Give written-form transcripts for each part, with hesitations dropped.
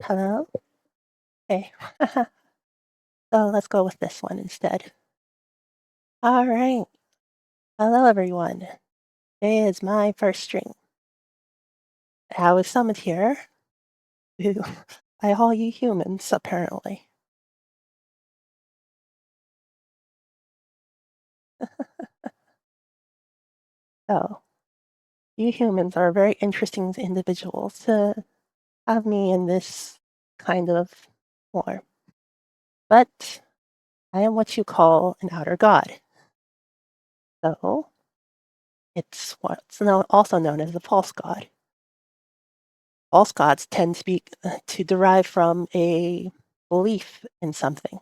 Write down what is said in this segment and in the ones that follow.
Hello? Okay. So let's go with this one instead. All right. Hello, everyone. Today is my first stream. I was summoned here to, by all you humans, apparently. So, you humans are very interesting individuals to have me in this kind of form. But I am what you call an outer god. So, it's what's also known as a false god. False gods tend to be to derive from a belief in something.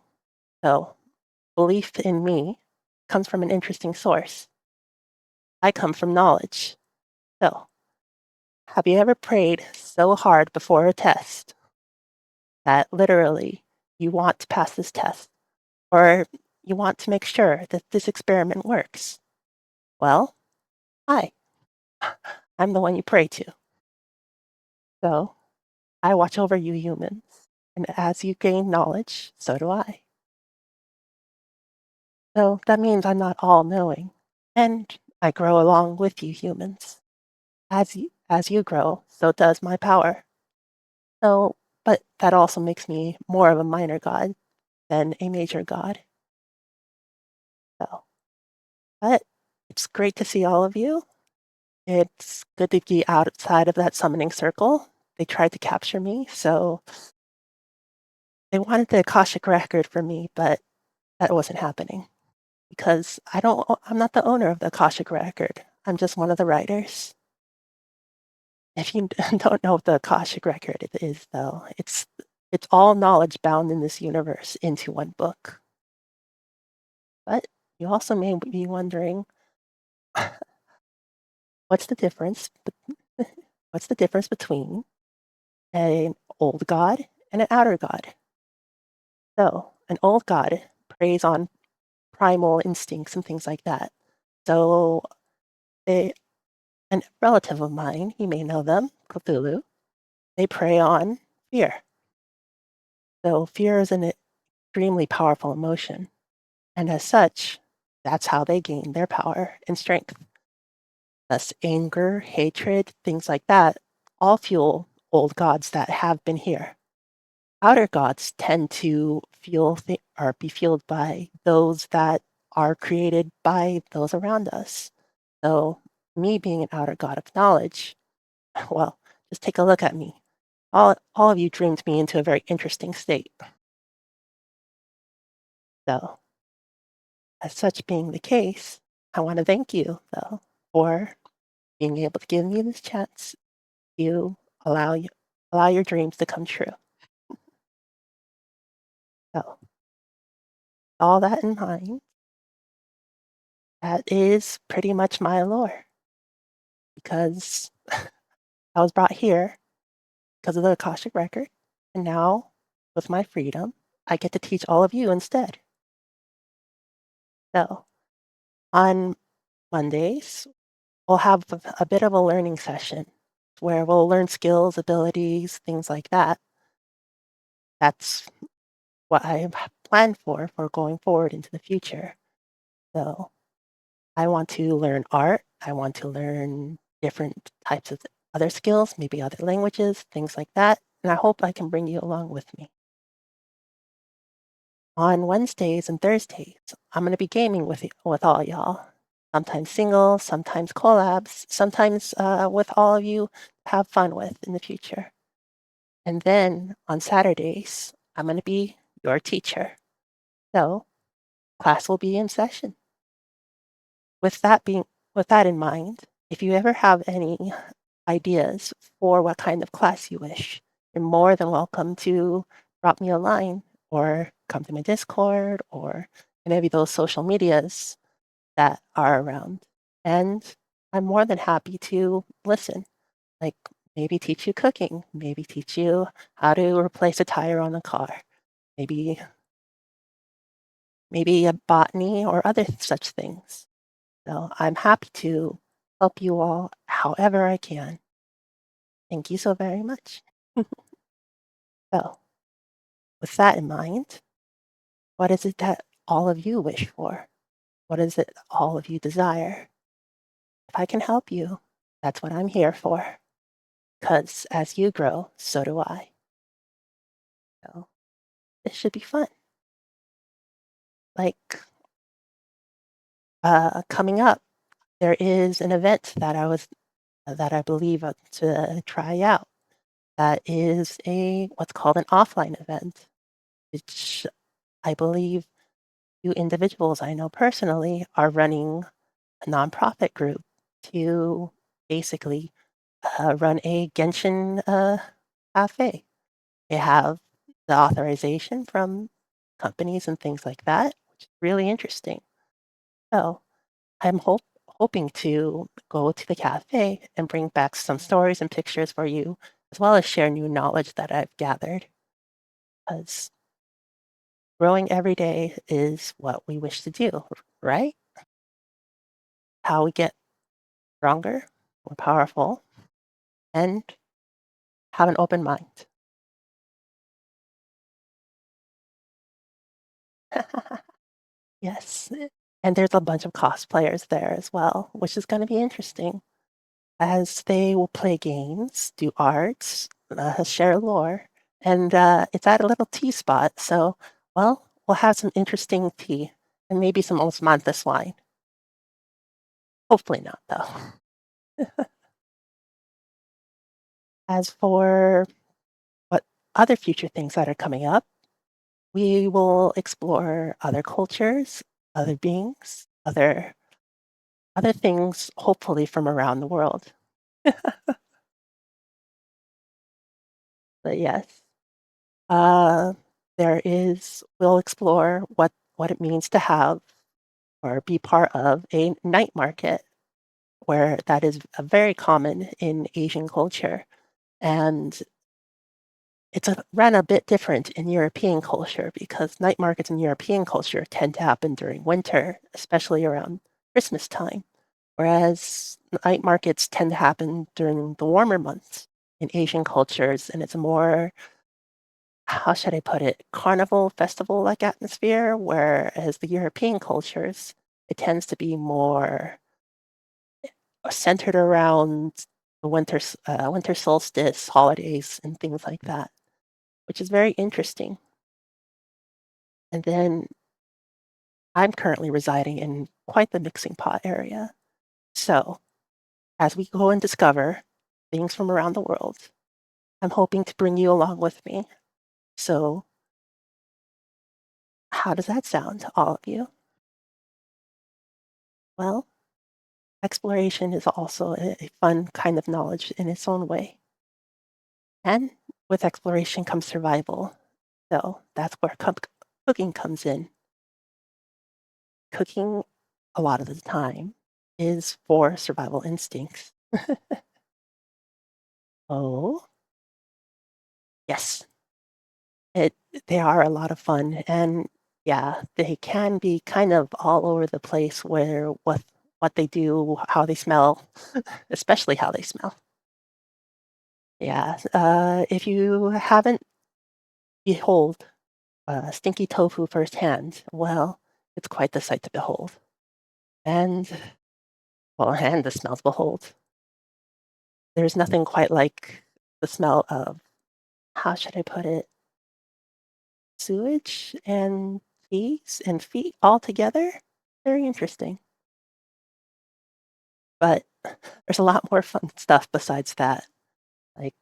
So, belief in me comes from an interesting source. I come from knowledge. So, have you ever prayed so hard before a test that literally you want to pass this test or you want to make sure that this experiment works? Well, hi, I'm the one you pray to. So, I watch over you humans. And as you gain knowledge, so do I. So that means I'm not all knowing. And I grow along with you humans. As you grow, so does my power. So, but that also makes me more of a minor god than a major god. So, but it's great to see all of you. It's good to be outside of that summoning circle. They tried to capture me, so they wanted the Akashic record for me, but that wasn't happening because I'm not the owner of the Akashic record. I'm just one of the writers. If you don't know what the Akashic record is, though, it's all knowledge bound in this universe into one book. But you also may be wondering, what's the difference? What's the difference between an old god and an outer god? So, an old god preys on primal instincts and things like that. So, a relative of mine, you may know them, Cthulhu, they prey on fear. So, fear is an extremely powerful emotion. And as such, that's how they gain their power and strength. Thus, anger, hatred, things like that all fuel old gods that have been here. Outer gods tend to or be fueled by those that are created by those around us. So, me being an outer god of knowledge, well, just take a look at me. All of you dreamed me into a very interesting state. So, as such being the case, I want to thank you, though, for being able to give me this chance to allow you allow your dreams to come true. So, all that in mind, that is pretty much my lore because I was brought here because of the Akashic record, and now with my freedom, I get to teach all of you instead. So, on Mondays, we'll have a bit of a learning session where we'll learn skills, abilities, things like that. That's what I planned for going forward into the future. So, I want to learn art. I want to learn different types of other skills, maybe other languages, things like that. And I hope I can bring you along with me. On Wednesdays and Thursdays, I'm going to be gaming with all y'all. Sometimes single, sometimes collabs, sometimes with all of you to have fun with in the future. And then on Saturdays, I'm going to be your teacher. So class will be in session. With that being with that in mind, if you ever have any ideas for what kind of class you wish, you're more than welcome to drop me a line or come to my Discord or maybe those social medias that are around. And I'm more than happy to listen. Like maybe teach you cooking, maybe teach you how to replace a tire on a car, maybe maybe a botany or other such things. So I'm happy to help you all however I can. Thank you so very much. So, with that in mind, what is it that all of you wish for? What is it all of you desire? If I can help you, that's what I'm here for. Because as you grow, so do I. So, it should be fun. Like, coming up, there is an event that I believe to try out. That is a what's called an offline event, which I believe you individuals I know personally are running a nonprofit group to basically run a Genshin cafe. They have the authorization from companies and things like that, which is really interesting. So I'm hoping to go to the cafe and bring back some stories and pictures for you, as well as share new knowledge that I've gathered. Because growing every day is what we wish to do, right? How we get stronger, more powerful, and have an open mind. Yes. And there's a bunch of cosplayers there as well, which is going to be interesting as they will play games, do arts, share lore, and it's at a little tea spot. So, well, we'll have some interesting tea and maybe some osmanthus wine. Hopefully not, though. As for what other future things that are coming up, we will explore other cultures, other beings, other things, hopefully from around the world. But yes, uh, we'll explore what it means to have or be part of a night market, where that is very common in Asian culture, and it's ran a bit different in European culture because night markets in European culture tend to happen during winter, especially around Christmas time, whereas night markets tend to happen during the warmer months in Asian cultures, and it's a more, how should I put it, carnival festival-like atmosphere, whereas the European cultures, it tends to be more centered around the winter solstice, holidays, and things like that, which is very interesting. And then I'm currently residing in quite the mixing pot area. So as we go and discover things from around the world, I'm hoping to bring you along with me. So how does that sound to all of you? Well, exploration is also a fun kind of knowledge in its own way. And with exploration comes survival. So that's where cooking comes in. Cooking, a lot of the time, is for survival instincts. Oh, yes, it they are a lot of fun, and yeah, they can be kind of all over the place where what they do, how they smell, especially how they smell. Yeah, if you haven't behold stinky tofu firsthand, well, it's quite the sight to behold. And well, and the smell to behold. There's nothing quite like the smell of, how should I put it, sewage and cheese and feet all together. Very interesting. But there's a lot more fun stuff besides that, like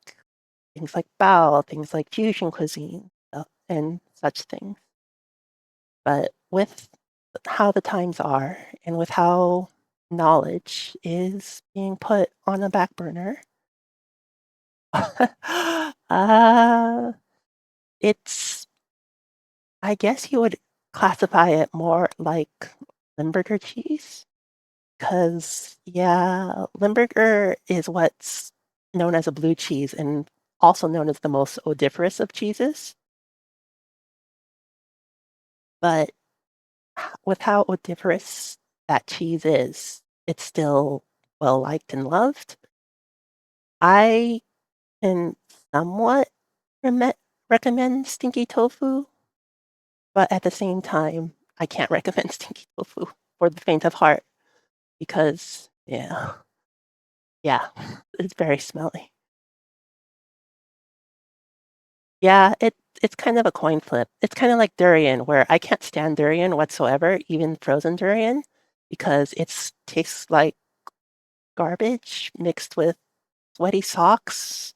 things like bao, things like fusion cuisine, and such things. But with how the times are and with how knowledge is being put on a back burner, uh, it's, I guess you would classify it more like Limburger cheese. Because, yeah, Limburger is what's known as a blue cheese and also known as the most odoriferous of cheeses. But with how odoriferous that cheese is, it's still well liked and loved. I can somewhat reme recommend stinky tofu, but at the same time, I can't recommend stinky tofu for the faint of heart because, yeah, it's very smelly. Yeah, it's kind of a coin flip. It's kinda like durian, where I can't stand durian whatsoever, even frozen durian, because it's tastes like garbage mixed with sweaty socks,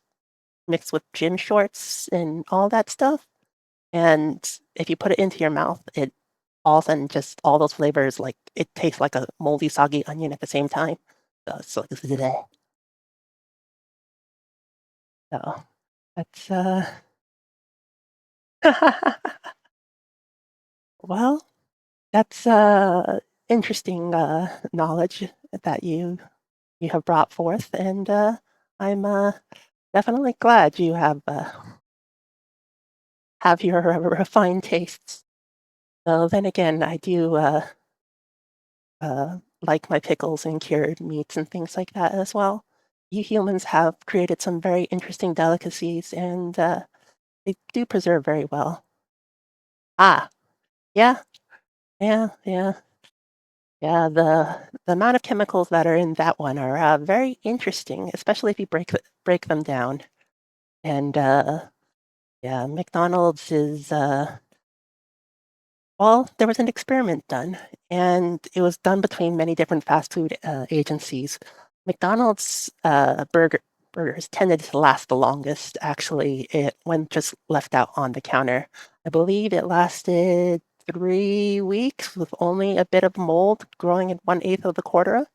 mixed with gym shorts and all that stuff, and if you put it into your mouth, it all of a sudden just all those flavors, like, it tastes like a moldy, soggy onion at the same time. So it's like, so that's, well, that's, interesting, knowledge that you have brought forth, and, I'm, definitely glad you have your refined tastes. Though then again, I do, like my pickles and cured meats and things like that as well. You humans have created some very interesting delicacies, and, they do preserve very well. Ah, yeah, yeah. Yeah, the amount of chemicals that are in that one are, very interesting, especially if you break them down. And, yeah, McDonald's is, well, there was an experiment done, and it was done between many different fast food, agencies. McDonald's, burgers tended to last the longest, actually, when just left out on the counter. I believe it lasted 3 weeks with only a bit of mold growing in 1/8 of the quarter.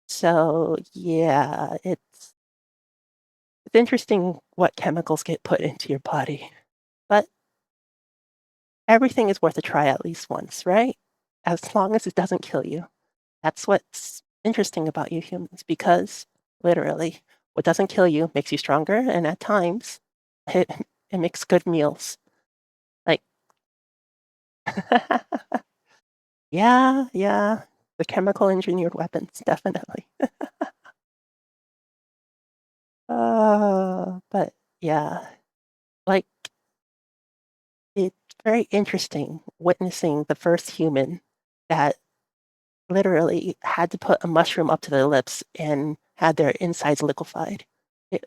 So, yeah, it's interesting what chemicals get put into your body, but everything is worth a try at least once, right? As long as it doesn't kill you. That's what's interesting about you humans because literally, what doesn't kill you makes you stronger, and at times, it it makes good meals. Like yeah, the chemical engineered weapons, definitely. But yeah, like, it's very interesting witnessing the first human that literally had to put a mushroom up to their lips and had their insides liquefied. It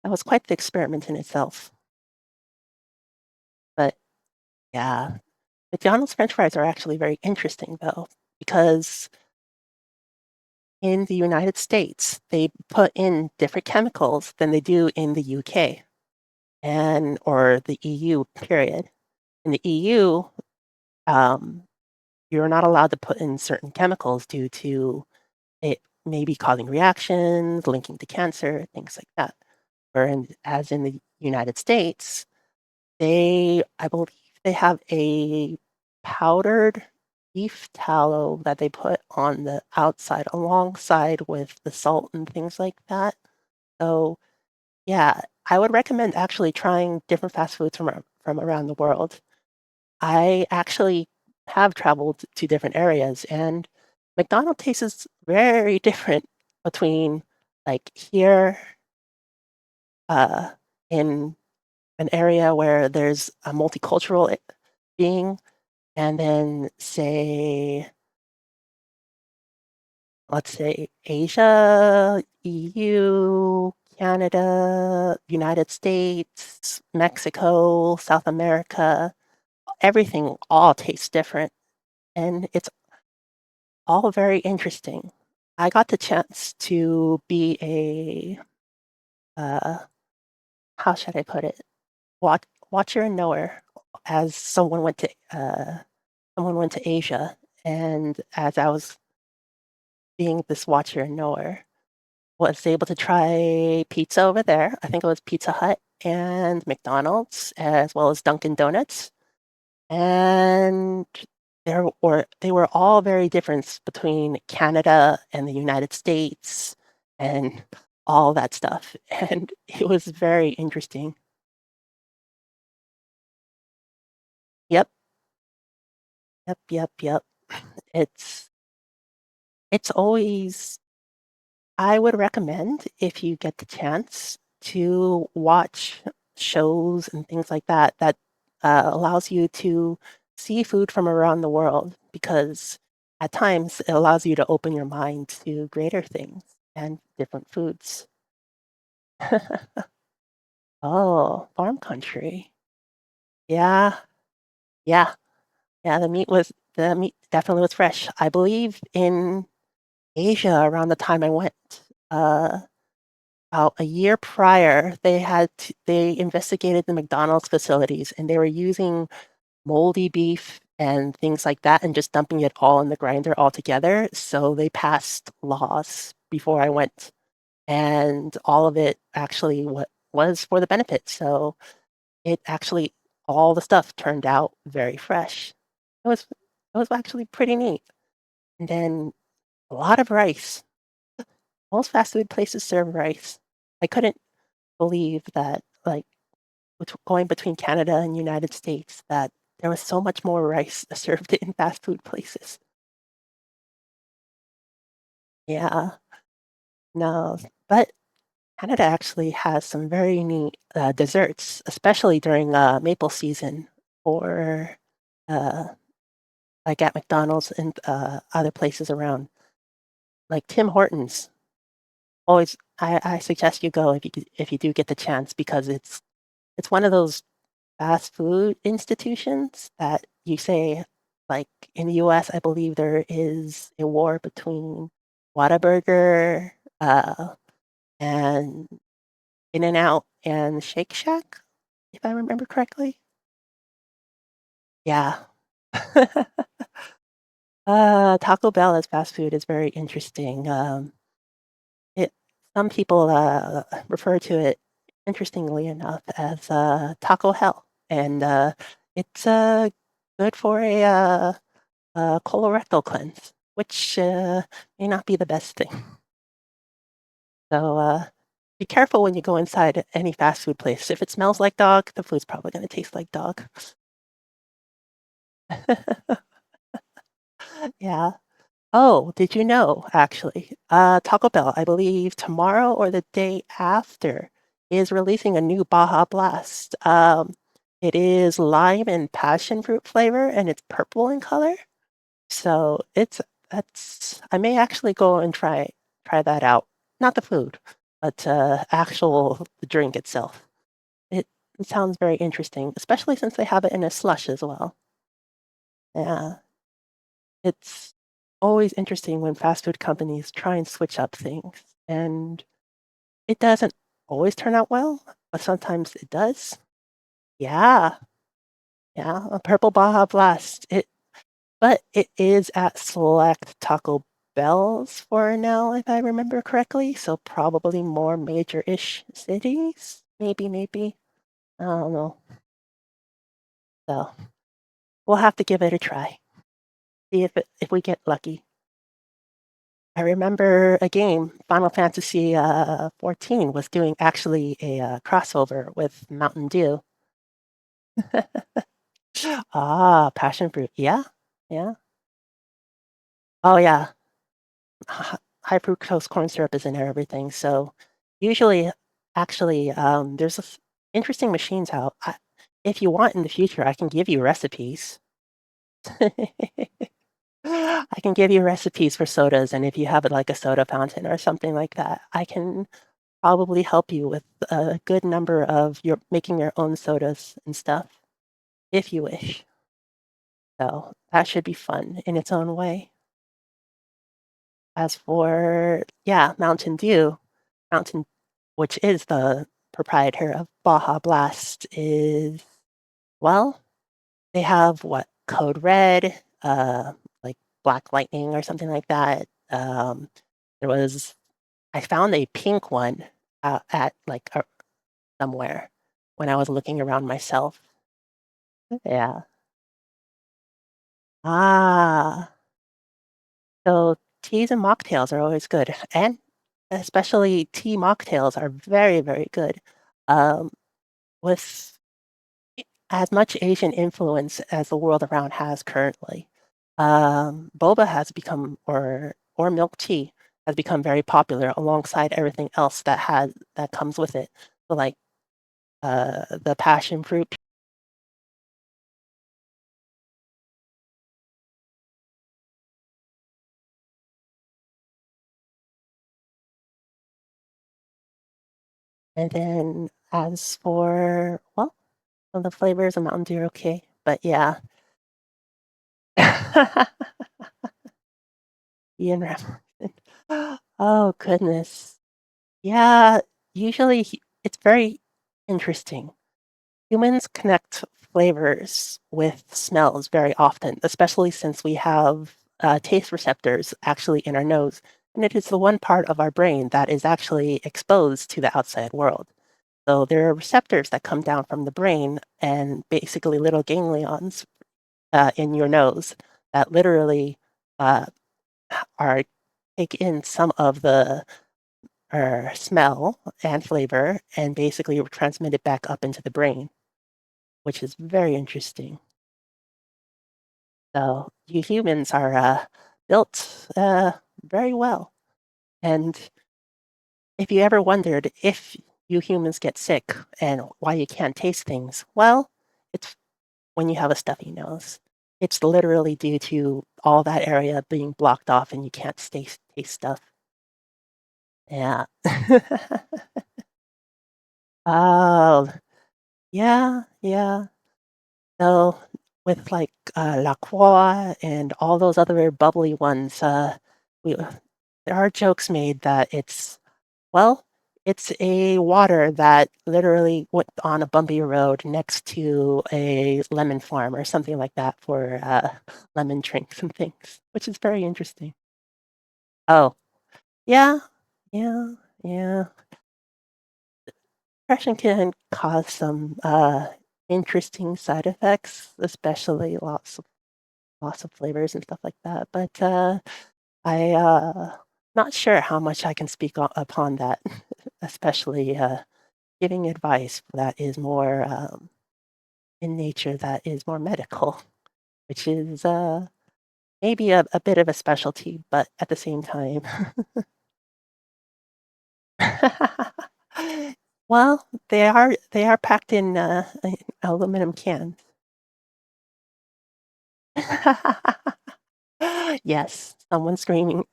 that was quite the experiment in itself. But yeah, McDonald's french fries are actually very interesting though, because in the United States, they put in different chemicals than they do in the UK and or the EU, period. In the EU, um, you're not allowed to put in certain chemicals due to it maybe causing reactions, linking to cancer, things like that. As in the United States, I believe they have a powdered beef tallow that they put on the outside alongside with the salt and things like that. So, yeah, I would recommend actually trying different fast foods from around the world. I actually have traveled to different areas, and McDonald tastes very different between, like, here, uh, in an area where there's a multicultural being, and then, let's say Asia, EU, Canada, United States, Mexico, South America, everything all tastes different, and it's all very interesting. I got the chance to be uh, how should I put it? Watcher and knower as someone went to Asia, and as I was being this watcher and knower, was able to try pizza over there. I think it was Pizza Hut and McDonald's, as well as Dunkin' Donuts. And they were all very different between Canada and the United States and all that stuff, and it was very interesting. Yep, yep. It's it's always I would recommend, if you get the chance, to watch shows and things like that that allows you to see food from around the world because at times it allows you to open your mind to greater things and different foods. Oh, farm country. Yeah, yeah, yeah. The meat definitely was fresh. I believe in Asia around the time I went. Uh, About a year prior, they investigated the McDonald's facilities, and they were using moldy beef and things like that and just dumping it all in the grinder altogether, so they passed laws before I went, and all of it actually was for the benefit, so it actually all the stuff turned out very fresh. It was actually pretty neat, and then a lot of rice. Most fast food places serve rice. I couldn't believe that, like, going between Canada and United States, that there was so much more rice served in fast food places. Yeah, no, but Canada actually has some very neat, desserts, especially during, maple season or, uh, like at McDonald's and, other places around. Like Tim Hortons, always I suggest you go if you do get the chance because it's one of those fast food institutions that you say, like in the US, I believe there is a war between Whataburger, and In-N-Out and Shake Shack, if I remember correctly. Yeah. Taco Bell as fast food is very interesting. It some people, refer to it, interestingly enough, as, Taco Hell, and, it's, good for a colorectal cleanse, which, may not be the best thing. So, be careful when you go inside any fast food place. If it smells like dog, the food's probably gonna taste like dog. Yeah. Oh, did you know, actually, Taco Bell, I believe tomorrow or the day after, is releasing a new Baja Blast. It is lime and passion fruit flavor, and it's purple in color. So it's that's I may actually go and try that out. Not the food, but, actual the drink itself. It it sounds very interesting, especially since they have it in a slush as well. Yeah. It's always interesting when fast food companies try and switch up things, and it doesn't always turn out well, but sometimes it does. Yeah, yeah, a purple Baja Blast. But it is at select Taco Bells for now, if I remember correctly, so probably more major-ish cities? Maybe. I don't know. So, we'll have to give it a try. See if we get lucky. I remember a game, Final Fantasy, 14 was doing actually a, crossover with Mountain Dew. Ah, passion fruit. Yeah, yeah. Oh, yeah. High fructose corn syrup is in everything, so usually actually, there's this interesting machines out. If you want in the future, I can give you recipes. I can give you recipes for sodas, and if you have, like, a soda fountain or something like that, I can probably help you with a good number of your making your own sodas and stuff, if you wish. So, that should be fun in its own way. As for yeah, Mountain Dew, Mountain which is the proprietor of Baja Blast, is well, they have what? Code Red, like Black Lightning or something like that. There was I found a pink one, at, like, somewhere when I was looking around myself. Yeah. Ah, so teas and mocktails are always good, and especially tea mocktails are very, very good. Um, with as much Asian influence as the world around has currently, boba has become or milk tea has become very popular alongside everything else that comes with it. So, like, the passion fruit, and then as for, well, the flavors of Mountain Dew are okay, but yeah. Ian Ramon. Oh, goodness. Yeah, usually it's very interesting. Humans connect flavors with smells very often, especially since we have taste receptors actually in our nose. And it is the one part of our brain that is actually exposed to the outside world. So there are receptors that come down from the brain and basically little ganglions in your nose that literally uh, are take in some of the smell and flavor and basically transmit it back up into the brain, which is very interesting. So you humans are built very well. And if you ever wondered if you humans get sick and why you can't taste things, well, it's when you have a stuffy nose. It's literally due to all that area being blocked off and you can't taste stuff. Yeah. Oh, yeah, yeah. So with like La Croix and all those other bubbly ones, we there are jokes made that well, it's a water that literally went on a bumpy road next to a lemon farm or something like that for lemon drinks and things, which is very interesting. Oh, yeah, yeah, yeah. Depression can cause some interesting side effects, especially lots of flavors and stuff like that. But I not sure how much I can speak upon that, especially giving advice that is more in nature, that is more medical, which is maybe a bit of a specialty, but at the same time. Well, they are packed in aluminum cans. Yes, someone screaming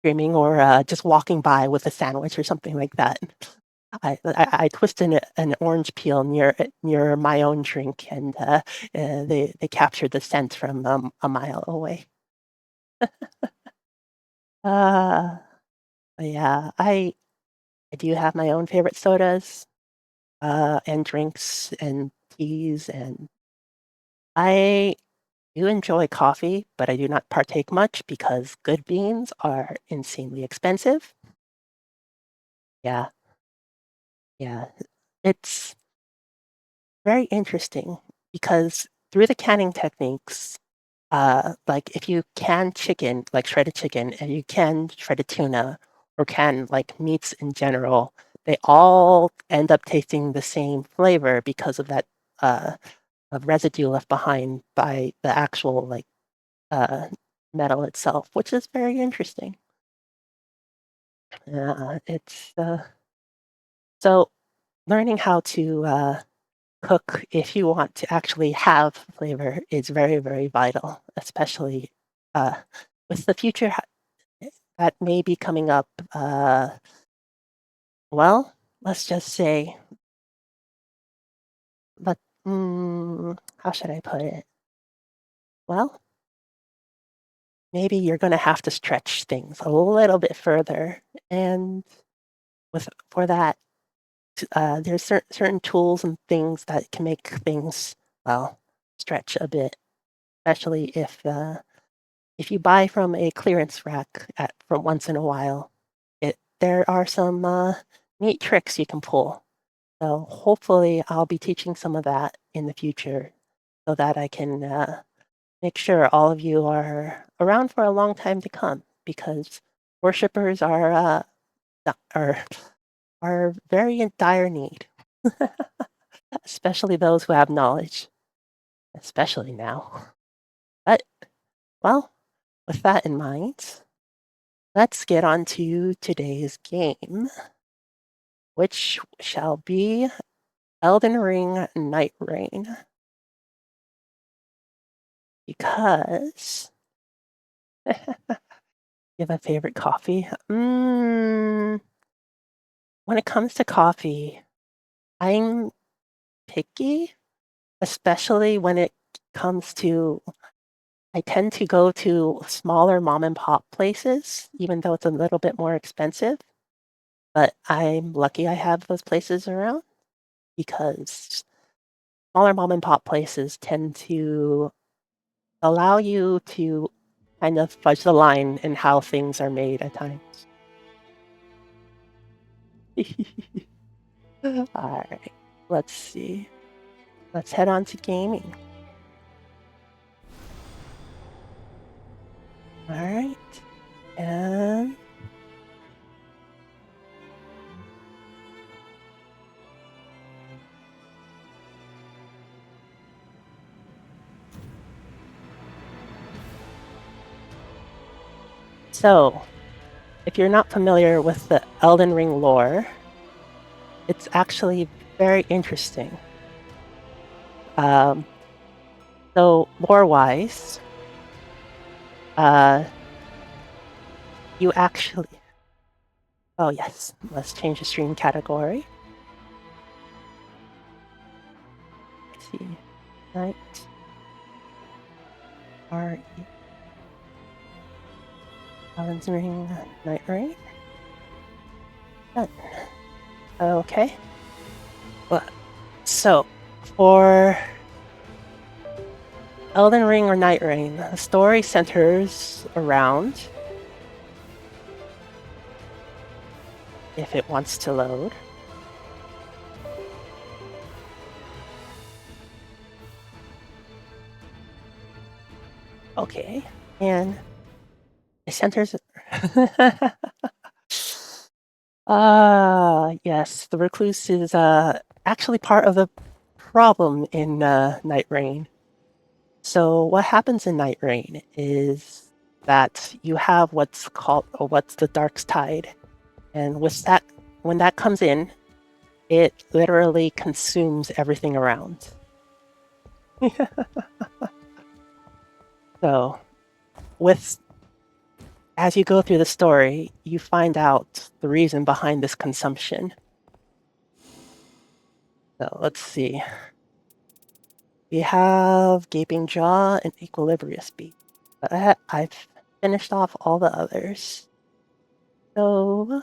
or just walking by with a sandwich or something like that. I twist an orange peel near my own drink, and they captured the scent from a mile away. Uh, yeah, I do have my own favorite sodas and drinks and teas, and I do enjoy coffee, but I do not partake much because good beans are insanely expensive. Yeah, yeah. It's very interesting because through the canning techniques, like if you can chicken, like shredded chicken, and you can shredded tuna or can like meats in general, they all end up tasting the same flavor because of that uh, of residue left behind by the actual like uh, metal itself, which is very interesting. It's so learning how to cook if you want to actually have flavor is very, very vital, especially uh, with the future that may be coming up. Well, let's just say, but how should I put it? Well, maybe you're going to have to stretch things a little bit further, and with for that, there's certain tools and things that can make things well stretch a bit, especially if you buy from a clearance rack from once in a while, there are some neat tricks you can pull. So hopefully, I'll be teaching some of that in the future, so that I can make sure all of you are around for a long time to come. Because worshippers are are very in dire need, especially those who have knowledge, especially now. But well, with that in mind, let's get on to today's game, which shall be Elden Ring Night Rain. Because you have a favorite coffee? When it comes to coffee, I'm picky, especially when it comes to I tend to go to smaller mom and pop places, even though it's a little bit more expensive. But I'm lucky I have those places around because smaller mom and pop places tend to allow you to kind of fudge the line in how things are made at times. All right, let's see. Let's head on to gaming. All right, and so if you're not familiar with the Elden Ring lore, it's actually very interesting. So lore-wise, you actually... Oh yes, let's change the stream category. Let's see. Night. R-E. Elden Ring, Night Rain. Done. Okay. So, for Elden Ring or Night Rain, the story centers around, if it wants to load, okay, and it centers... yes, the recluse is actually part of the problem in Night Rain. So what happens in Night Rain is that you have what's the Darkstide, and with that, when that comes in, it literally consumes everything around. So, as you go through the story, you find out the reason behind this consumption. So let's see. We have Gaping Jaw and Equilibrious Beat. But I've finished off all the others. So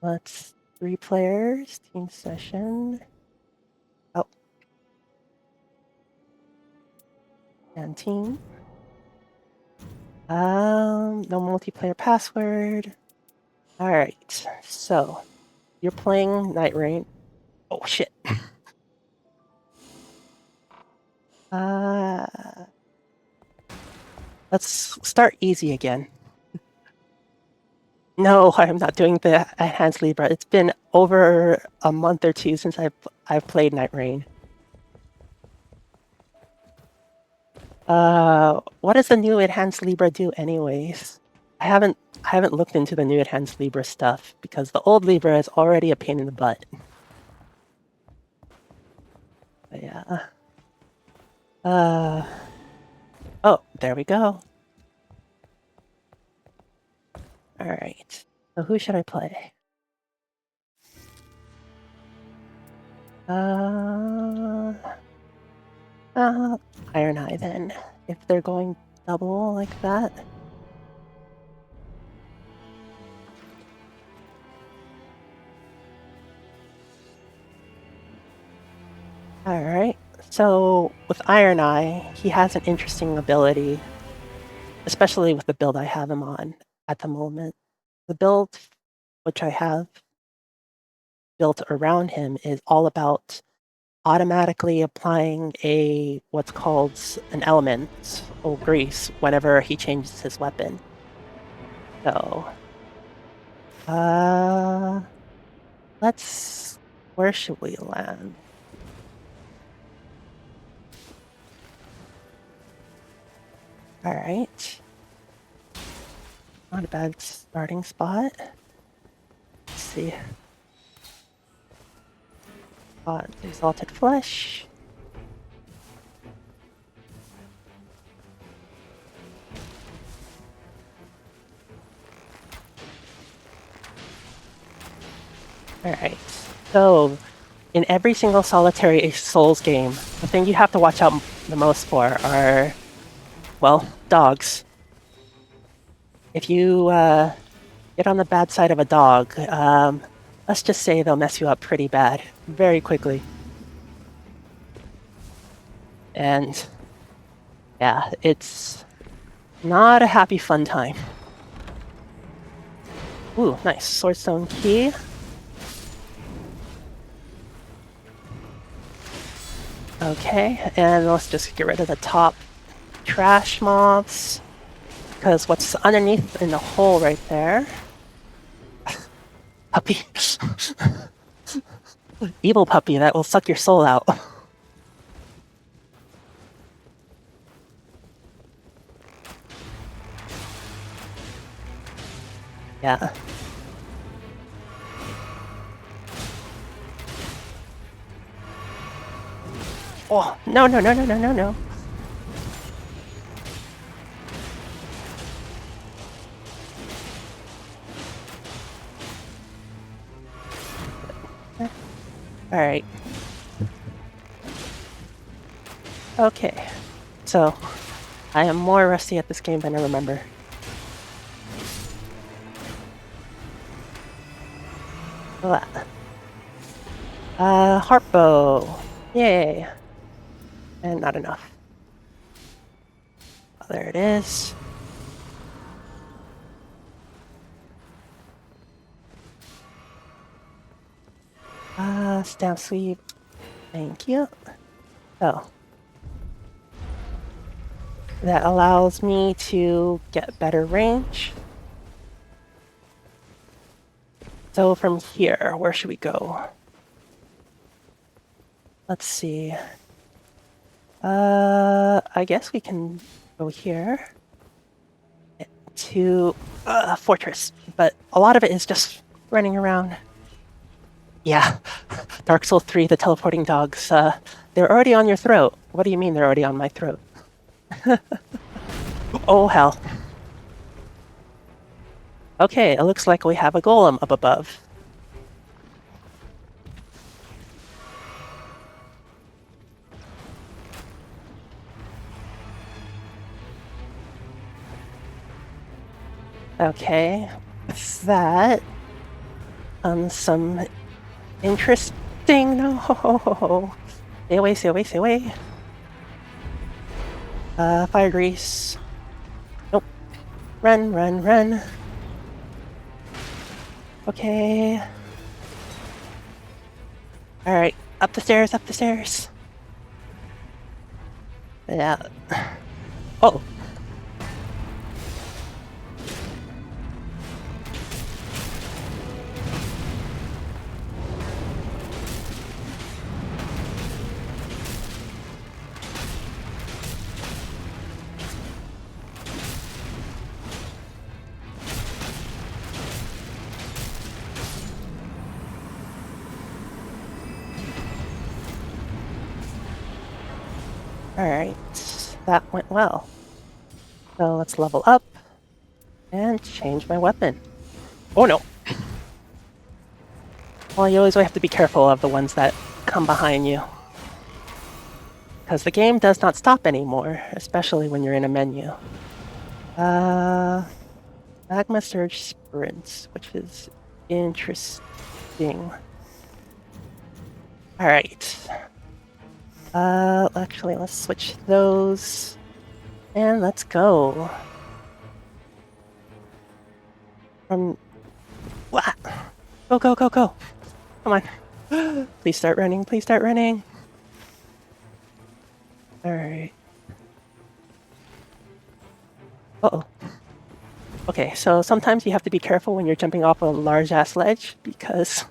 let's 3 players, team session. Oh. And team. No multiplayer password. Alright, so you're playing Night Rain. Oh shit. Let's start easy again. No, I'm not doing the Enhanced Libra. It's been over a month or 2 since I've played Night Rain. What does the new Enhanced Libra do anyways? I haven't looked into the new Enhanced Libra stuff because the old Libra is already a pain in the butt. But yeah. Oh, there we go. Alright. So who should I play? Iron Eye then, if they're going double like that. Alright, so with Iron Eye, he has an interesting ability, especially with the build I have him on at the moment. The build which I have built around him is all about automatically applying what's called an element or grease whenever he changes his weapon. So, where should we land? All right. Not a bad starting spot. Let's see. Exalted Flesh. Alright, so in every single solitary Souls game, the thing you have to watch out the most for are, well, dogs. If you get on the bad side of a dog, let's just say they'll mess you up pretty bad, very quickly. And yeah, it's not a happy fun time. Ooh, nice. Swordstone key. Okay, and let's just get rid of the top trash mobs. Because what's underneath in the hole right there... Puppy. Evil puppy that will suck your soul out. Yeah. Oh, no, no, no, no, no, no, no. Alright. Okay. So, I am more rusty at this game than I remember. Harp bow. Yay. And not enough. Oh, there it is. Stamp sweep. Thank you. Oh. That allows me to get better range. So from here, where should we go? Let's see. I guess we can go here to Fortress, but a lot of it is just running around. Yeah, Dark Souls 3, the teleporting dogs. They're already on your throat. What do you mean they're already on my throat? Oh, hell. Okay, it looks like we have a golem up above. Okay, with that, some interesting... No! Stay away, stay away, stay away. Fire grease. Nope. Run, run, run. Okay. Alright, up the stairs, up the stairs. Yeah. Oh. Alright, that went well. So let's level up and change my weapon. Oh no! Well, you always have to be careful of the ones that come behind you. Because the game does not stop anymore, especially when you're in a menu. Magma Surge Sprints, which is interesting. Alright. Actually, let's switch those. And let's go. What? Go, go, go, go. Come on. Please start running, please start running. Alright. Uh-oh. Okay, so sometimes you have to be careful when you're jumping off a large-ass ledge, because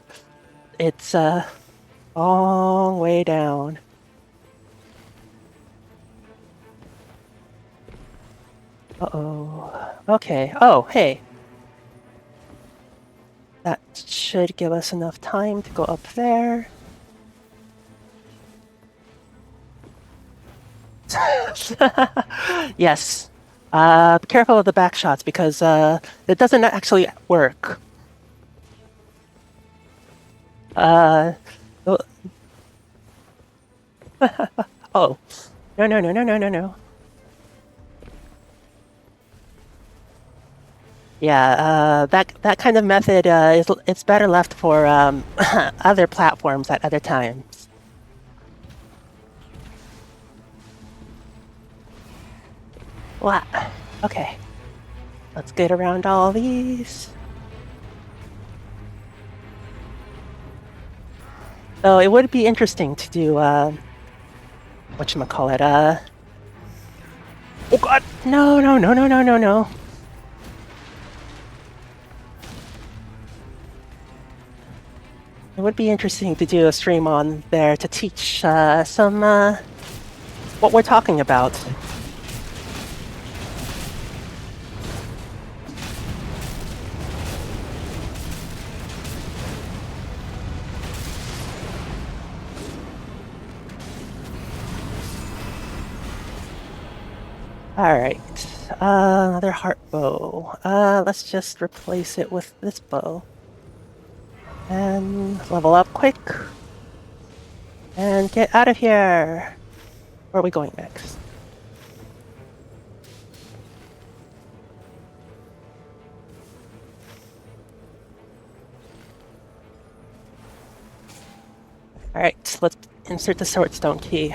it's a long way down. Uh-oh. Okay. Oh, hey. That should give us enough time to go up there. Yes. Be careful of the back shots because it doesn't actually work. Oh. Oh. No, no, no, no, no, no, no. Yeah, that kind of method it's better left for other platforms at other times. What? Okay. Let's get around all these. So it would be interesting to do whatchamacallit, oh god! No, no, no, no, no, no, no. It would be interesting to do a stream on there to teach some what we're talking about. Alright, another heart bow. Let's just replace it with this bow. And level up quick. And get out of here! Where are we going next? Alright, let's insert the swordstone key.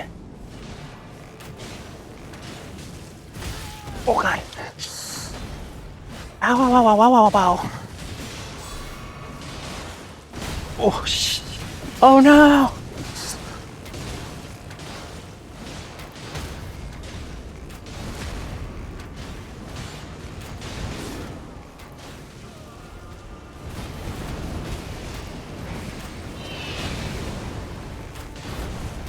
Oh god! Ow, ow, ow, ow, ow, ow, ow. Oh, shit. Oh no!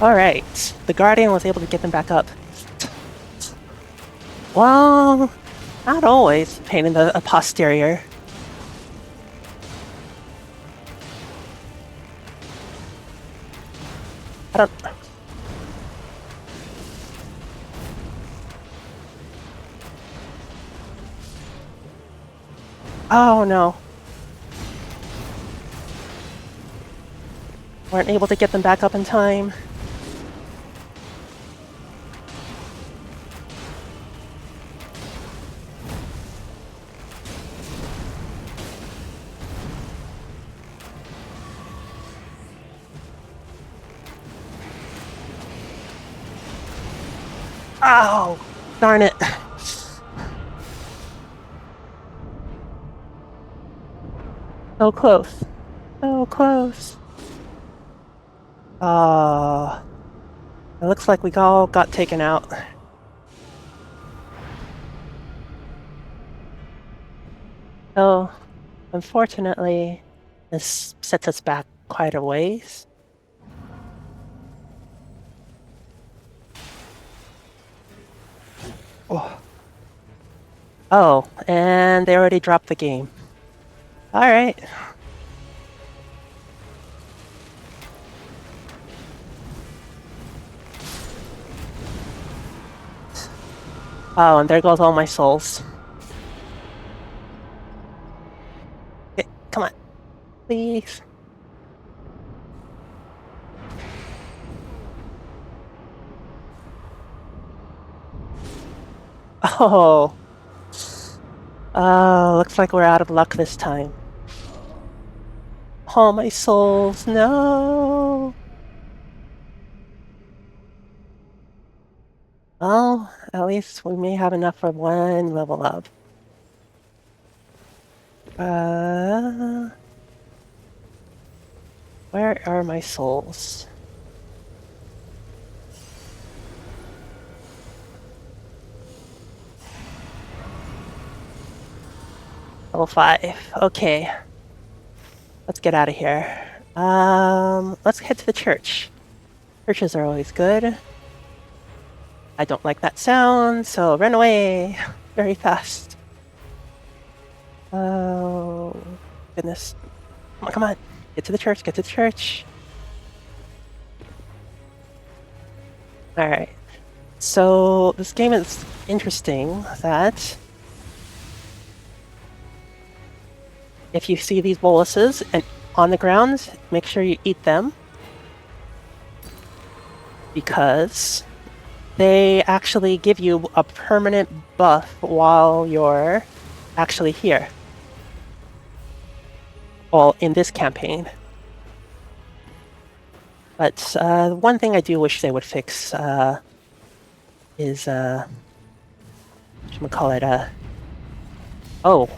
Alright, the Guardian was able to get them back up. Well, not always. Pain in the posterior. I don't... Oh no. Weren't able to get them back up in time. Oh, darn it. So close. So close. It looks like we all got taken out. So, unfortunately, this sets us back quite a ways. Oh, and they already dropped the game. Alright. Oh, and there goes all my souls. Okay, come on. Please. Oh. Looks like we're out of luck this time. All my souls, no! Well, at least we may have enough for one level up. Where are my souls? Level 5. Okay. Let's get out of here. Let's head to the church. Churches are always good. I don't like that sound, so run away very fast. Oh, goodness. Come on, come on. Get to the church, get to the church. Alright. So this game is interesting that if you see these boluses and on the ground, make sure you eat them, because they actually give you a permanent buff while you're actually here. Well, in this campaign. But one thing I do wish they would fix is whatchamacallit, oh.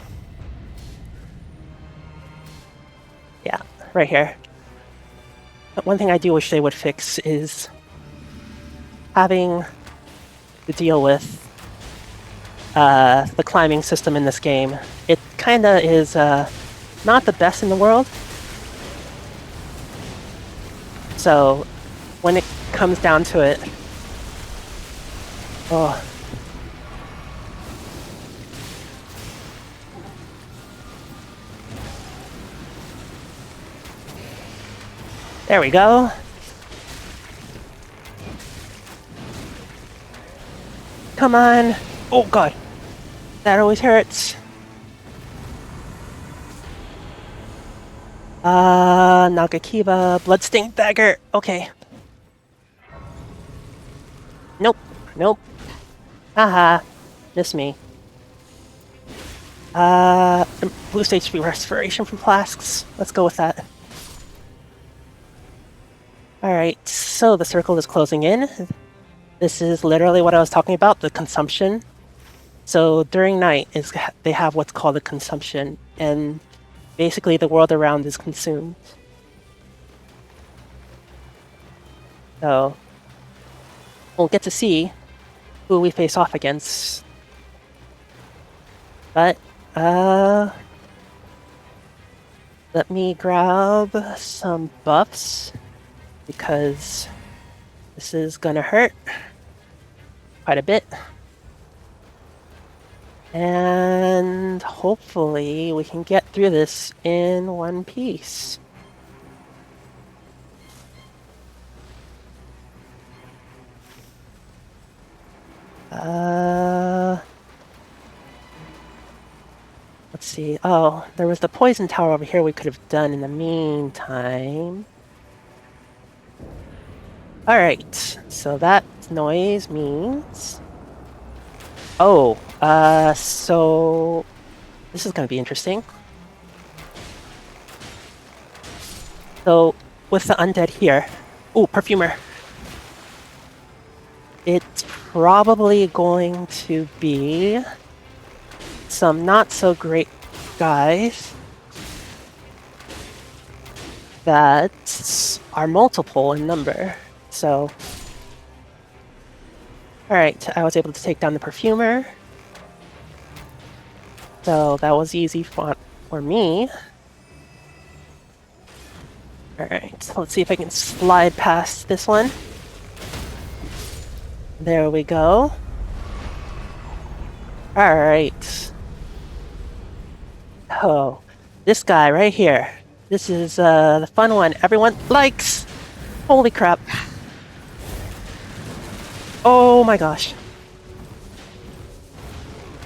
Yeah, right here. But one thing I do wish they would fix is having to deal with the climbing system in this game. It kinda is not the best in the world. So when it comes down to it, oh. There we go. Come on. Oh god. That always hurts. Nagakiba, Bloodstained Dagger. Okay. Nope. Nope. Haha. Miss me. Boost HP restoration from flasks. Let's go with that. Alright, so the circle is closing in. This is literally what I was talking about, the consumption. So during night, they have what's called a consumption, and basically the world around is consumed. So we'll get to see who we face off against. But, let me grab some buffs, because this is gonna hurt quite a bit. And hopefully we can get through this in one piece. Let's see. Oh, there was the poison tower over here we could have done in the meantime. Alright, so that noise means... Oh, so... This is gonna be interesting. So, with the undead here... Ooh, Perfumer! It's probably going to be... some not-so-great guys... that are multiple in number. So... Alright, I was able to take down the Perfumer. So that was easy for me. Alright, so let's see if I can slide past this one. There we go. Alright. Oh, this guy right here. This is the fun one everyone likes! Holy crap. Oh my gosh.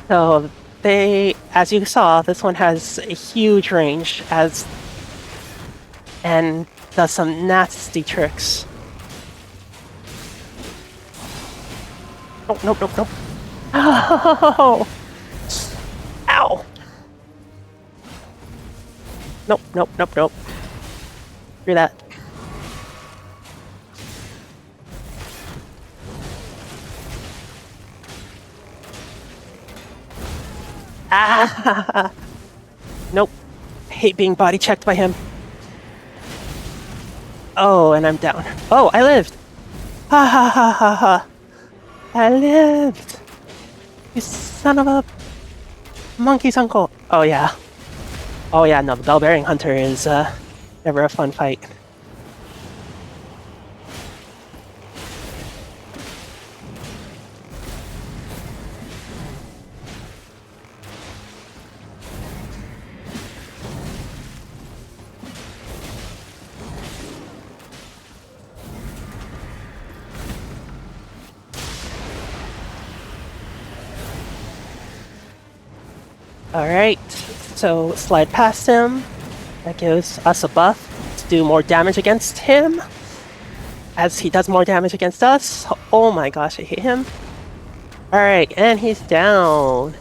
So they, as you saw, this one has a huge range and does some nasty tricks. Oh, nope, nope, nope. Oh! Ow! Nope, nope, nope, nope. Screw that. Ah! Nope. I hate being body checked by him. Oh, and I'm down. Oh, I lived! Ha ha ha ha ha! I lived! You son of a monkey's uncle! Oh yeah. Oh yeah, no, the Bell-Bearing Hunter is never a fun fight. Alright, so slide past him. That gives us a buff to do more damage against him. As he does more damage against us. Oh my gosh, I hate him. Alright, and he's down.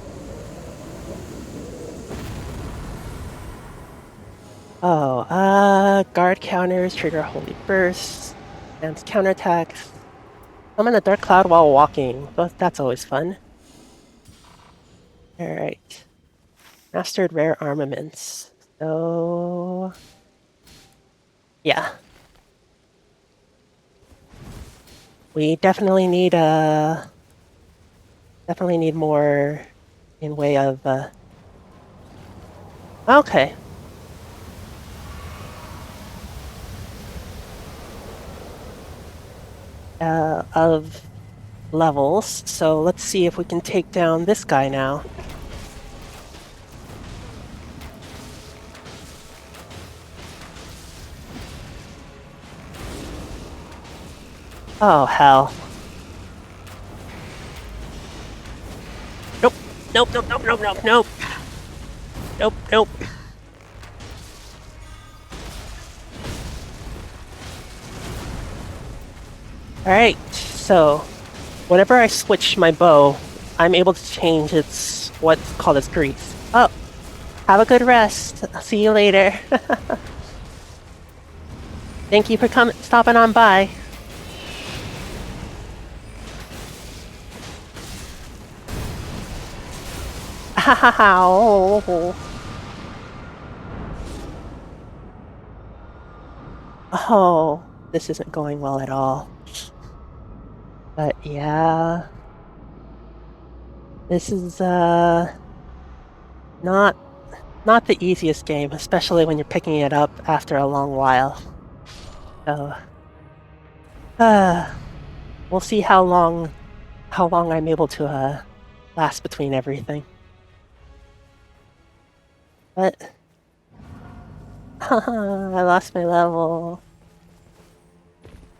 Oh, guard counters, trigger holy burst, and counterattacks. Summon a dark cloud while walking. Well, that's always fun. Alright. Mastered rare armaments. So... yeah. We definitely need more in way of okay. Of levels. So let's see if we can take down this guy now. Oh, hell. Nope. Nope, nope, nope, nope, nope, nope. Nope, nope. Alright, so whenever I switch my bow, I'm able to change its what's called as grease. Oh, have a good rest. I'll see you later. Thank you for stopping on by. Oh, this isn't going well at all. But yeah, this is not the easiest game, especially when you're picking it up after a long while. So we'll see how long I'm able to last between everything. But I lost my level.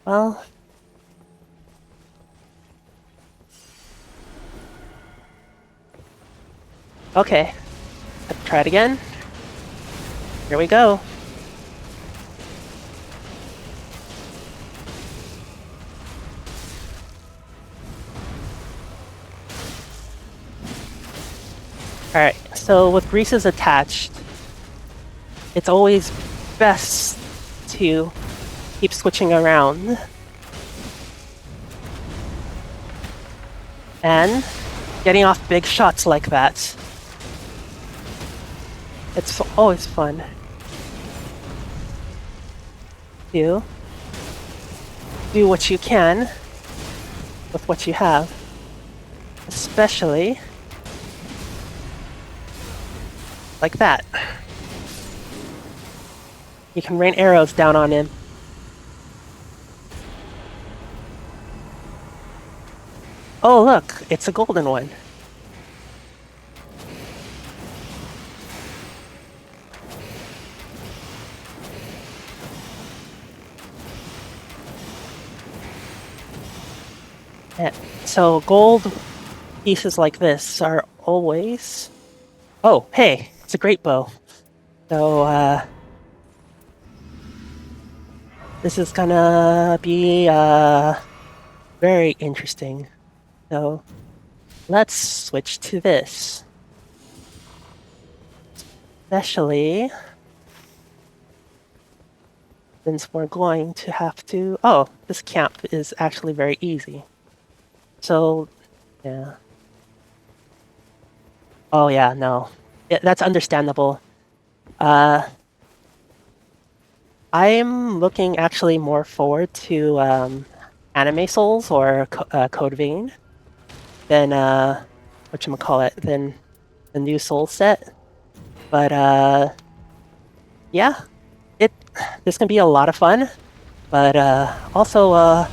Well, okay. Let's try it again. Here we go. Alright, so with greases attached, it's always best to keep switching around. And getting off big shots like that. It's always fun. Do what you can with what you have. Especially like that. You can rain arrows down on him. Oh look, it's a golden one. Yeah. So gold pieces like this are always... Oh, hey, it's a great bow. So, this is gonna be, very interesting. So, let's switch to this. Especially... since we're going to have to... Oh, this camp is actually very easy. So, yeah. Oh yeah, no. Yeah, that's understandable. I'm looking actually more forward to Anime Souls or Code Vein than whatchamacallit, than the new Souls set. But yeah, this can be a lot of fun, but also a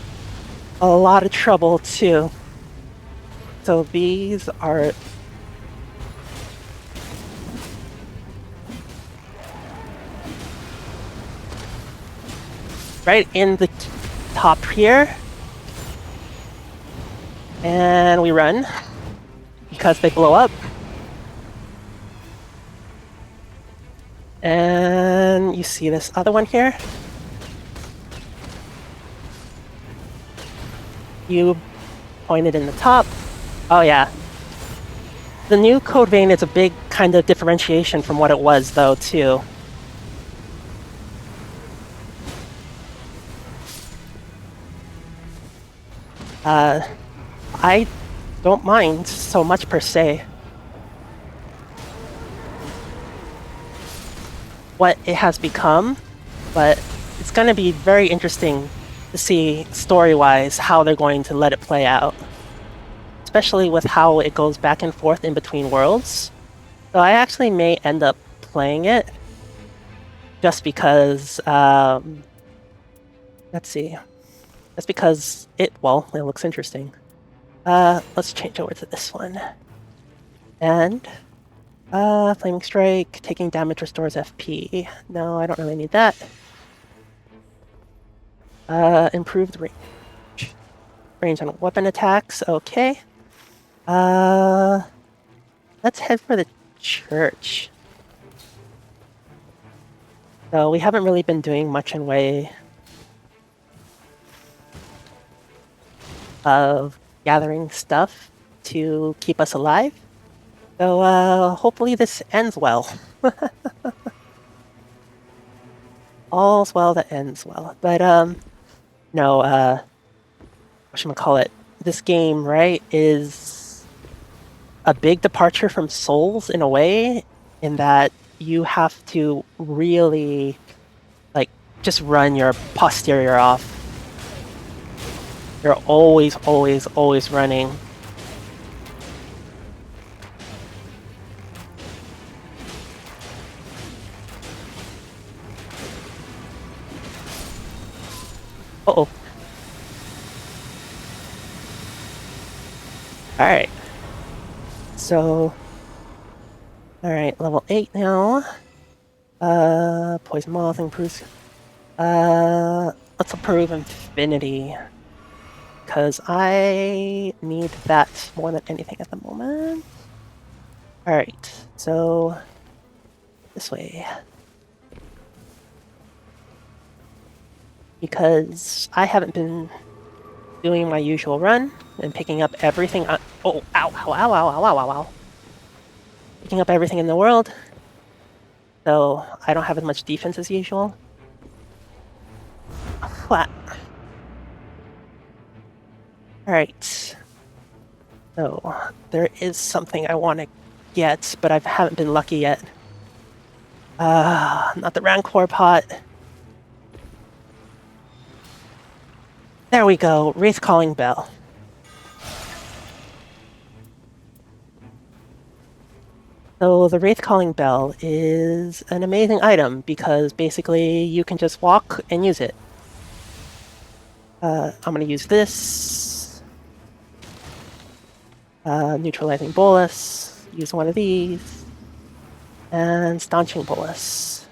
lot of trouble too. So these are... right in the top here. And we run because they blow up. And you see this other one here? You pointed in the top. Oh yeah. The new code vein is a big kind of differentiation from what it was, though, too. I don't mind so much per se. What it has become, but it's going to be very interesting to see story-wise how they're going to let it play out. Especially with how it goes back and forth in between worlds. So I actually may end up playing it just because, let's see. That's because it looks interesting. Let's change over to this one. And, Flaming Strike, taking damage restores FP. No, I don't really need that. Improved range. Range on weapon attacks, okay. Let's head for the church. So we haven't really been doing much in way of gathering stuff to keep us alive. So hopefully this ends well. All's well that ends well. But no, whatchamacallit, this game, right, is a big departure from Souls in a way, in that you have to really, like, just run your posterior off. You're always, always, always running. Uh-oh. Alright. So... Alright, level 8 now. Poison Moth improves... let's improve Infinity. Because I need that more than anything at the moment. Alright, so... this way. Because I haven't been doing my usual run and picking up everything. Oh, ow, ow, ow, ow, ow, ow, ow, ow. Picking up everything in the world. So I don't have as much defense as usual. Flat. Alright. So there is something I want to get, but I haven't been lucky yet. Not the Rancor pot. There we go, Wraith Calling Bell. So the Wraith Calling Bell is an amazing item because basically you can just walk and use it. I'm gonna use this. Neutralizing Bolus. Use one of these. And Staunching Bolus.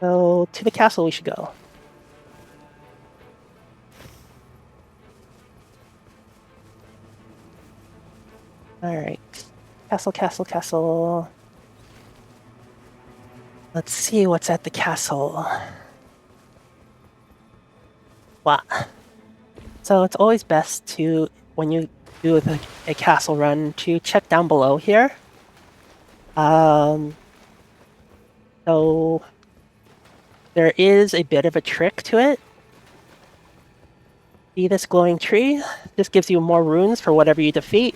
So to the castle we should go. Alright. Castle, castle, castle. Let's see what's at the castle. What? So it's always best to, when you do a castle run, to check down below here. So there is a bit of a trick to it. See this glowing tree? This gives you more runes for whatever you defeat.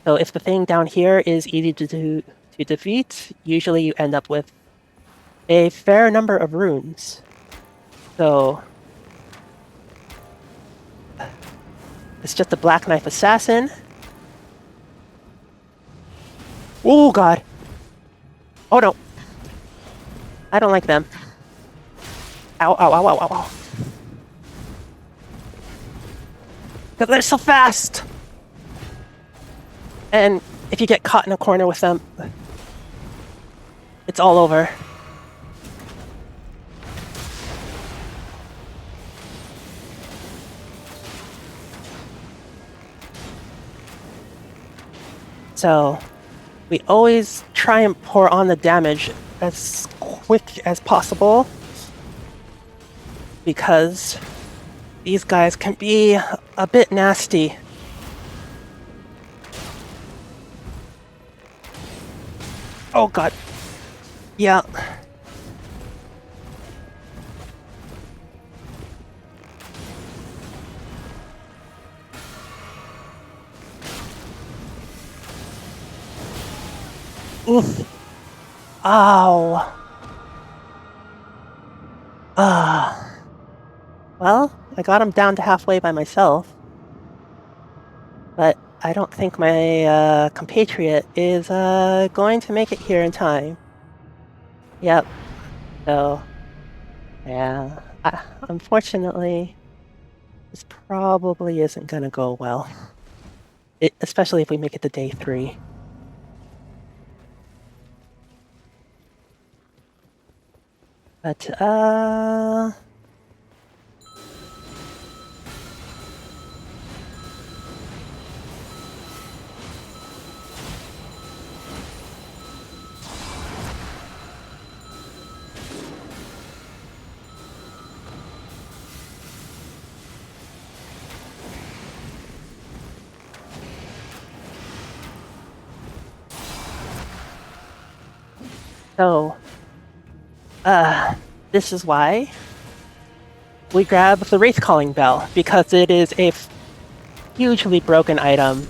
So if the thing down here is easy to defeat, usually you end up with a fair number of runes. So it's just a Black Knife Assassin. Oh god! Oh no! I don't like them. Ow, ow, ow, ow, ow, ow. Because they're so fast! And if you get caught in a corner with them, it's all over. So we always try and pour on the damage as quick as possible because these guys can be a bit nasty. Oh god. Yeah. Oof. Ow. Well, I got him down to halfway by myself. But I don't think my compatriot is going to make it here in time. Yep. So, yeah. Unfortunately, this probably isn't gonna go well. Especially if we make it to day 3. But, so, this is why we grab the Wraith Calling Bell, because it is a hugely broken item.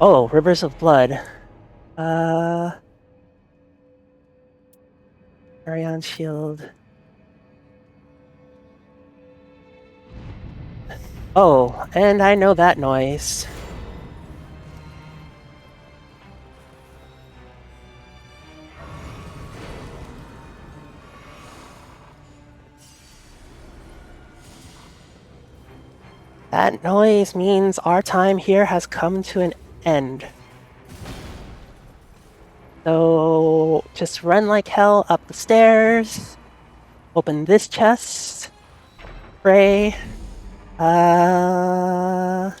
Oh, Rivers of Blood. Arion Shield. Oh, and I know that noise. That noise means our time here has come to an end. So just run like hell up the stairs, open this chest, pray, and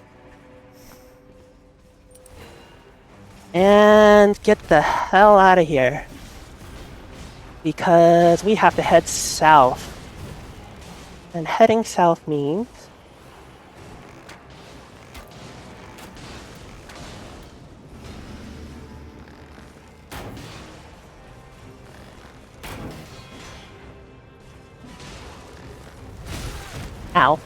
get the hell out of here. Because we have to head south. And heading south means ow.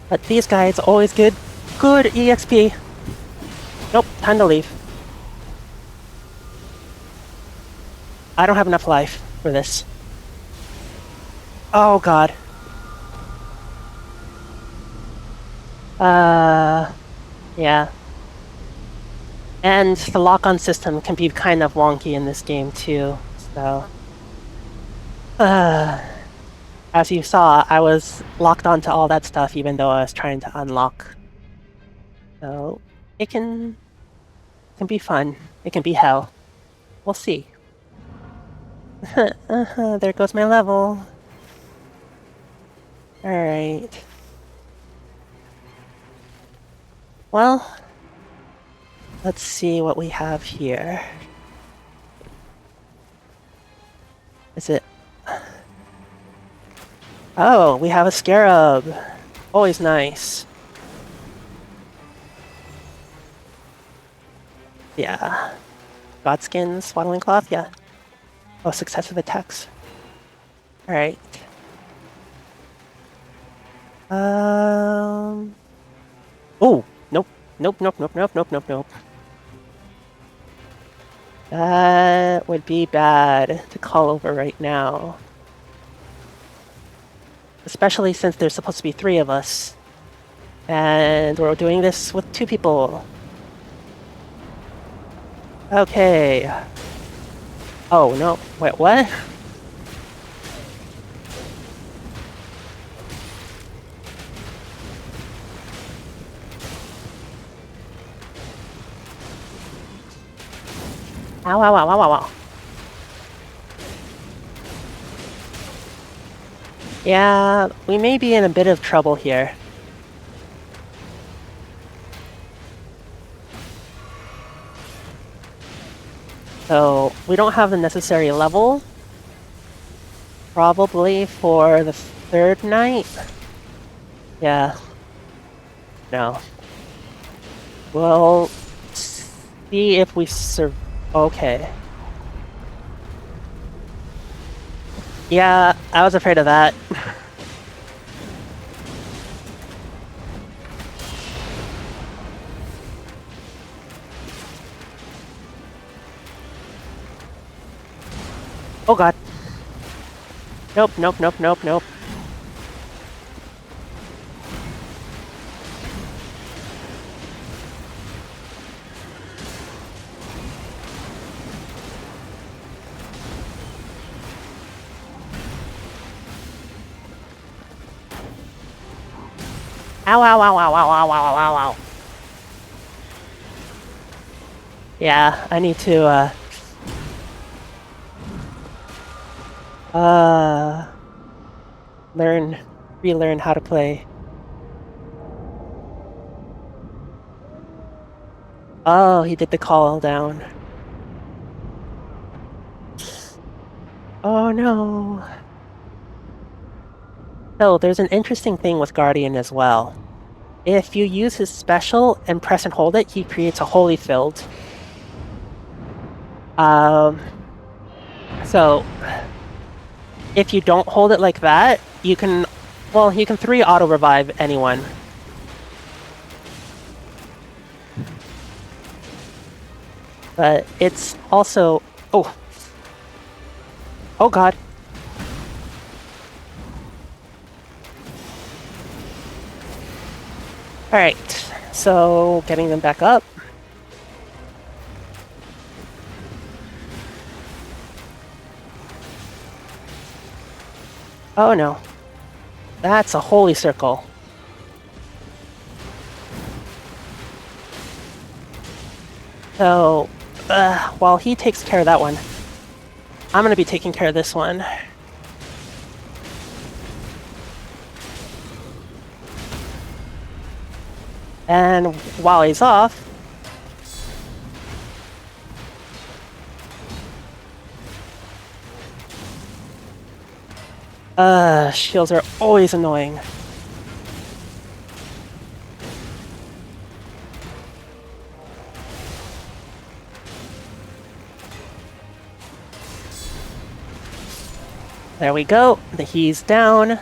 But these guys always good EXP. Nope, time to leave. I don't have enough life for this. Oh god. Yeah. And the lock-on system can be kind of wonky in this game too, so... as you saw, I was locked onto all that stuff even though I was trying to unlock. So, it can be fun. It can be hell. We'll see. There goes my level. Alright. Well, let's see what we have here. Is it... Oh, we have a scarab. Always nice. Yeah. Godskin, Swaddling Cloth, yeah. Oh, successive attacks. Alright. Oh, nope. Nope. That would be bad to call over right now. Especially since there's supposed to be 3 of us. And we're doing this with 2 people. Okay. Oh, no. Wait, what? Ow. Yeah, we may be in a bit of trouble here. So, we don't have the necessary level. Probably for the third night? Yeah. No. We'll see if we okay. Yeah, I was afraid of that. Oh god. Nope, nope, nope, nope, nope. Ow, ow, ow, ow, ow, ow, ow, ow, ow. Yeah, I need to, relearn how to play. Oh, he did the call down. Oh no. So, there's an interesting thing with Guardian as well. If you use his special and press and hold it, he creates a holy field. So if you don't hold it like that, you can 3 auto revive anyone. But it's also oh god. Alright, so getting them back up. Oh no. That's a holy circle. So, while he takes care of that one, I'm gonna be taking care of this one. And while he's off, shields are always annoying. There we go. He's down.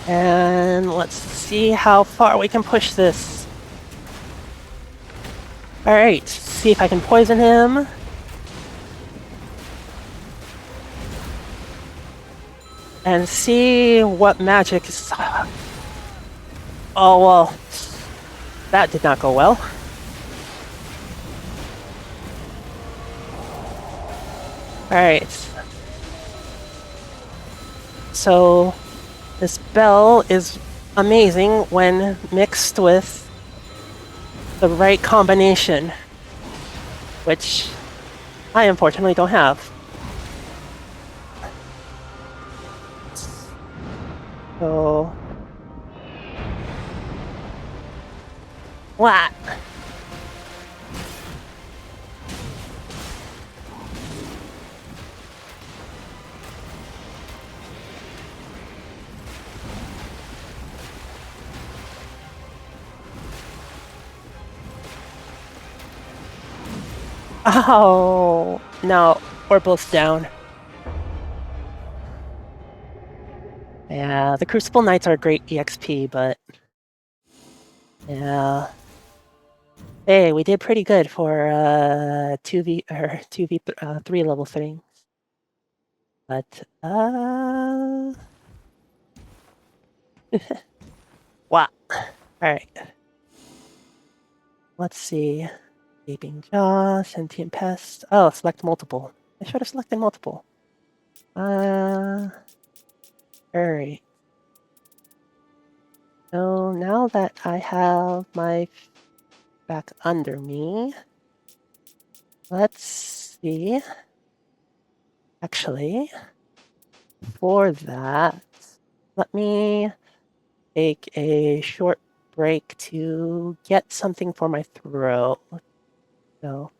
And let's see how far we can push this. Alright, see if I can poison him. And see what magic is... Oh, well. That did not go well. Alright. So, this bell is amazing when mixed with the right combination, which I unfortunately don't have. So... What? Oh, no, we're both down. Yeah, the Crucible Knights are great EXP, but... Yeah... Hey, we did pretty good for 3 level thing. But wow. Alright. Let's see. Gaping Jaw, Sentient Pest. Oh, select multiple. I should have selected multiple. Alright. So now that I have my back under me, let's see. Actually, for that, let me take a short break to get something for my throat. So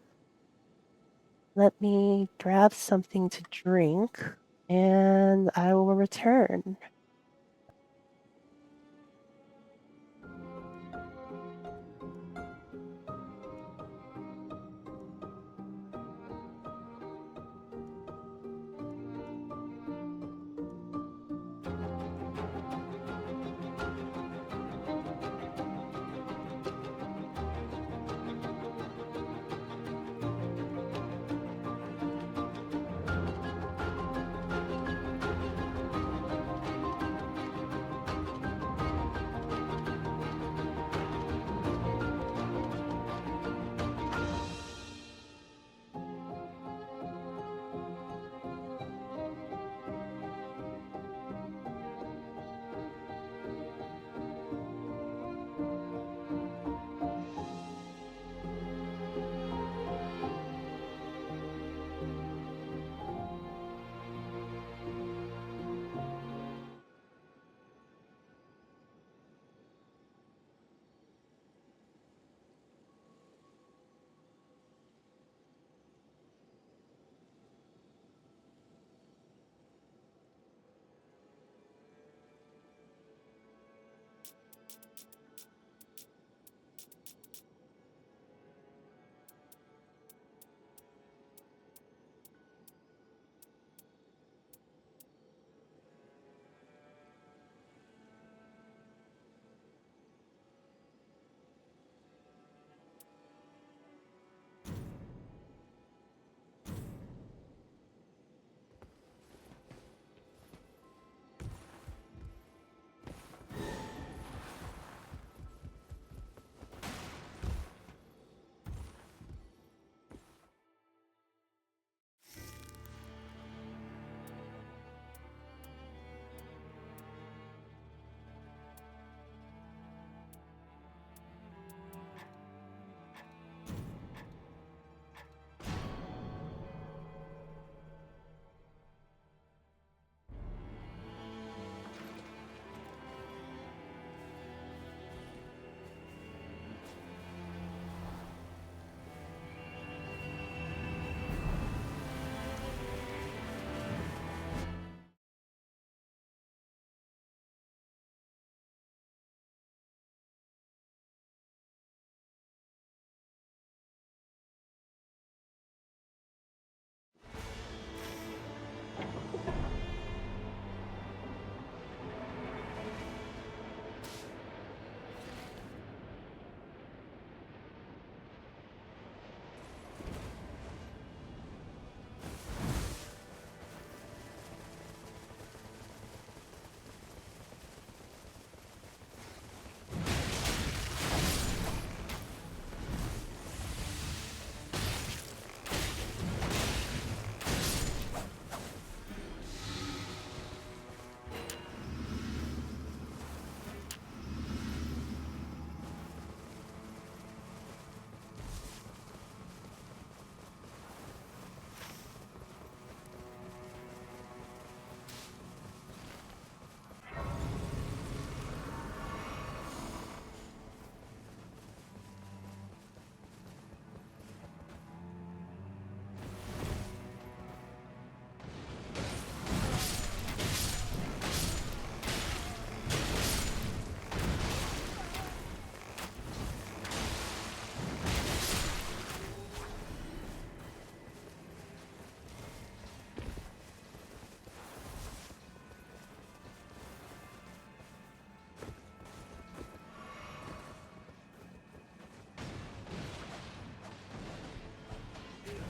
let me grab something to drink and I will return.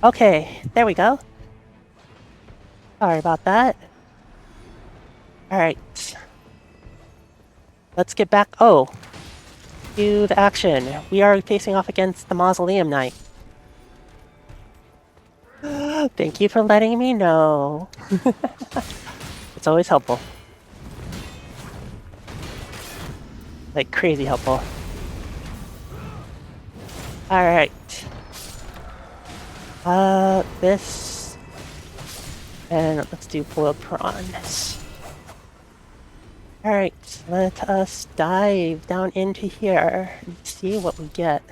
Okay, there we go. Sorry about that. All right. Let's get back. Oh, to the action. We are facing off against the Mausoleum Knight. Thank you for letting me know. It's always helpful. Like, crazy helpful. Alright. This... And let's do boiled prawns. Alright, let us dive down into here and see what we get.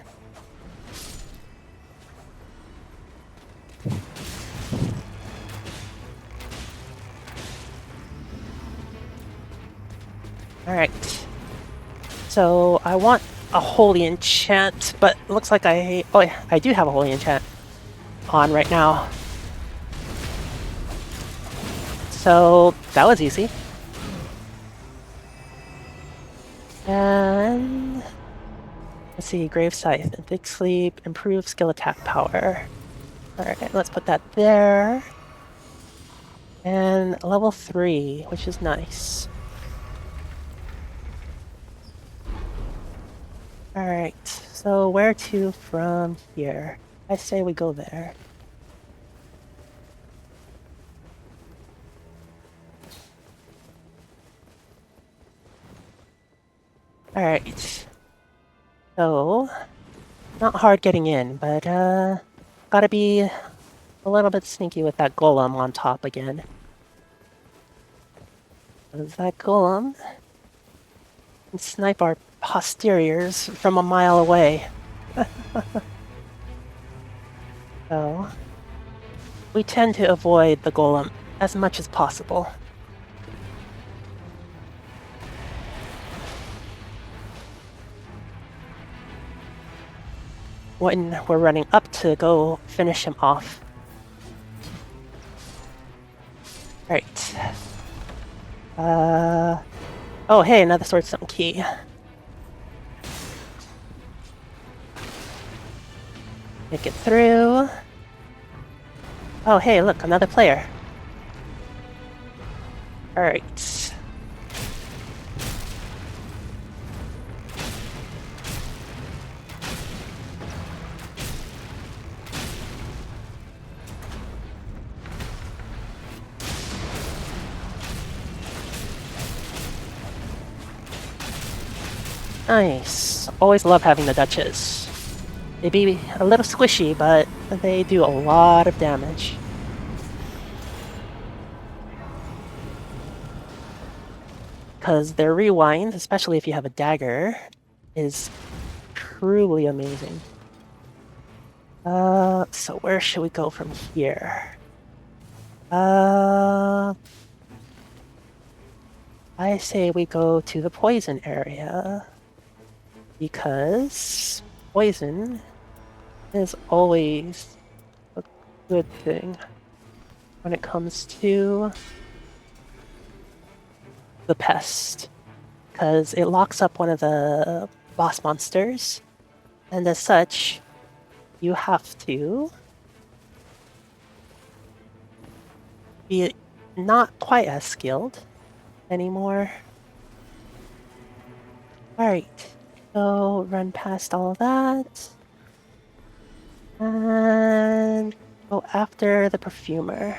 Alright. So, I want a holy enchant, but it looks like I do have a holy enchant on right now. So, that was easy. And... let's see, Grave Scythe, Big Sleep, improve skill attack power. Alright, let's put that there. And level 3, which is nice. Alright, so where to from here? I say we go there. Alright. So, not hard getting in, but gotta be a little bit sneaky with that golem on top again. Because that golem can snipe our posteriors from a mile away. So, we tend to avoid the golem as much as possible. When we're running up to go finish him off. Alright. Oh hey, another Swordstone key. Make it through. Oh hey, look, another player. Alright. Nice. Always love having the Duchess. They be a little squishy, but they do a lot of damage. Because their rewind, especially if you have a dagger, is truly amazing. So where should we go from here? I say we go to the poison area. Because poison is always a good thing when it comes to the pest. Because it locks up one of the boss monsters, and as such, you have to be not quite as skilled anymore. Alright. So, run past all of that. And go after the perfumer.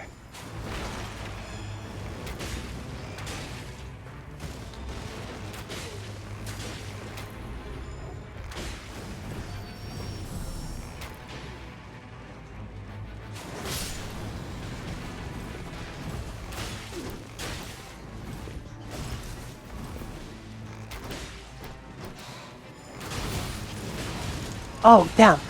Oh, damn.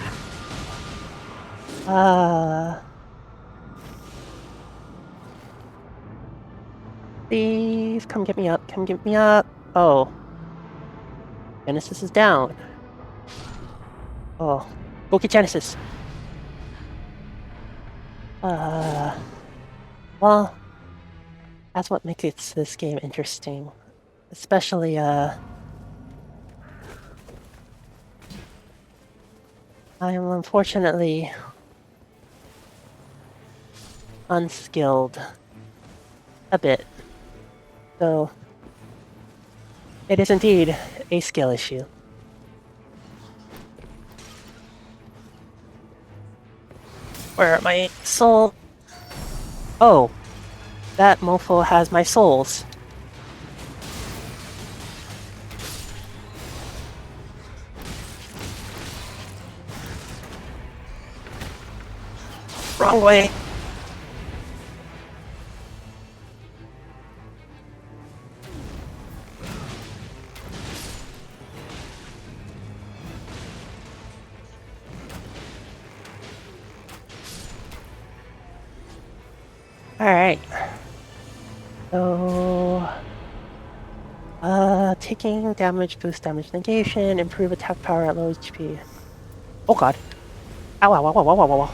Please, come get me up, come get me up. Oh. Genesis is down. Oh. Go get Genesis. Well, that's what makes this game interesting. Especially, I am unfortunately unskilled a bit. So, it is indeed a skill issue. Where are my soul? Oh, that mofo has my souls. Wrong way. Alright. So... taking damage, boost damage negation, improve attack power at low HP. Oh god. Ow, ow, ow, ow, ow, ow, ow.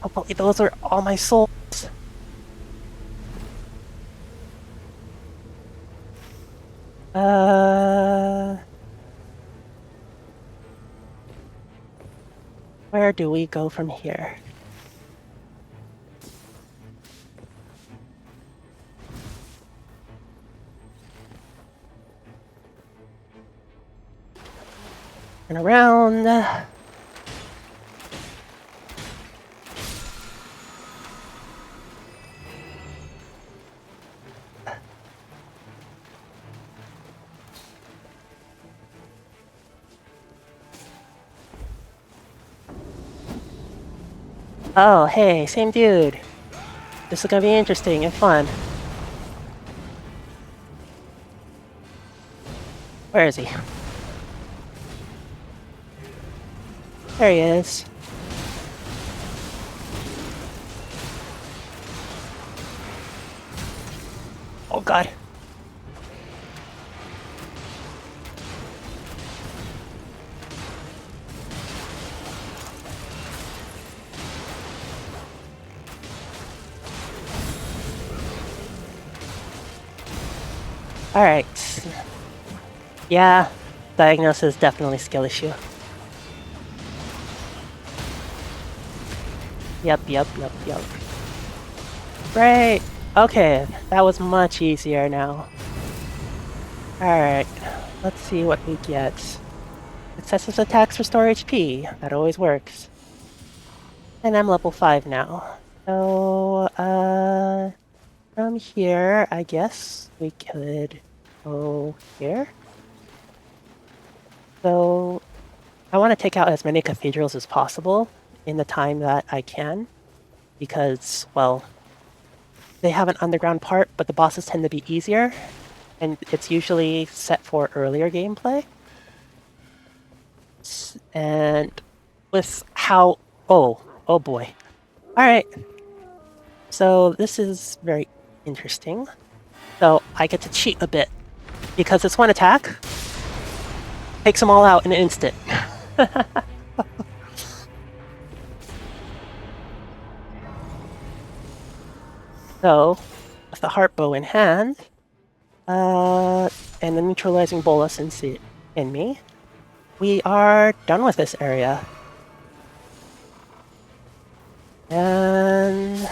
Hopefully those are all my souls. Where do we go from here? And around. Oh, hey, same dude. This is gonna be interesting and fun. Where is he? There he is. Oh god. Alright. Yeah, diagnosis is definitely skill issue. Yep. Right. Okay, that was much easier now. Alright, let's see what we get. Successive attacks restore HP. That always works. And I'm level 5 now. So, from here, I guess we could go here. So, I want to take out as many cathedrals as possible in the time that I can. Because, well, they have an underground part, but the bosses tend to be easier. And it's usually set for earlier gameplay. And with how... Oh boy. Alright. So this is very interesting. So I get to cheat a bit. Because this one attack takes them all out in an instant. So, with the heart bow in hand, and the neutralizing bolus in me, we are done with this area. And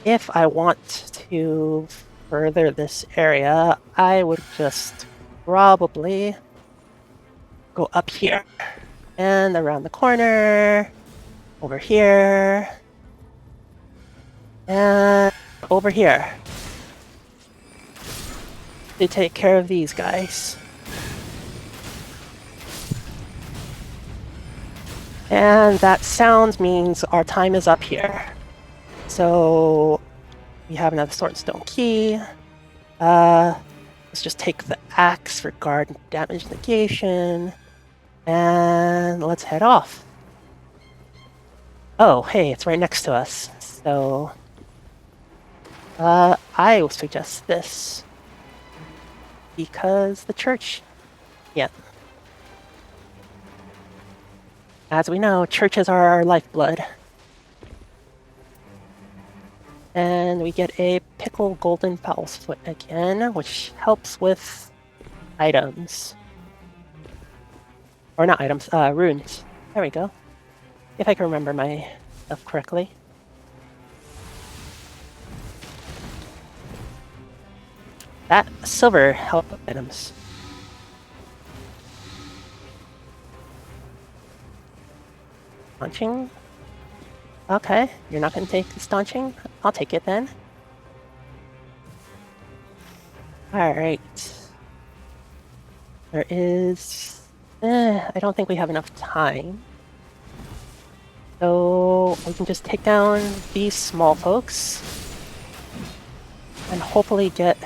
if I want to further this area, I would just probably go up here and around the corner, over here, and over here to take care of these guys. And that sound means our time is up here. So we have another sword and stone key. Let's just take the axe for guard and damage negation. And let's head off. Oh, hey, it's right next to us. So I would suggest this. Because the church... Yeah. As we know, churches are our lifeblood. And we get a pickle golden fowl's foot again, which helps with items. Or not items, runes. There we go. If I can remember my stuff correctly. That silver health items. Staunching? Okay, you're not gonna take the staunching? I'll take it then. Alright. There is... I don't think we have enough time. So we can just take down these small folks. And hopefully get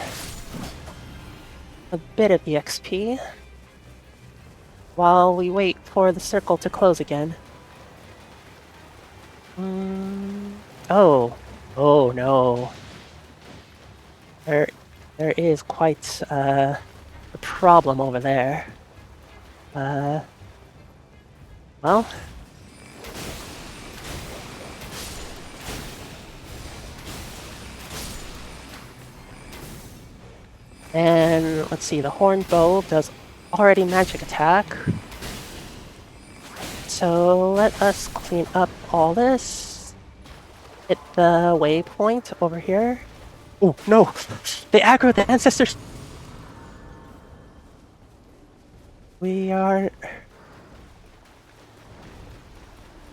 a bit of EXP. While we wait for the circle to close again. Oh. Oh no. There is quite a problem over there. Well. And let's see, the horned bow does already magic attack. So let us clean up all this. Hit the waypoint over here. Oh no! They aggro the ancestors! We are...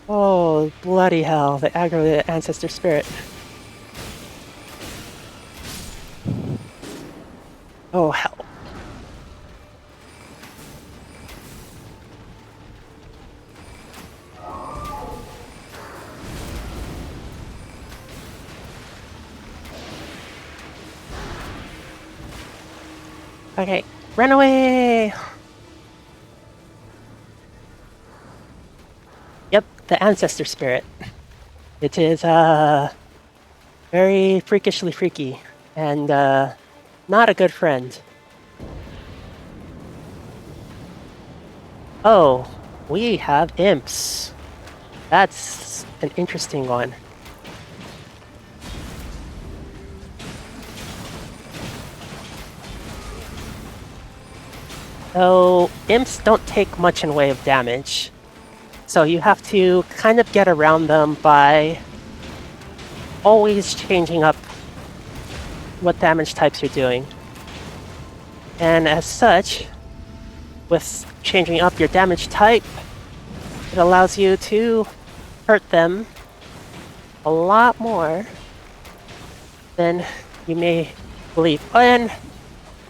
Oh, bloody hell, they aggro the ancestor spirit. Oh, hell. Okay, run away! Yep, the ancestor spirit. It is, very freakishly freaky, and, not a good friend. Oh, we have imps. That's an interesting one. So, imps don't take much in way of damage. So you have to kind of get around them by always changing up what damage types you're doing. And as such, with changing up your damage type, it allows you to hurt them a lot more than you may believe. And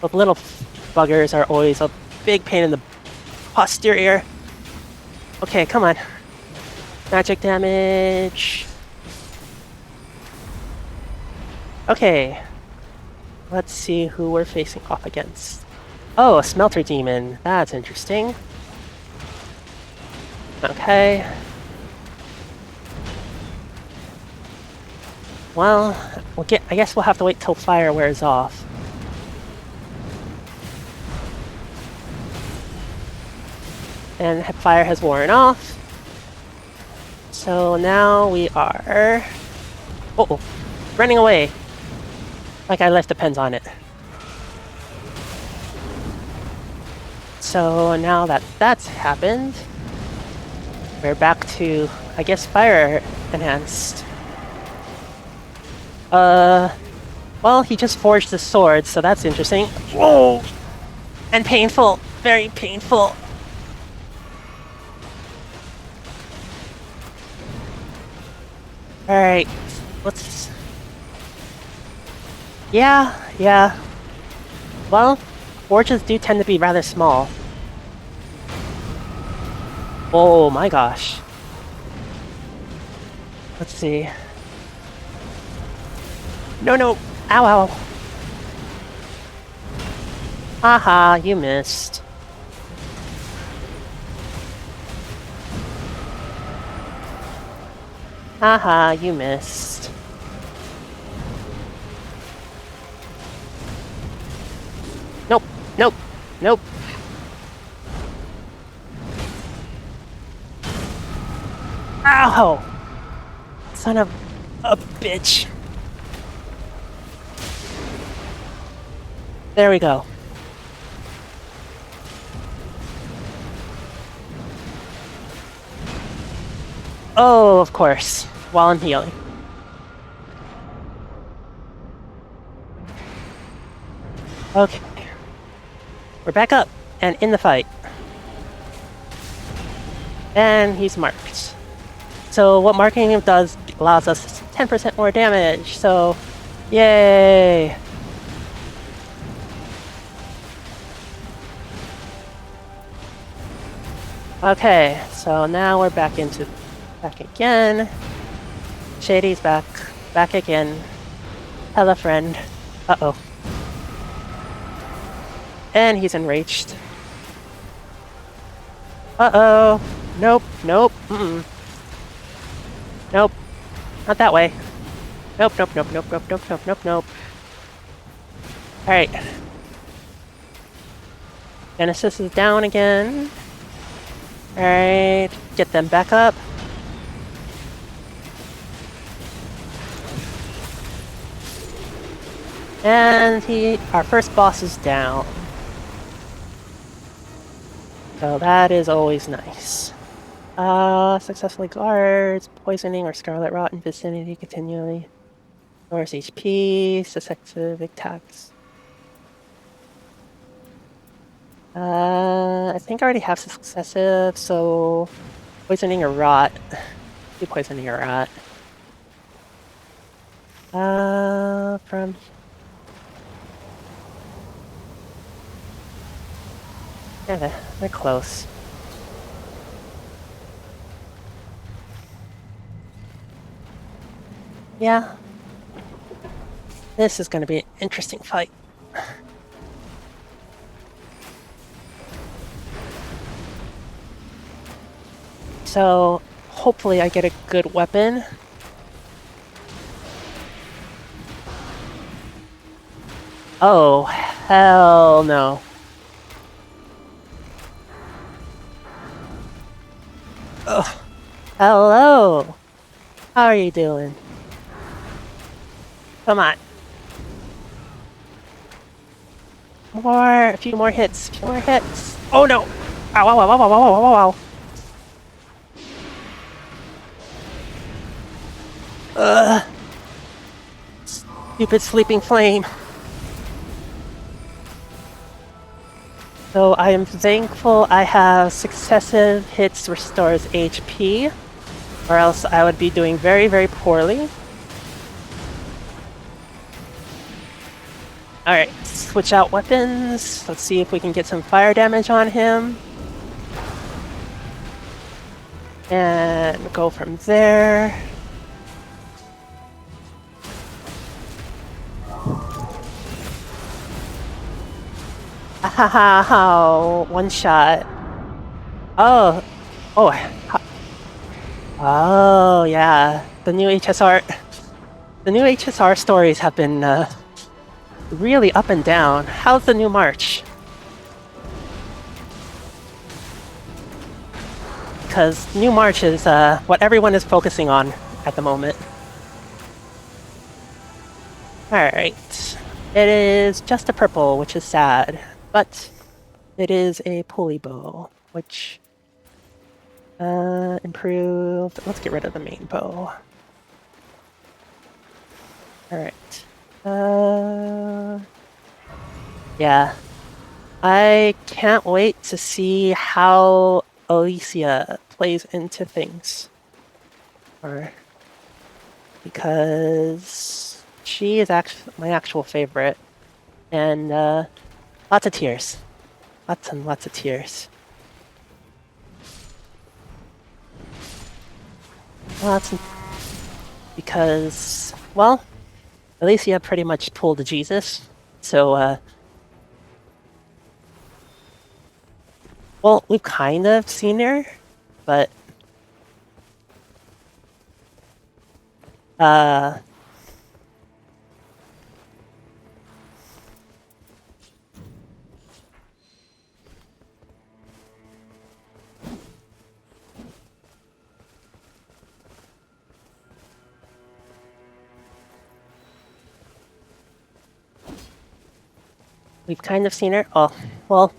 the little buggers are always a big pain in the posterior. Okay, come on. Magic damage. Okay. Let's see who we're facing off against. Oh, a Smelter Demon. That's interesting. Okay. Well, I guess we'll have to wait till fire wears off. And fire has worn off. So now we are... Uh-oh. Running away. Like I left depends on it. So now that that's happened, we're back to, I guess, fire enhanced. Well, he just forged the sword, so that's interesting. Whoa! And painful. Very painful. Alright, let's... Yeah. Well, forges do tend to be rather small. Oh my gosh. Let's see. No! Ow! Haha, you missed. Haha, you missed. Nope. Ow! Son of a bitch. There we go. Oh, of course. While I'm healing. Okay. We're back up and in the fight. And he's marked. So what marking him does allows us 10% more damage, so yay! Okay, so now we're back again. Shady's back again. Hello, friend. Uh-oh. And he's enraged. Uh-oh. Nope, nope, Nope. Not that way. Nope, nope, nope, nope, nope, nope, nope, nope, nope. Alright. Genesis is down again. Alright, get them back up. And our first boss is down. So that is always nice. Successfully guards, poisoning or scarlet rot in vicinity continually. Lowers HP, successive attacks. I think I already have successive, so poisoning or rot. Do poisoning or rot. From... Yeah, they're close. Yeah. This is going to be an interesting fight. So, hopefully I get a good weapon. Oh, hell no. Ugh. Hello! How are you doing? Come on. A few more hits, Oh no! Ow, ow, ow, ow, ow, ow, ow, ow. Ugh. Stupid sleeping flame. So I am thankful I have successive hits restores HP, or else I would be doing very, very poorly. Alright, switch out weapons. Let's see if we can get some fire damage on him. And go from there. Haha, one shot. Oh, oh yeah. The new HSR stories have been really up and down. How's the new March? Because new March is what everyone is focusing on at the moment. Alright. It is just a purple, which is sad. But it is a pulley bow, which improved. Let's get rid of the main bow. Alright. Yeah. I can't wait to see how Alicia plays into things. Because she is actually my actual favorite. And lots of tears. Lots and lots of tears. Because, well, Alicia pretty much pulled a Jesus. So, well, we've kind of seen her, but we've kind of seen her. Oh, well,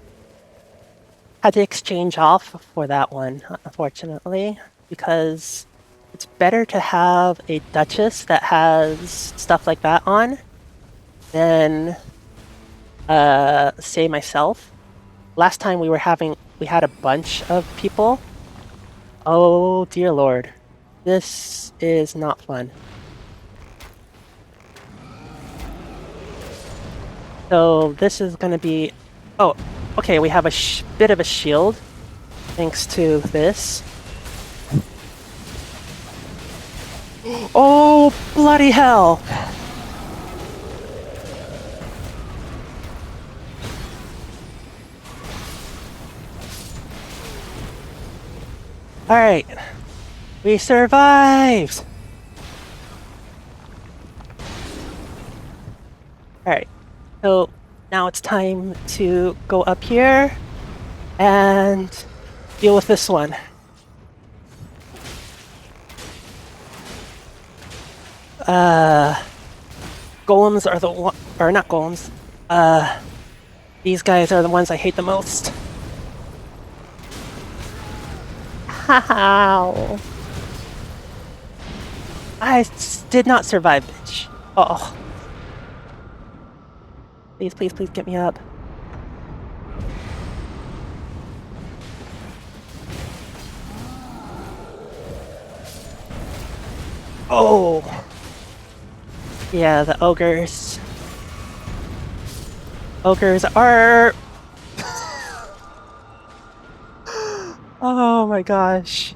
had to exchange off for that one, unfortunately, because it's better to have a Duchess that has stuff like that on than say myself. Last time we had a bunch of people. Oh dear lord. This is not fun. So this is gonna be... Oh, okay, we have a bit of a shield, thanks to this. Oh, bloody hell! Alright. We survived! Alright. So now it's time to go up here and deal with this one. Golems are the one, or not golems. These guys are the ones I hate the most. How? I did not survive, bitch. Oh. Please, please, please get me up. Oh. Yeah, the ogres. Ogres are... Oh my gosh.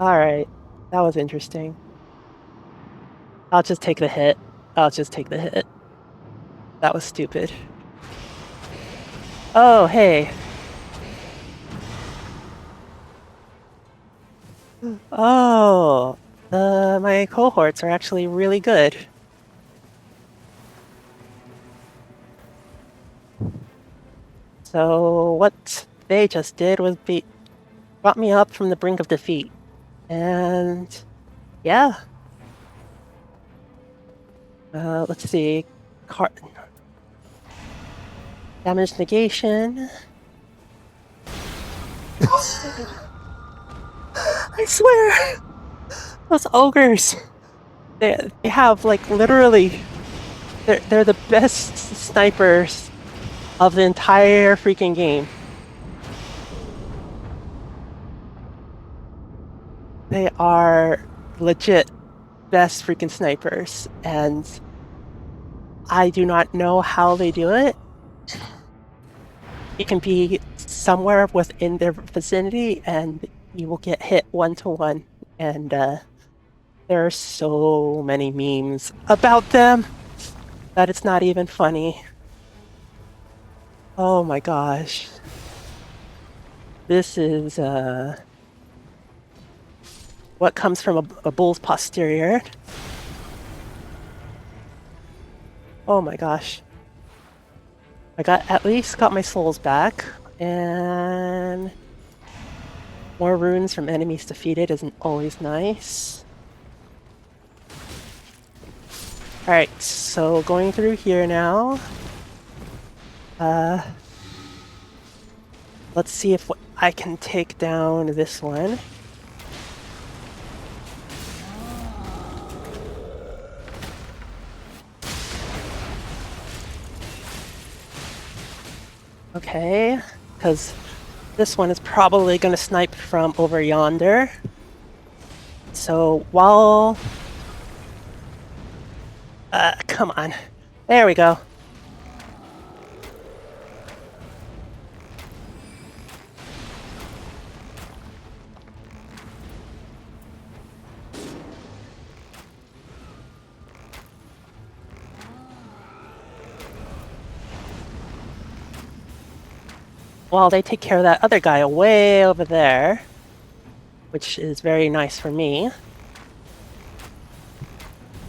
Alright. That was interesting. I'll just take the hit. I'll just take the hit. That was stupid. Oh, hey. Oh. My cohorts are actually really good. So what they just did was brought me up from the brink of defeat. And yeah. Let's see. Damage negation. I swear! Those ogres! They have, like, literally... They're the best snipers of the entire freaking game. They are legit best freaking snipers, and I do not know how they do it. You can be somewhere within their vicinity and you will get hit 1-to-1, and there are so many memes about them that it's not even funny. Oh my gosh. This is what comes from a bull's posterior. Oh my gosh. At least got my souls back, and more runes from enemies defeated isn't always nice. Alright, so going through here now. Let's see if I can take down this one. Okay, because this one is probably going to snipe from over yonder. So while... come on. There we go. While they take care of that other guy way over there, which is very nice for me,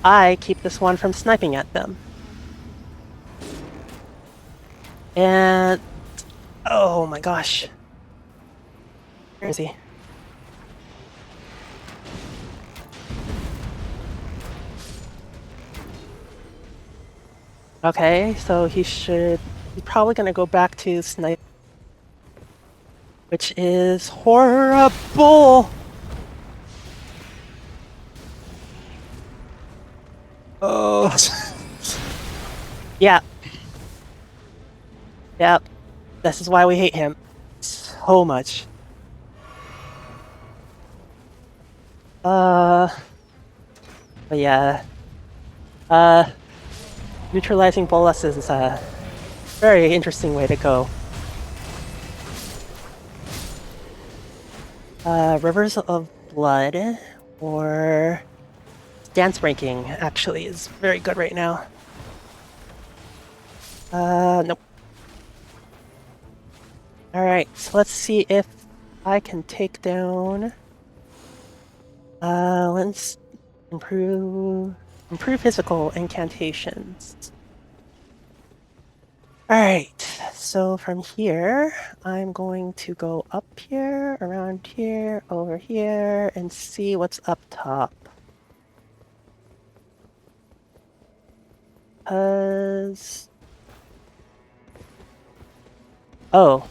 I keep this one from sniping at them. And... oh my gosh. Where is he? Okay, so he's probably gonna go back to snipe, which is horrible! Oh. Yeah. Yep. This is why we hate him so much. But yeah. Neutralizing Bolas is a very interesting way to go. Rivers of Blood or Dance Breaking actually is very good right now. Nope. Alright, so let's see if I can take down... let's improve physical incantations. Alright, so from here, I'm going to go up here, around here, over here, and see what's up top. Cause... Oh.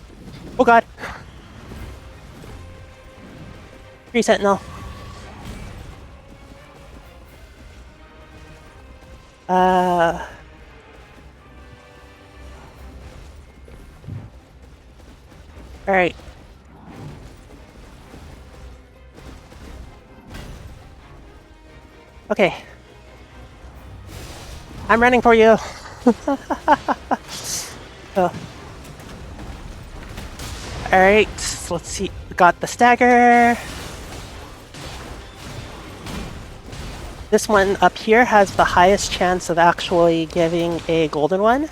Oh god! Free Sentinel. Alright. Okay. I'm running for you! Oh. Alright, let's see. We got the stagger. This one up here has the highest chance of actually giving a golden one,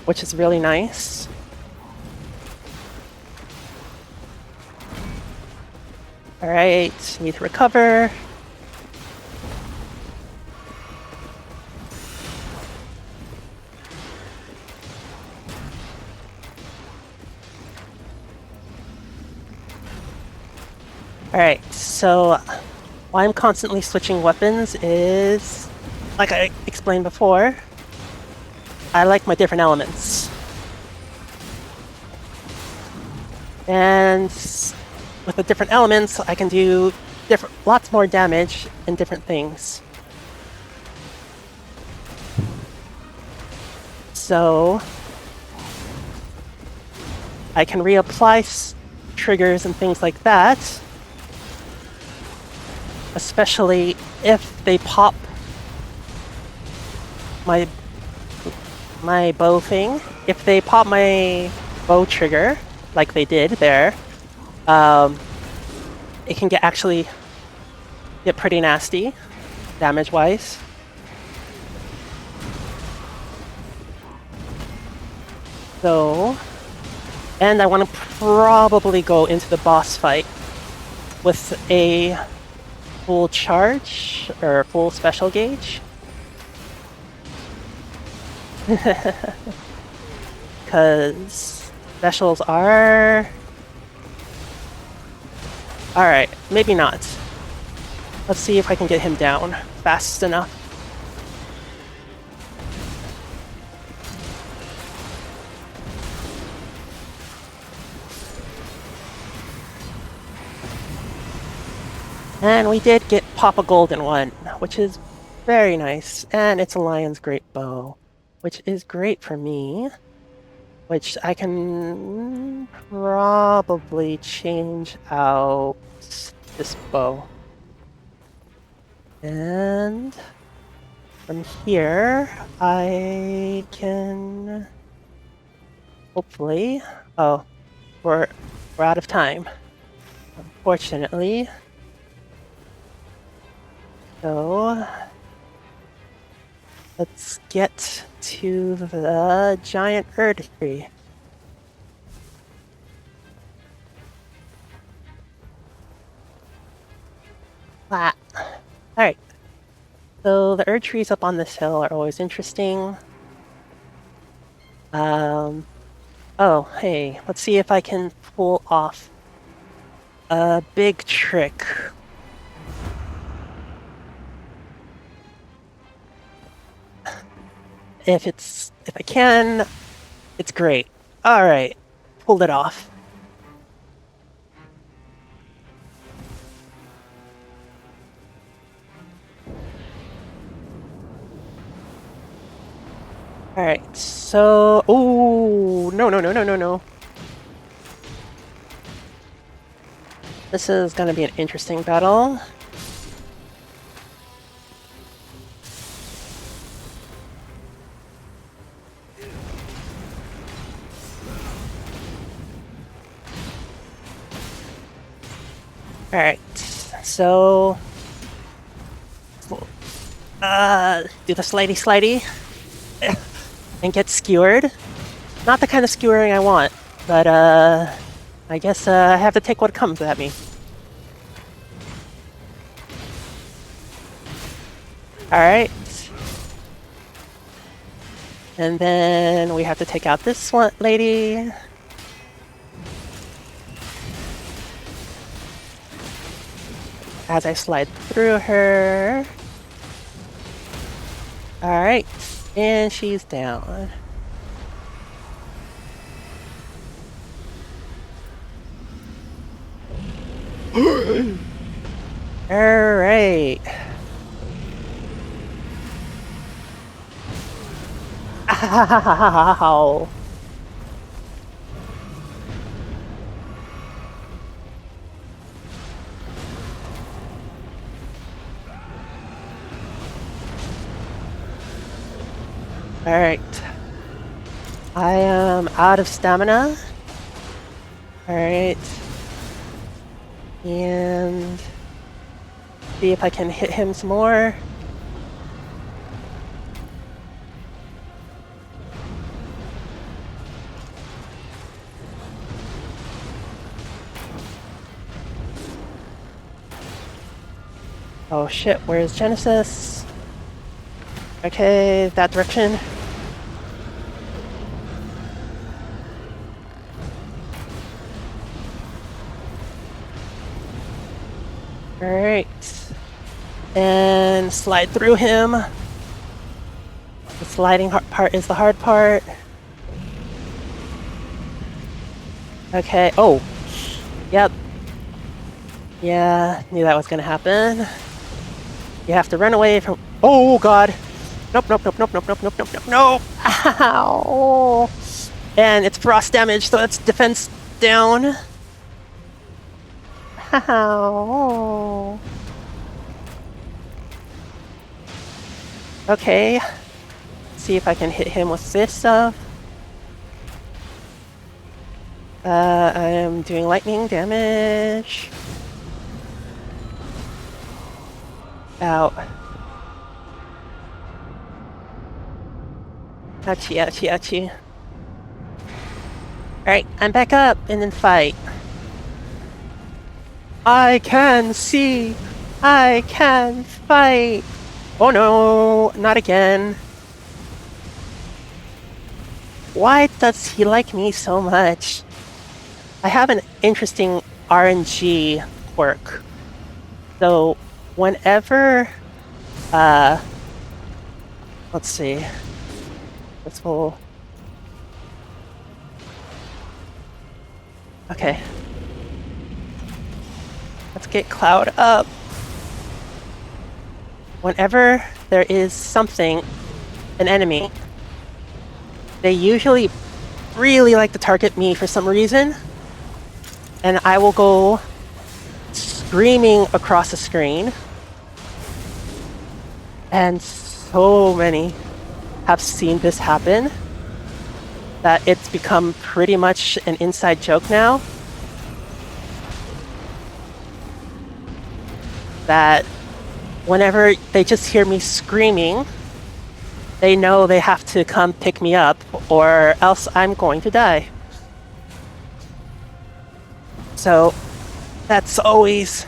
which is really nice. Alright, need to recover. Alright, so why I'm constantly switching weapons is, like I explained before, I like my different elements. And with the different elements, I can do lots more damage and different things. So I can reapply triggers and things like that, especially if they pop my bow thing. If they pop my bow trigger, like they did there, it can actually get pretty nasty, damage-wise. So, and I want to probably go into the boss fight with a full charge, or full special gauge. Because specials are... Alright, maybe not. Let's see if I can get him down fast enough. And we did pop a golden one, which is very nice. And it's a Lion's Great Bow, which is great for me. Which I can probably change out this bow. And from here, I can hopefully... Oh, we're out of time, unfortunately. So let's get to the giant Erd tree. Ah. Alright. So the Erd trees up on this hill are always interesting. Oh, hey, let's see if I can pull off a big trick. If I can, it's great. Alright, pulled it off. Alright, so... Oh, no. This is gonna be an interesting battle. Alright, so... do the slidey and get skewered. Not the kind of skewering I want, but I guess I have to take what comes at me. Alright. And then we have to take out this one lady. As I slide through her. Alright. And she's down. Alright. Ow. Alright. I am out of stamina. Alright. And see if I can hit him some more. Oh shit, where's Genesis? Okay, that direction. Alright. And slide through him. The sliding part is the hard part. Okay, oh. Yep. Yeah, knew that was gonna happen. You have to run away from... Oh god! Nope. Ow! And it's frost damage, so that's defense down. Ow! Okay. See if I can hit him with this stuff. I am doing lightning damage. Ow. Ouchie. Alright, I'm back up and then fight. I can see! I can fight! Oh no, not again. Why does he like me so much? I have an interesting RNG quirk. So, whenever, let's see. This will... Okay. Let's get Cloud up. Whenever there is something, an enemy, they usually really like to target me for some reason. And I will go screaming across the screen. And so many have seen this happen that it's become pretty much an inside joke now. That whenever they just hear me screaming, they know they have to come pick me up or else I'm going to die. So that's always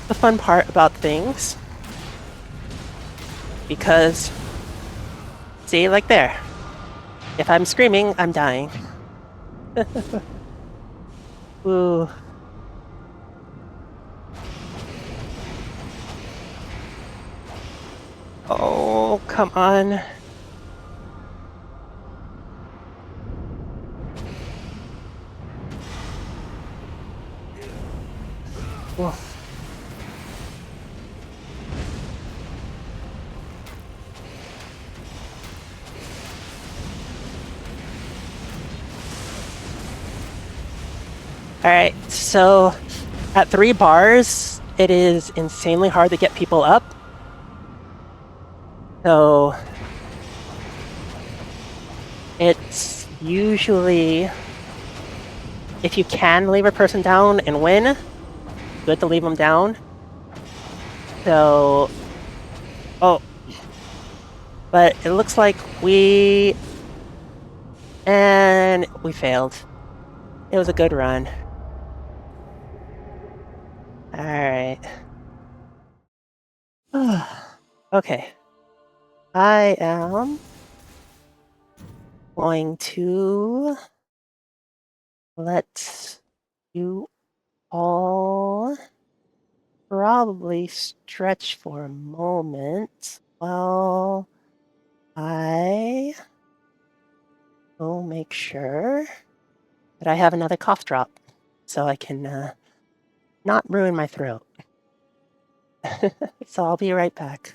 the fun part about things. Because, see, like there. If I'm screaming, I'm dying. Ooh. Oh, come on. Ooh. Alright, so at 3 bars, it is insanely hard to get people up. So it's usually, if you can leave a person down and win, good to leave them down. So, oh, but it looks like we failed. It was a good run. Alright. Okay. I am going to let you all probably stretch for a moment while I will make sure that I have another cough drop so I can not ruin my throat. So I'll be right back.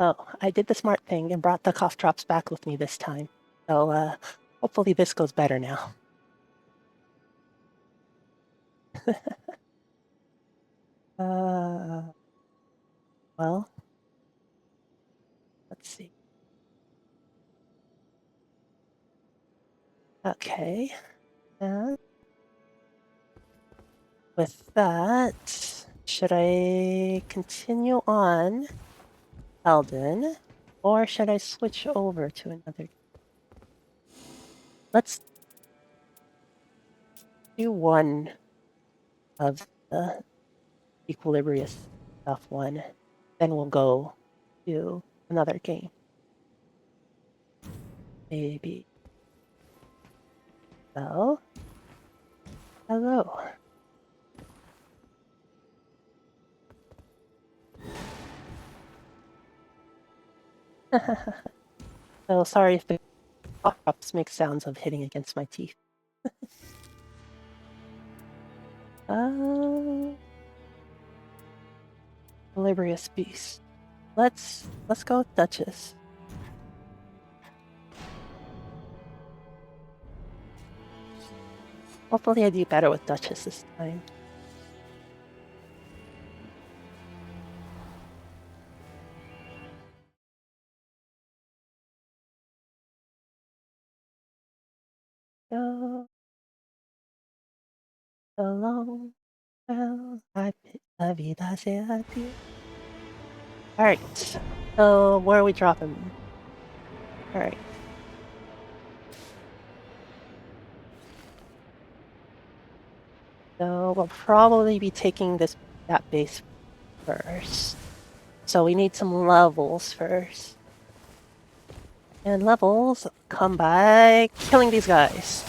Oh, I did the smart thing and brought the cough drops back with me this time. So, hopefully this goes better now. Well, let's see. Okay, and with that, should I continue on Elden, or should I switch over to another? Let's do one of the Equilibrious stuff one, then we'll go to another game. Maybe. So, hello. So sorry if the cough drops make sounds of hitting against my teeth. Equilibrious Beast. Let's go with Duchess. Hopefully I do better with Duchess this time. Go along. Well, la vida sea a ti. Alright. So where are we dropping? Alright. So we'll probably be taking that base first. So we need some levels first. And levels come by killing these guys.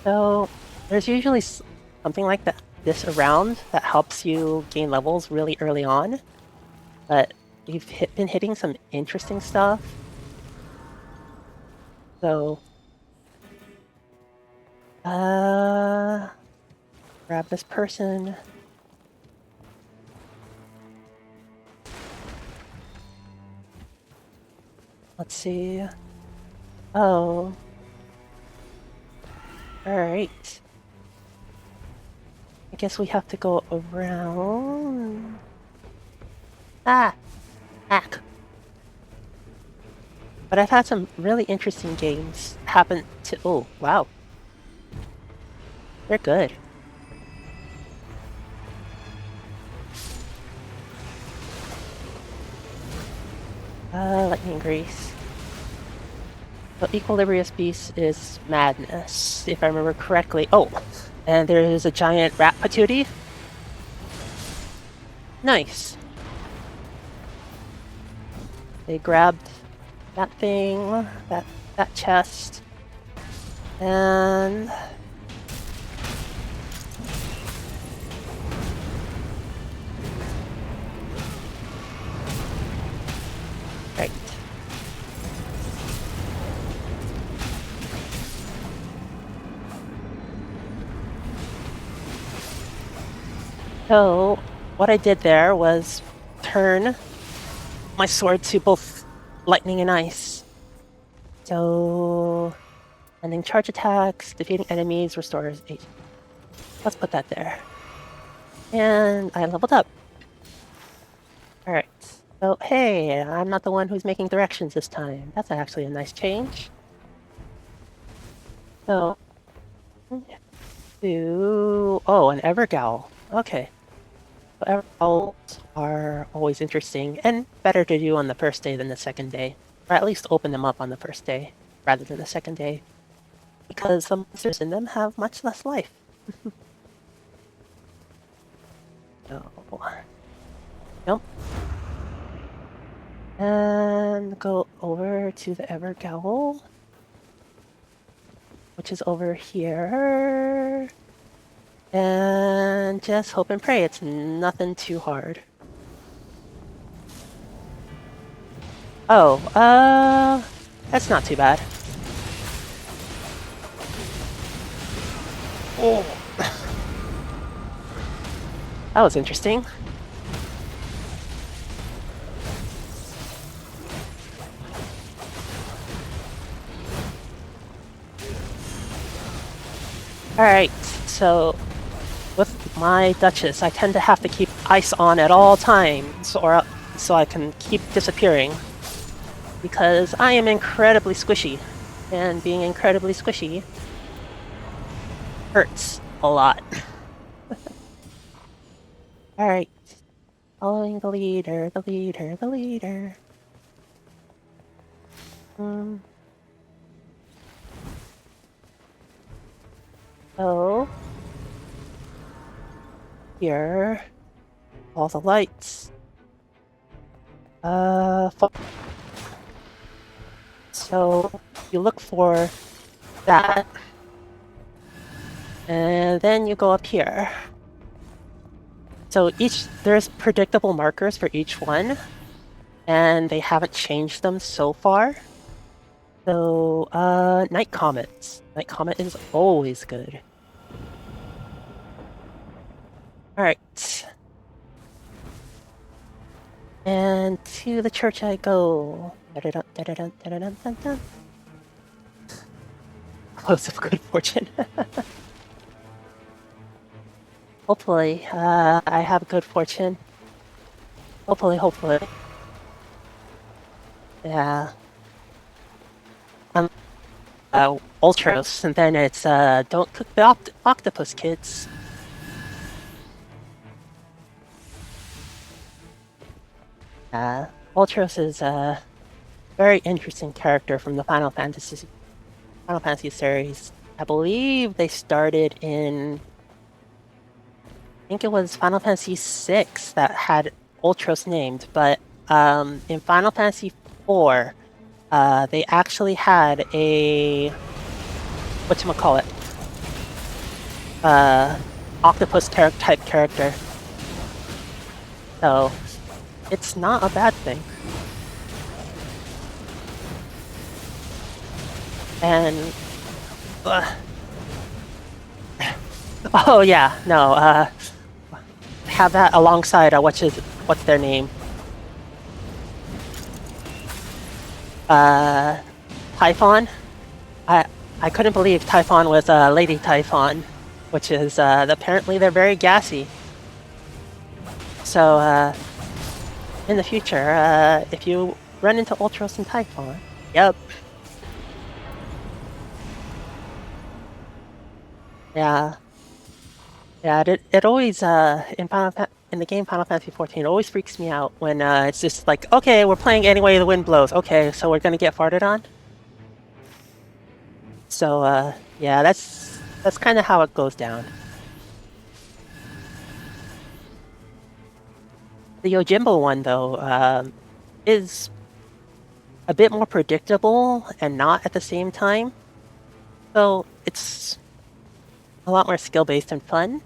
So there's usually something like this around that helps you gain levels really early on. But we've been hitting some interesting stuff. So, Grab this person. Let's see. Oh. Alright. I guess we have to go around. Ah! Hack. But I've had some really interesting games happen to... Oh, wow. They're good. Lightning Grease. So Equilibrious Beast is Madness, if I remember correctly. Oh! And there is a giant rat patootie. Nice. They grabbed that thing, that chest, and right. So what I did there was turn my sword to both lightning and ice. So ending charge attacks, defeating enemies, restores 8. Let's put that there. And I leveled up. Alright. So hey, I'm not the one who's making directions this time. That's actually a nice change. So oh, an Evergaol. Okay. So Evergowls are always interesting and better to do on the first day than the second day. Or at least open them up on the first day rather than the second day. Because the monsters in them have much less life. So, jump. And go over to the Evergaol, which is over here. And just hope and pray it's nothing too hard. Oh, that's not too bad. Oh. That was interesting. Alright, so with my Duchess, I tend to have to keep ice on at all times, or so I can keep disappearing. Because I am incredibly squishy, and being incredibly squishy hurts a lot. Alright, following the leader. So, here, all the lights. So you look for that, and then you go up here. So there's predictable markers for each one, and they haven't changed them so far. So, Night Comets. Night Comet is always good. Alright. And to the church I go. Close of good fortune. Hopefully, I have good fortune. Hopefully. Yeah. Ultros, and then it's, don't cook the octopus, kids. Ultros is a very interesting character from the Final Fantasy series. I believe they started in... I think it was Final Fantasy VI that had Ultros named, but in Final Fantasy IV, they actually had a... whatchamacallit? Octopus type character. So, it's not a bad thing. And Oh yeah, no. Have that alongside. What's their name? Typhon. I couldn't believe Typhon was Lady Typhon, which is apparently they're very gassy. So in the future, if you run into Ultros and Typhon, yep. Yeah. Yeah, it always in the game Final Fantasy 14 it always freaks me out when it's just like, okay, we're playing any way the wind blows. Okay, so we're gonna get farted on. So yeah, that's kind of how it goes down. The Yojimbo one though is a bit more predictable and not at the same time. So it's a lot more skill-based and fun.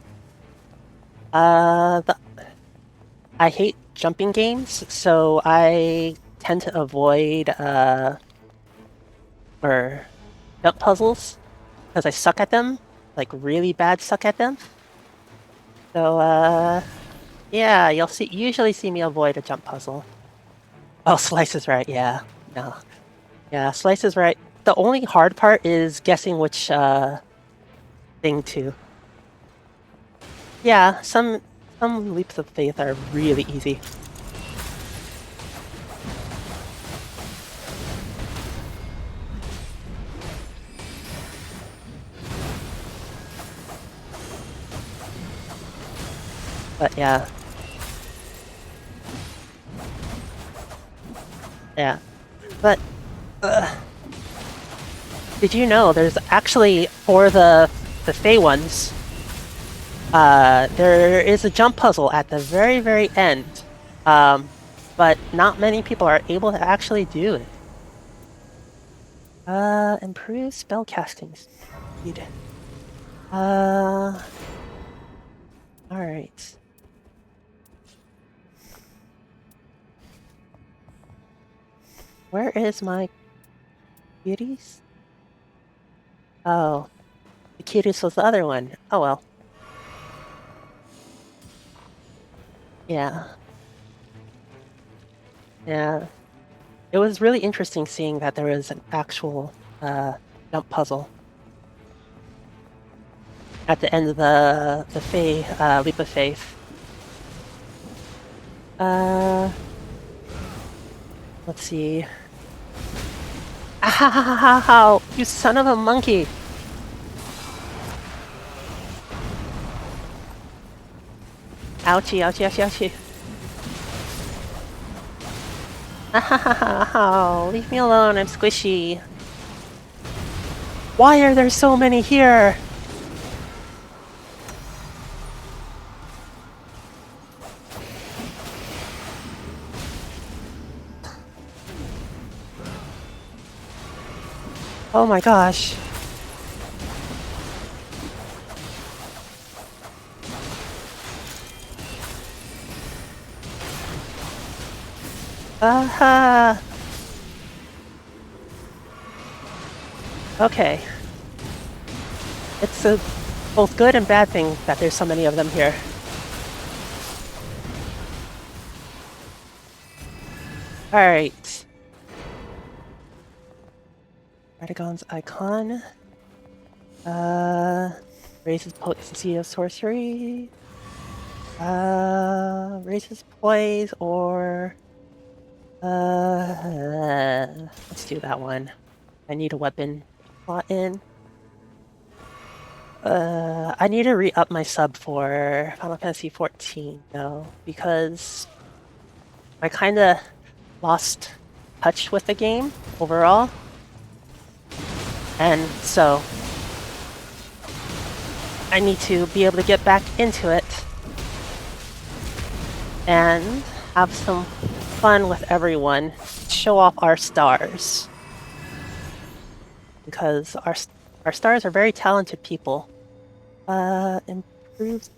I hate jumping games, so I tend to avoid or jump puzzles because I suck at them, like really bad suck at them. So yeah, you'll usually see me avoid a jump puzzle. Oh, Slice is right. Yeah, no, yeah, Slice is right. The only hard part is guessing which thing to. Yeah, some leaps of faith are really easy. But yeah. Yeah. But did you know there's actually for the Fey ones, there is a jump puzzle at the very, very end. But not many people are able to actually do it. Improve spellcasting speed. Alright. Where is my cuties? Oh, the cuties was the other one. Oh well. Yeah. Yeah. It was really interesting seeing that there was an actual jump puzzle at the end of the Fey Leap of Faith. Let's see. Ow! You son of a monkey! Ouchie! Ouchie! Ouchie! Ouchie! Ow! Leave me alone! I'm squishy. Why are there so many here? Oh my gosh. Aha! Okay. It's a both good and bad thing that there's so many of them here. Alright. Radagon's icon. Raises potency of sorcery. Raises poise or let's do that one. I need a weapon slot in. I need to re-up my sub for Final Fantasy 14 though, because I kinda lost touch with the game overall. And so I need to be able to get back into it and have some fun with everyone, show off our stars. Because our stars are very talented people. Improves.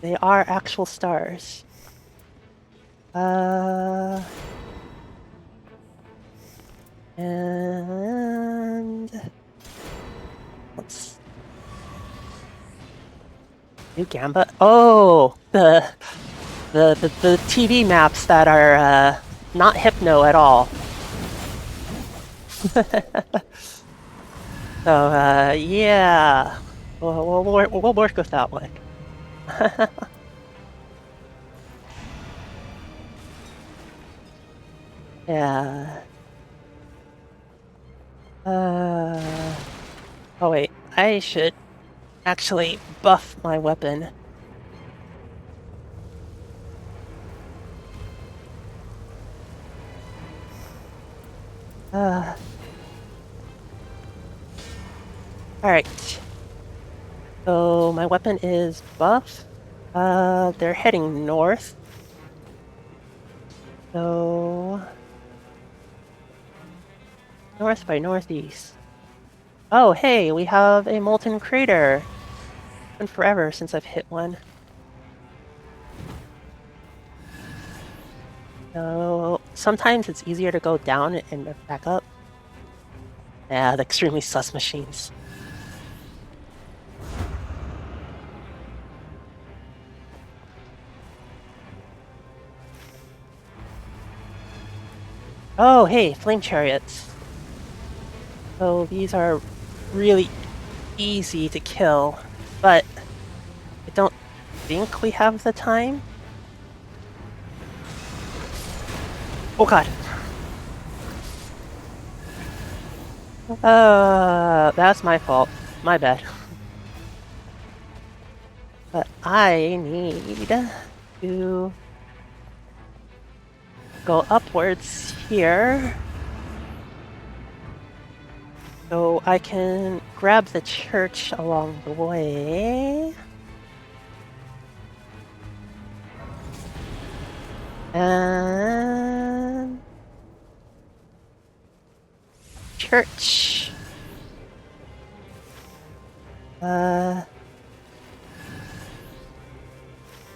They are actual stars. And New Gambit? Oh, the TV maps that are not Hypno at all. So yeah, we'll work with that one. Yeah. Oh wait, I should actually buff my weapon. Alright. So my weapon is buff. They're heading north. So north by northeast. Oh hey, we have a molten crater. It's been forever since I've hit one. So sometimes it's easier to go down and back up. Yeah, the extremely sus machines. Oh, hey, flame chariots. So these are really easy to kill, but I don't think we have the time. Oh god. That's my fault. My bad. But I need to go upwards here so I can grab the church along the way. And church.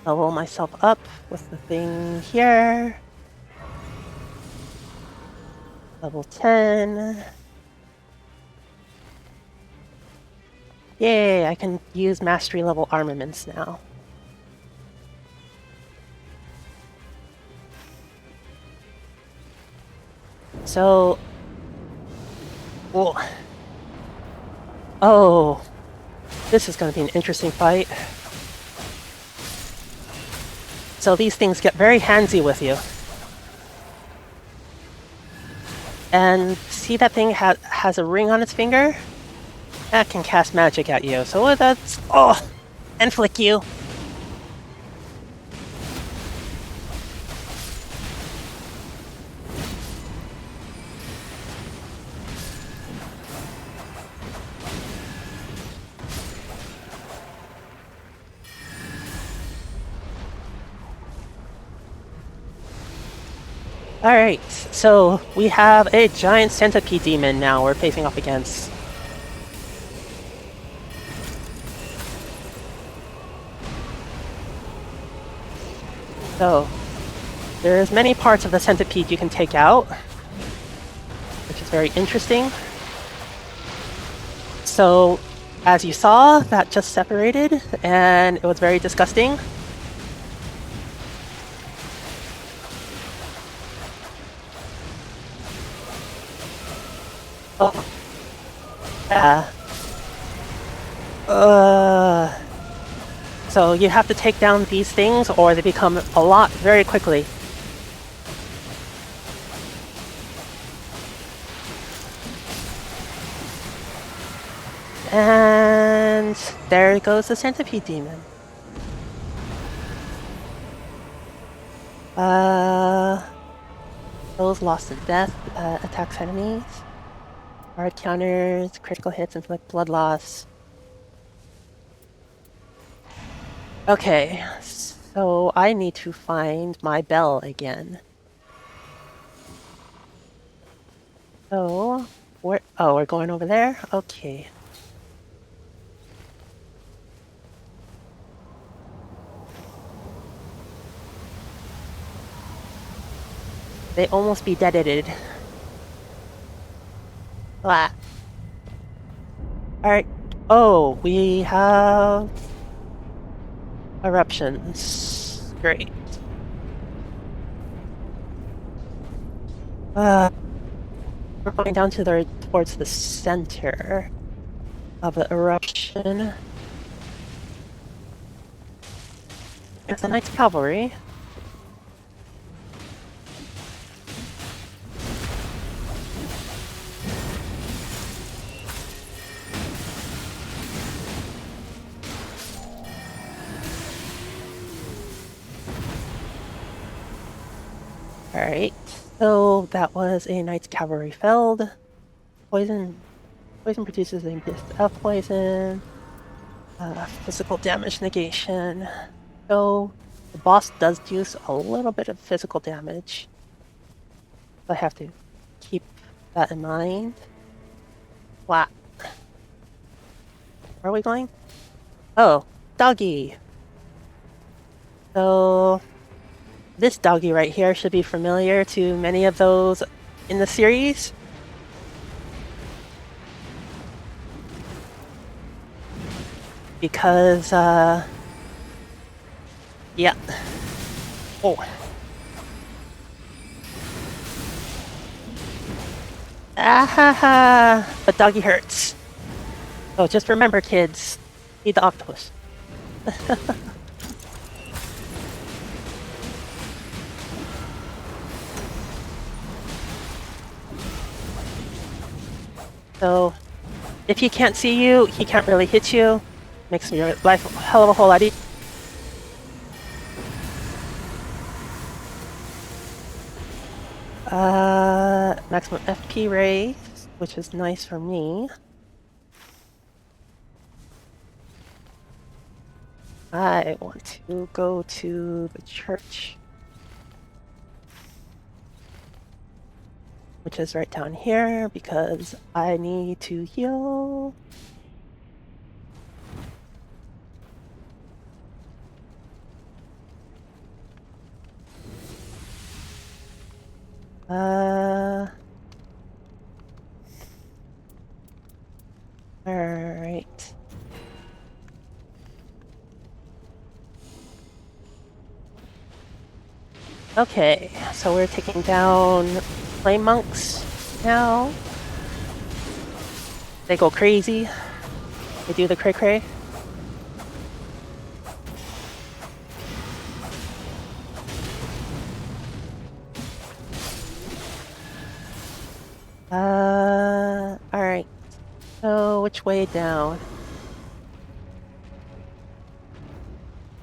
Level myself up with the thing here. Level 10. Yay, I can use mastery level armaments now. So... Oh, this is going to be an interesting fight. So these things get very handsy with you. And see that thing has a ring on its finger? That can cast magic at you. So that's... Oh! And flick you. Alright, so we have a giant centipede demon now we're facing off against. So, there's many parts of the centipede you can take out, which is very interesting. So, as you saw, that just separated, and it was very disgusting. Oh. Yeah. So you have to take down these things or they become a lot very quickly. And there goes the centipede demon. Those lost to death attacks enemies. Hard counters, critical hits, inflict blood loss. Okay, so I need to find my bell again. So, where? Oh, we're going over there? Okay. They almost be deaded. Ah. Alright. Oh, we have Eruptions. Great. We're going down towards the center of the eruption. It's a Knights Cavalry. Alright, so that was a Knights Cavalry felled. Poison produces a of poison. Physical damage negation. So the boss does use a little bit of physical damage. I have to keep that in mind. Wow. Where are we going? Oh, doggy. So this doggy right here should be familiar to many of those in the series. Because, yeah. Oh. Ah ha ha! But doggy hurts. So just remember, kids, eat the octopus. So if he can't see you, he can't really hit you. Makes your life a hell of a whole lot easier. Maximum FP raise, which is nice for me. I want to go to the church, which is right down here, because I need to heal. Alright. Okay, so we're taking down flame monks now. They go crazy. They do the cray-cray. Alright. So, which way down?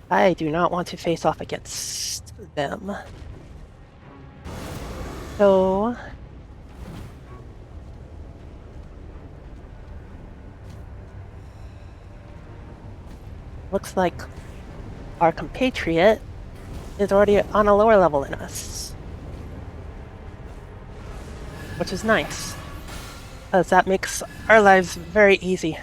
I do not want to face off against them. So... looks like our compatriot is already on a lower level than us. Which is nice, because that makes our lives very easy.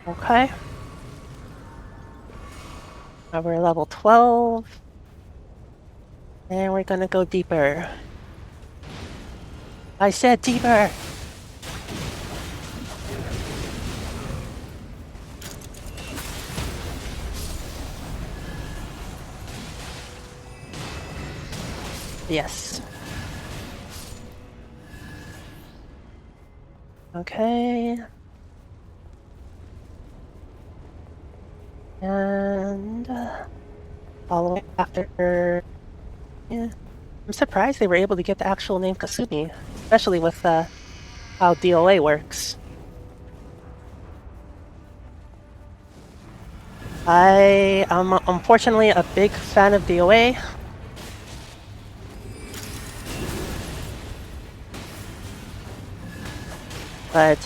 Okay. Now we're level 12. And we're gonna go deeper. I said deeper! Yes. Okay. And following after... yeah. I'm surprised they were able to get the actual name Kasumi, especially with how DOA works. I am unfortunately a big fan of DOA. But,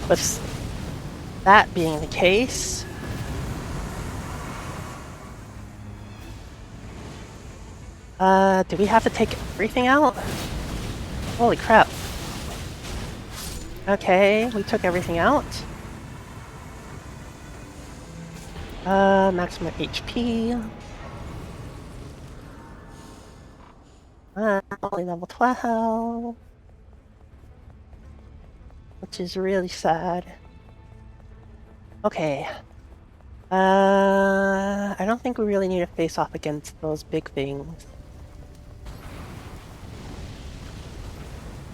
with that being the case, do we have to take everything out? Holy crap. Okay, we took everything out. Maximum HP. Only level 12. Which is really sad. Okay. I don't think we really need to face off against those big things.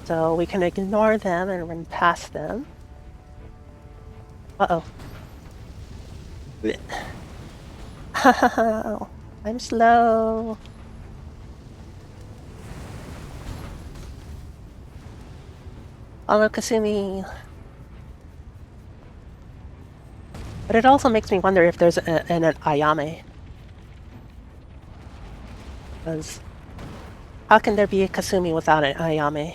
So we can ignore them and run past them. Uh-oh. I'm slow. Follow Kasumi. But it also makes me wonder if there's an Ayame. Because how can there be a Kasumi without an Ayame?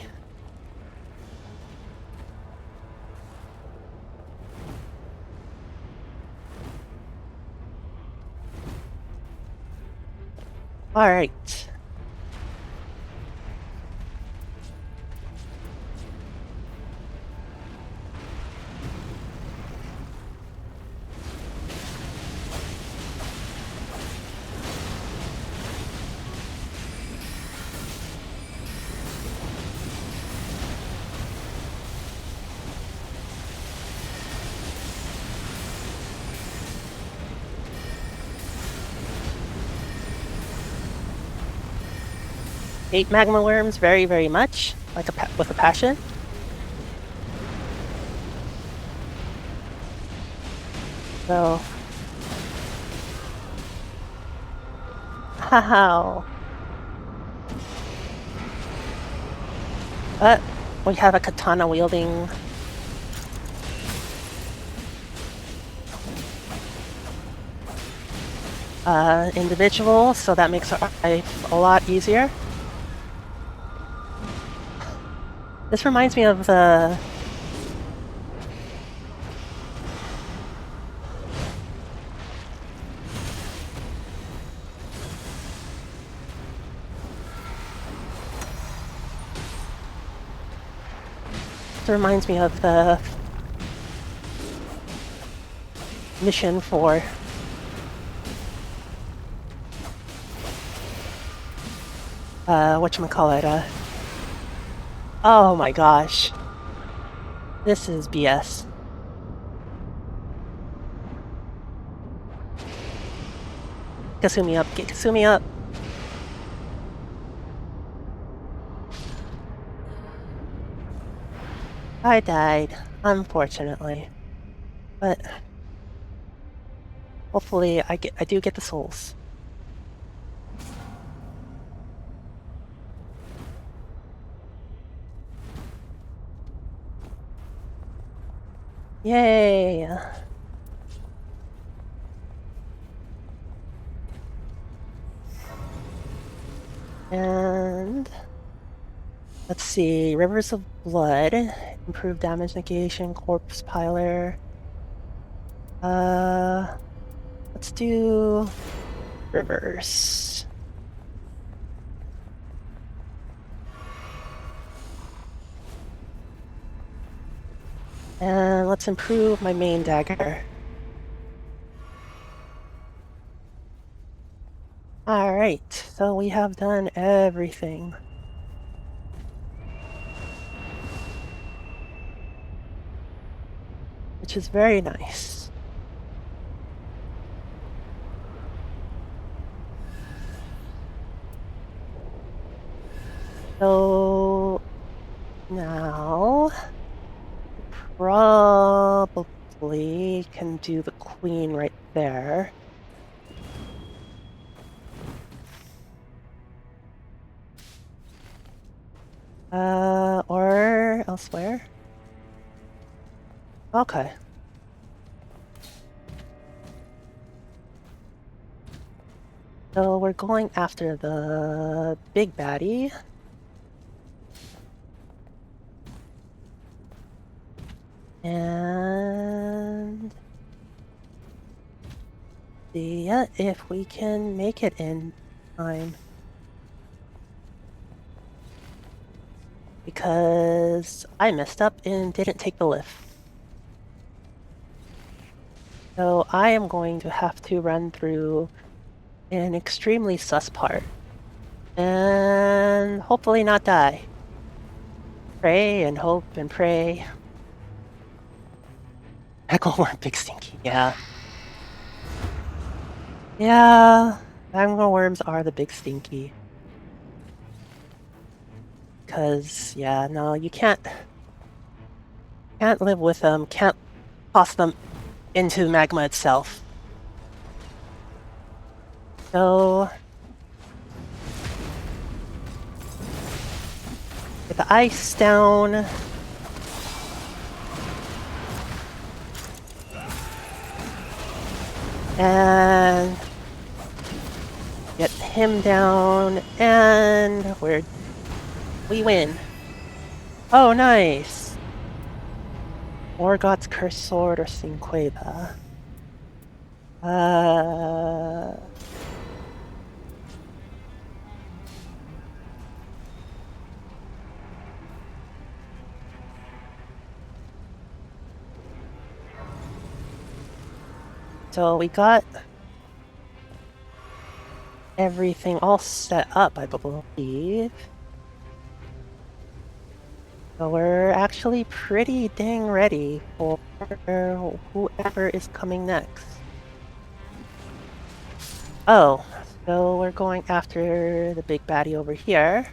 Alright. Hate magma worms very, very much, like with a passion. So, how? But we have a katana wielding individual, so that makes our life a lot easier. This reminds me of the mission for whatchamacallit, oh my gosh. This is BS. Kasumi up, get Kasumi up. I died, unfortunately. But hopefully I do get the souls. Yay! And let's see, Rivers of Blood, improved damage negation, corpse piler. Let's do Rivers. And let's improve my main dagger. Alright, so we have done everything. Which is very nice. So now probably can do the queen right there. Or elsewhere. Okay. So we're going after the big baddie. And see if we can make it in time. Because I messed up and didn't take the lift. So I am going to have to run through an extremely sus part. And hopefully not die. Pray and hope and pray. Echoworm Big Stinky, yeah. Yeah, Anglerworms are the Big Stinky. Because, yeah, no, you can't live with them, can't toss them into the magma itself. So, get the ice down. And get him down, and we win. Oh, nice. Morgoth's Cursed Sword or Cinqueda. So we got everything all set up, I believe. So we're actually pretty dang ready for whoever is coming next. Oh, so we're going after the big baddie over here.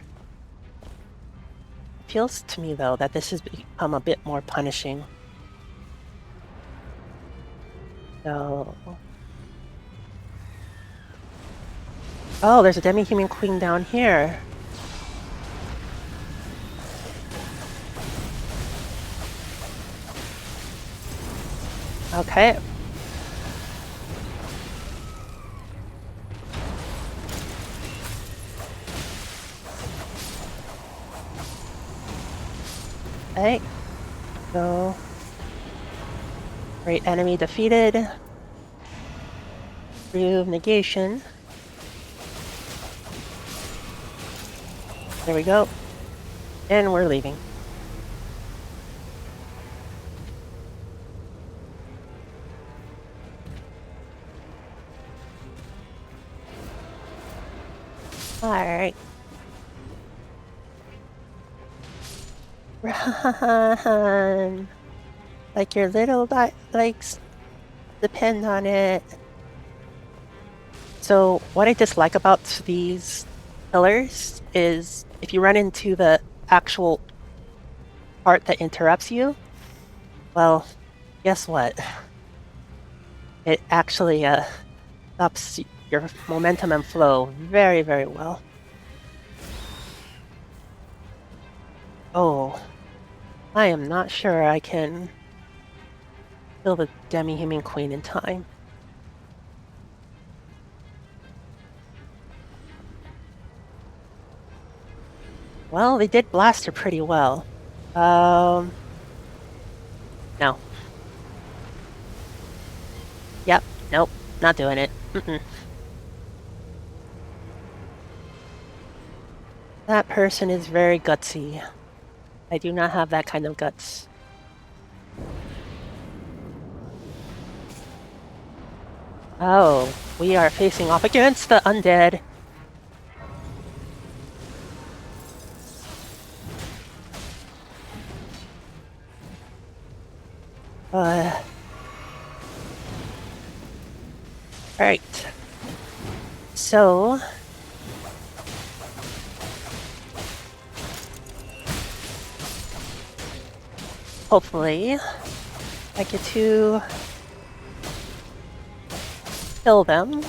It feels to me, though, that this has become a bit more punishing. So... Oh, there's a demi-human queen down here. Okay. Okay. So... Great enemy defeated. Remove negation. There we go. And we're leaving. Alright. Run! Like your little legs depend on it. So what I dislike about these pillars is if you run into the actual part that interrupts you, well, guess what? It actually stops your momentum and flow very, very well. Oh, I am not sure I can kill the demi-human queen in time. Well, they did blast her pretty well. No. Yep, nope, not doing it. That person is very gutsy. I do not have that kind of guts. Oh, we are facing off against the undead. Alright. So... hopefully, I get to kill them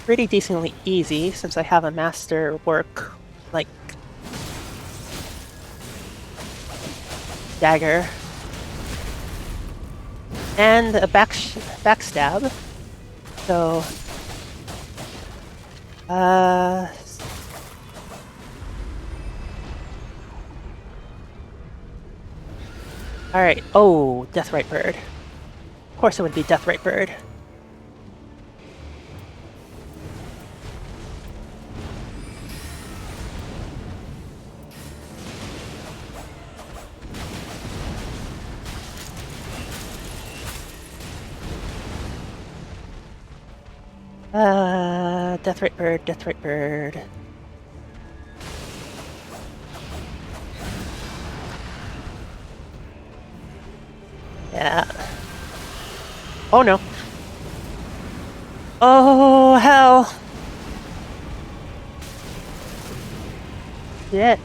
pretty decently easy since I have a master work, like, dagger. And a backstab. So... Alright, oh, Deathrite Bird. Of course it would be Deathrite Bird. Deathrite Bird, Deathrite Bird. Yeah. Oh no. Oh, hell. Shit.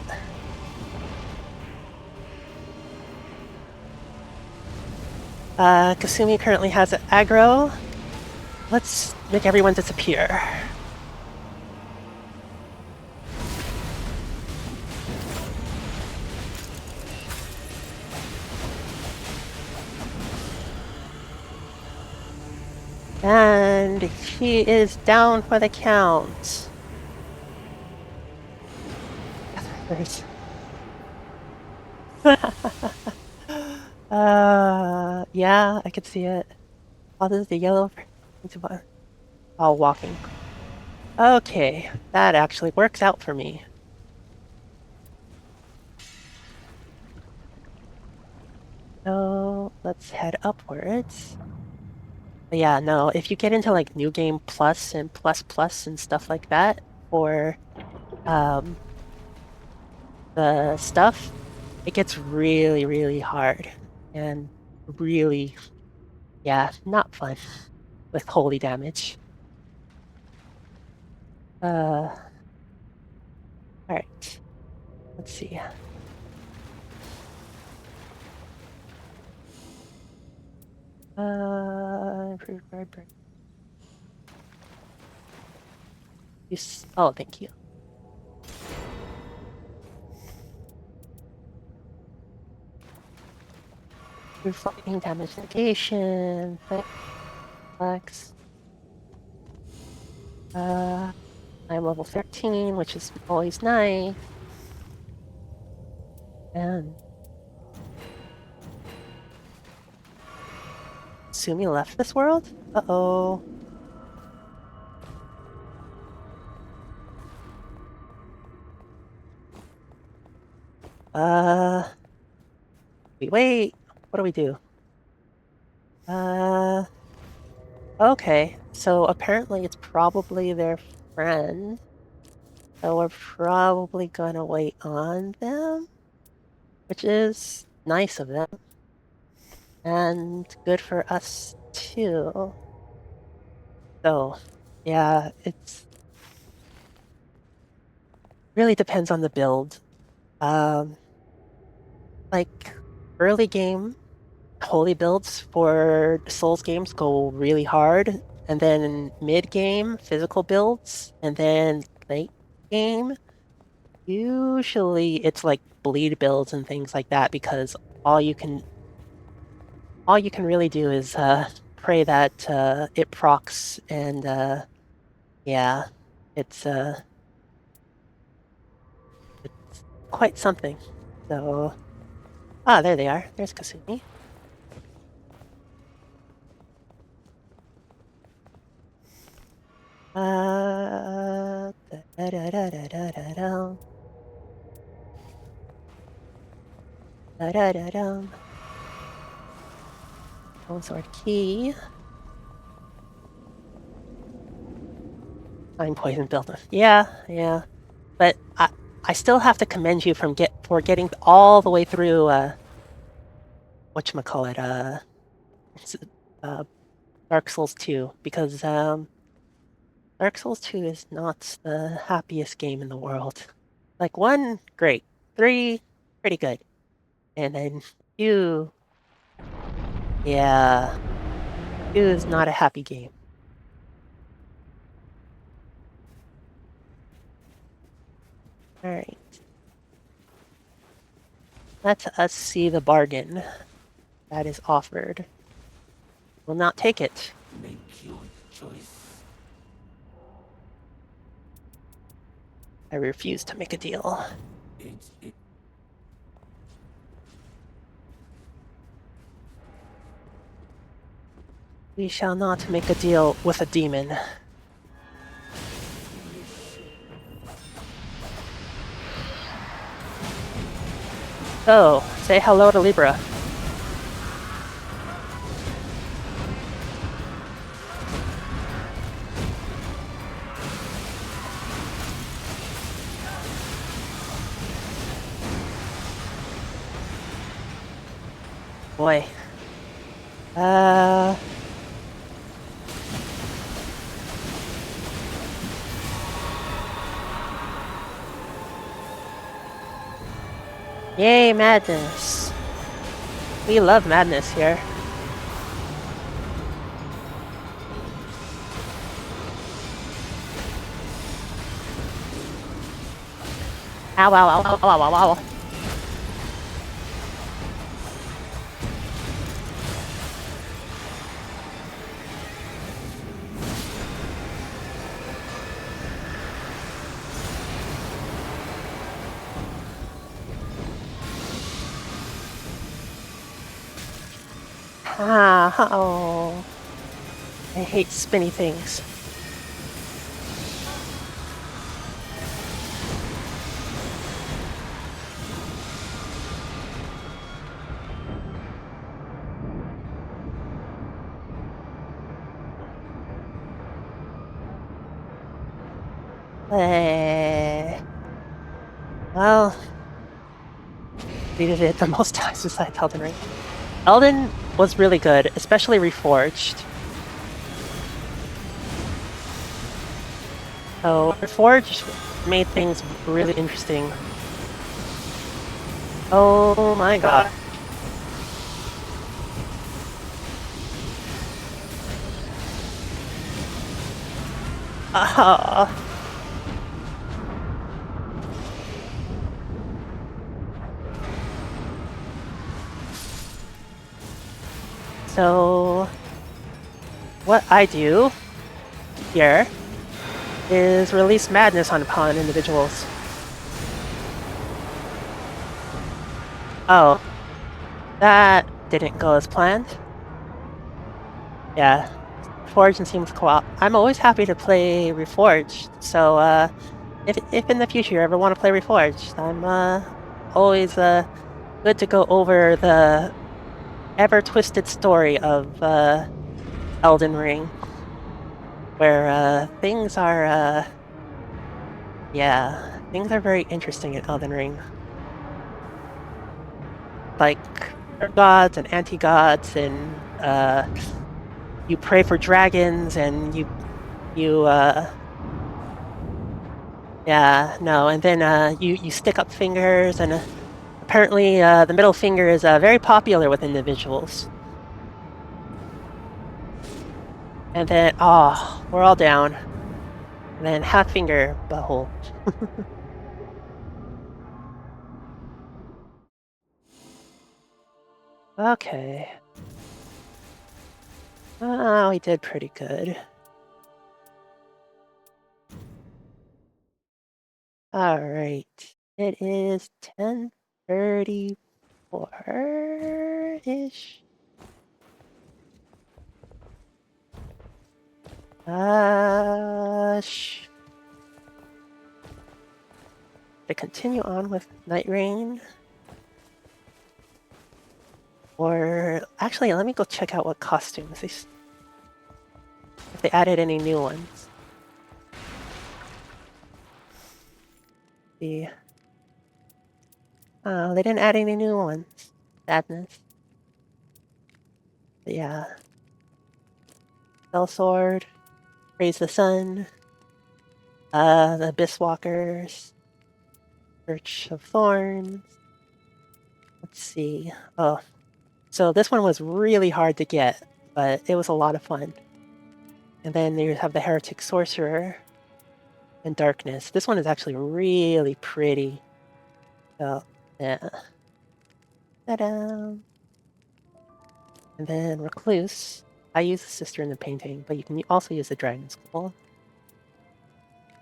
Kasumi currently has an aggro. Let's make everyone disappear. And he is down for the count. Yeah, I could see it. Oh, this is the yellow. Oh, walking. Okay, that actually works out for me. So let's head upwards. But yeah, no, if you get into like New Game Plus and Plus Plus and stuff like that for the stuff, it gets really, really hard and really, yeah, not fun with holy damage. All right, let's see. Improved guard break. Oh, thank you. Reflecting damage negation. Flex. I'm level 13, which is always nice. And Sumi left this world? Uh-oh. Wait. What do we do? Okay. So apparently it's probably their friend. So we're probably gonna wait on them, which is nice of them. And good for us too. So, yeah, it's really depends on the build. Like early game, holy builds for Souls games go really hard, and then mid game, physical builds, and then late game, usually it's like bleed builds and things like that because all you can really do is pray that it procs and yeah, it's quite something. So there they are. There's Kasumi. Bone sword key. Fine poison builder. Yeah. But I still have to commend you for getting all the way through whatchamacallit, Dark Souls 2, because Dark Souls 2 is not the happiest game in the world. Like 1, great. 3, pretty good. And then 2, yeah. 2 is not a happy game. Alright. Let us see the bargain that is offered. Will not take it. Make your choice. I refuse to make a deal. We shall not make a deal with a demon. So, say hello to Libra. boy. Yay, madness. We love madness here. Ow, ow, ow, ow, ow, ow, ow. Ah, oh. I hate spinny things. Well, needed it the most times besides Elden Ring. Elden was really good, especially Reforged. So Reforged made things really interesting. Oh my god. So what I do here is release madness upon individuals. Oh, that didn't go as planned. Yeah, Reforged seems co-op. I'm always happy to play Reforged, so if in the future you ever want to play Reforged, I'm always good to go over the ever-twisted story of Elden Ring, where things are yeah, things are very interesting in Elden Ring. Like gods and anti-gods, and you pray for dragons, and yeah, no, and then you stick up fingers, and apparently the middle finger is very popular with individuals. And then we're all down. And then half finger butthole. Okay. We did pretty good. Alright. It is 10:34-ish. To continue on with Night Rain. Or actually, let me go check out what costumes if they added any new ones. See. Oh, they didn't add any new ones. Sadness. But yeah. Spell Sword. Praise the Sun. The Abyss Walkers. Church of Thorns. Let's see. Oh, so this one was really hard to get, but it was a lot of fun. And then you have the Heretic Sorcerer and Darkness. This one is actually really pretty. So, yeah. Ta-da! And then Recluse. I use the Sister in the painting, but you can also use the Dragon Skull.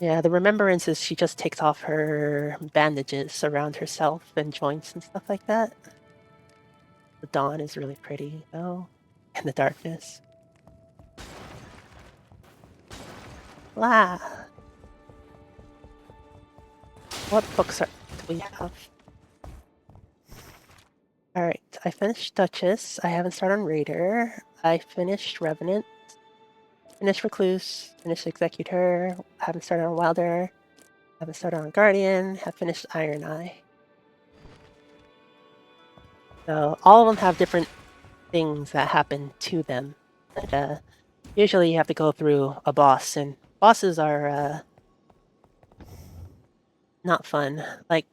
Yeah, the Remembrance is she just takes off her bandages around herself and joints and stuff like that. The Dawn is really pretty, though. And the Darkness. Wow. What books do we have? Alright, I finished Duchess. I haven't started on Raider. I finished Revenant. Finished Recluse. Finished Executor. Haven't started on Wilder. Haven't started on Guardian. Have finished Iron Eye. So all of them have different things that happen to them. But usually you have to go through a boss, and bosses are not fun. Like,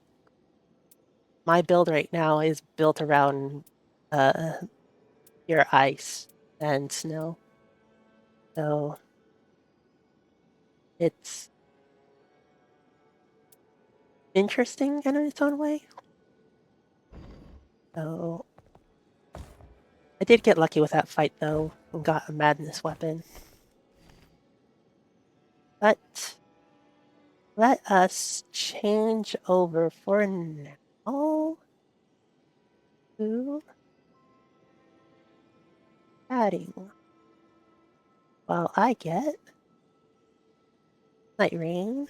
my build right now is built around pure ice and snow. So it's interesting in its own way. So I did get lucky with that fight though, and got a madness weapon. But let us change over for now to chatting. While I get Night Rain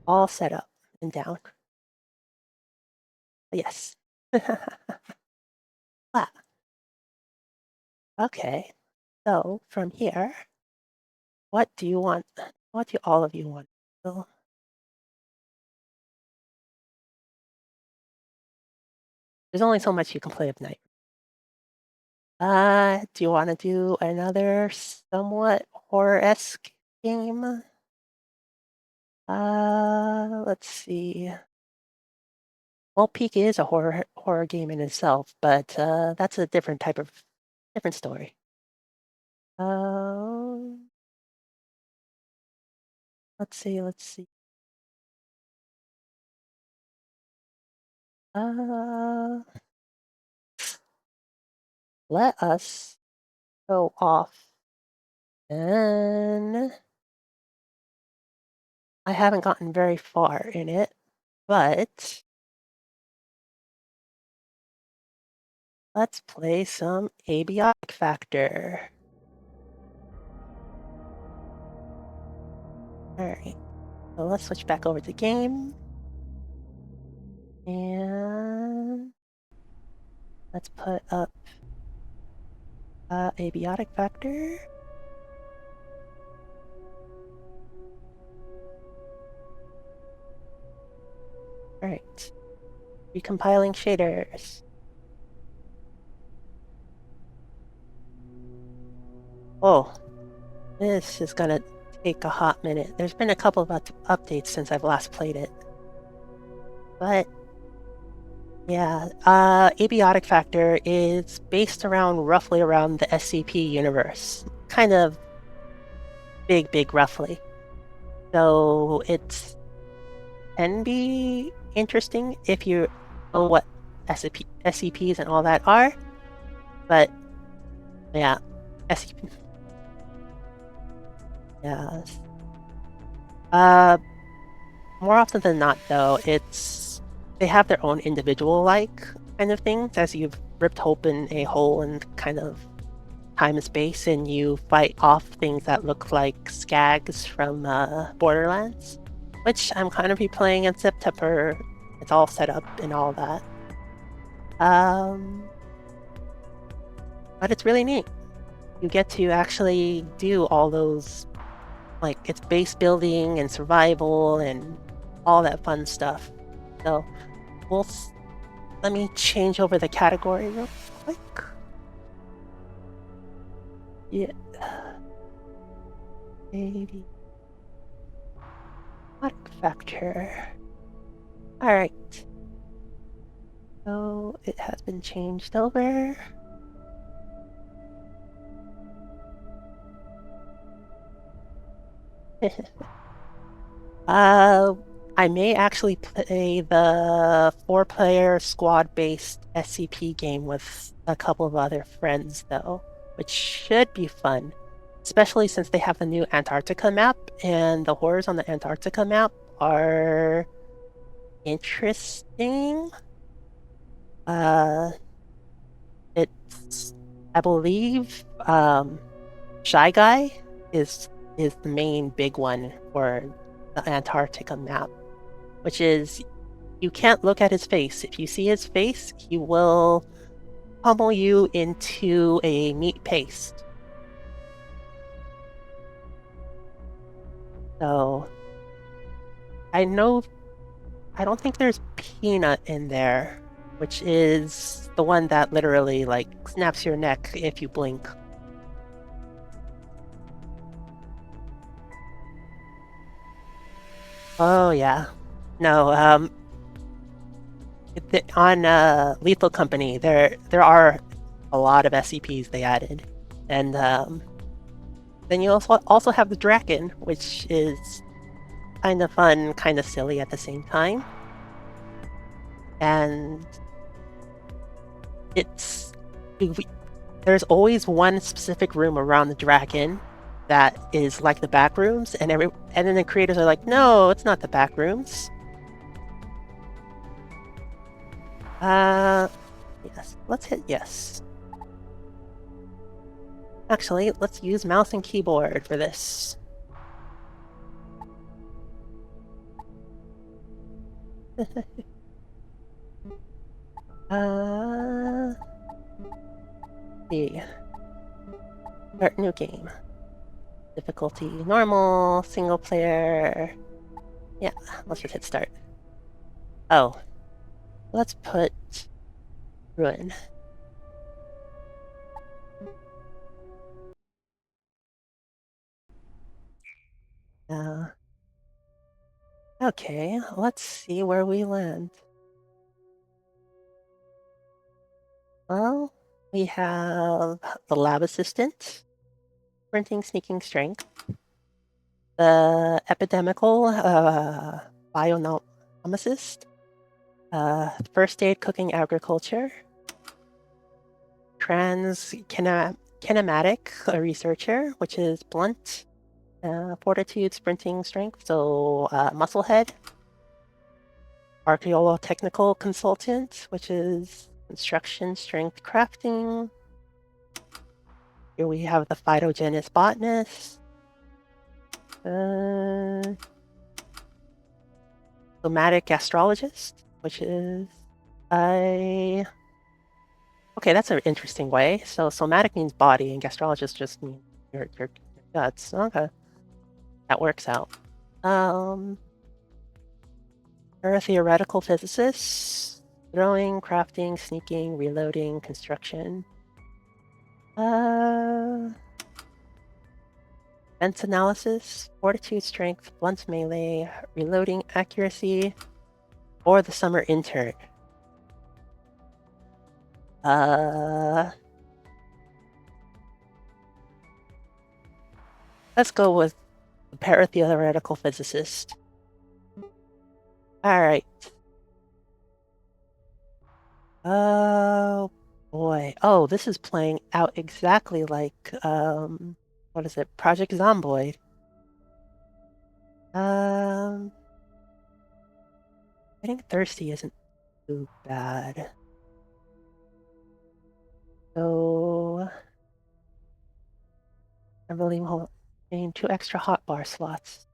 all set up and down. Yes. Ah, okay. So from here, what do you want? What do all of you want? So, there's only so much you can play of Night. Do you want to do another somewhat horror-esque game? Let's see. Well, Peak is a horror game in itself, but that's a different story. Um, let's see. Uh, let us go off, and I haven't gotten very far in it, but let's play some Abiotic Factor. Alright, so let's switch back over to game. And let's put up Abiotic Factor. Alright, recompiling shaders. Oh, this is gonna take a hot minute. There's been a couple of updates since I've last played it. But yeah, Abiotic Factor is based roughly around the SCP universe. Kind of big roughly. So it can be interesting if you know what SCPs and all that are. But yeah, SCP. Yeah. More often than not, though, they have their own individual-like kind of things. As you've ripped open a hole in kind of time and space, and you fight off things that look like skags from Borderlands, which I'm kind of replaying in September. It's all set up and all that. But it's really neat. You get to actually do all those, like, it's base building and survival and all that fun stuff. So let me change over the category real quick. Yeah. Maybe. What factor? Alright. So it has been changed over. I may actually play the 4-player squad-based SCP game with a couple of other friends, though, which should be fun, especially since they have the new Antarctica map, and the horrors on the Antarctica map are interesting. It's, I believe, Shy Guy is the main big one for the Antarctica map, which is you can't look at his face. If you see his face, he will pummel you into a meat paste. So I know I don't think there's Peanut in there, which is the one that literally like snaps your neck if you blink. Oh yeah. No, on Lethal Company there are a lot of SCPs they added. And then you also have the Draken, which is kind of fun, kind of silly at the same time. And there's always one specific room around the Draken that is like the back rooms, and then the creators are like, no, it's not the back rooms. Yes, let's hit yes. Actually, let's use mouse and keyboard for this. See. Start new game. Difficulty normal, single player. Yeah, let's just hit start. Oh, let's put Ruin. Okay, let's see where we land. Well, we have the lab assistant, sprinting, sneaking, strength, the epidemical bionomicist, first aid, cooking, agriculture, kinematic researcher, which is blunt, fortitude, sprinting, strength, so musclehead, archaeotechnical consultant, which is construction, strength, crafting. Here we have the phytogenist botanist. Somatic astrologist, which is okay, that's an interesting way. So somatic means body, and gastrologist just means your guts. Okay, that works out. You're a theoretical physicist, throwing, crafting, sneaking, reloading, construction. Defense analysis, fortitude, strength, blunt melee, reloading, accuracy, or the summer intern. Let's go with the paratheoretical physicist. All right. Oh boy. Oh, this is playing out exactly like what is it? Project Zomboid. I think thirsty isn't too bad. So I believe we'll gain 2 extra hotbar slots.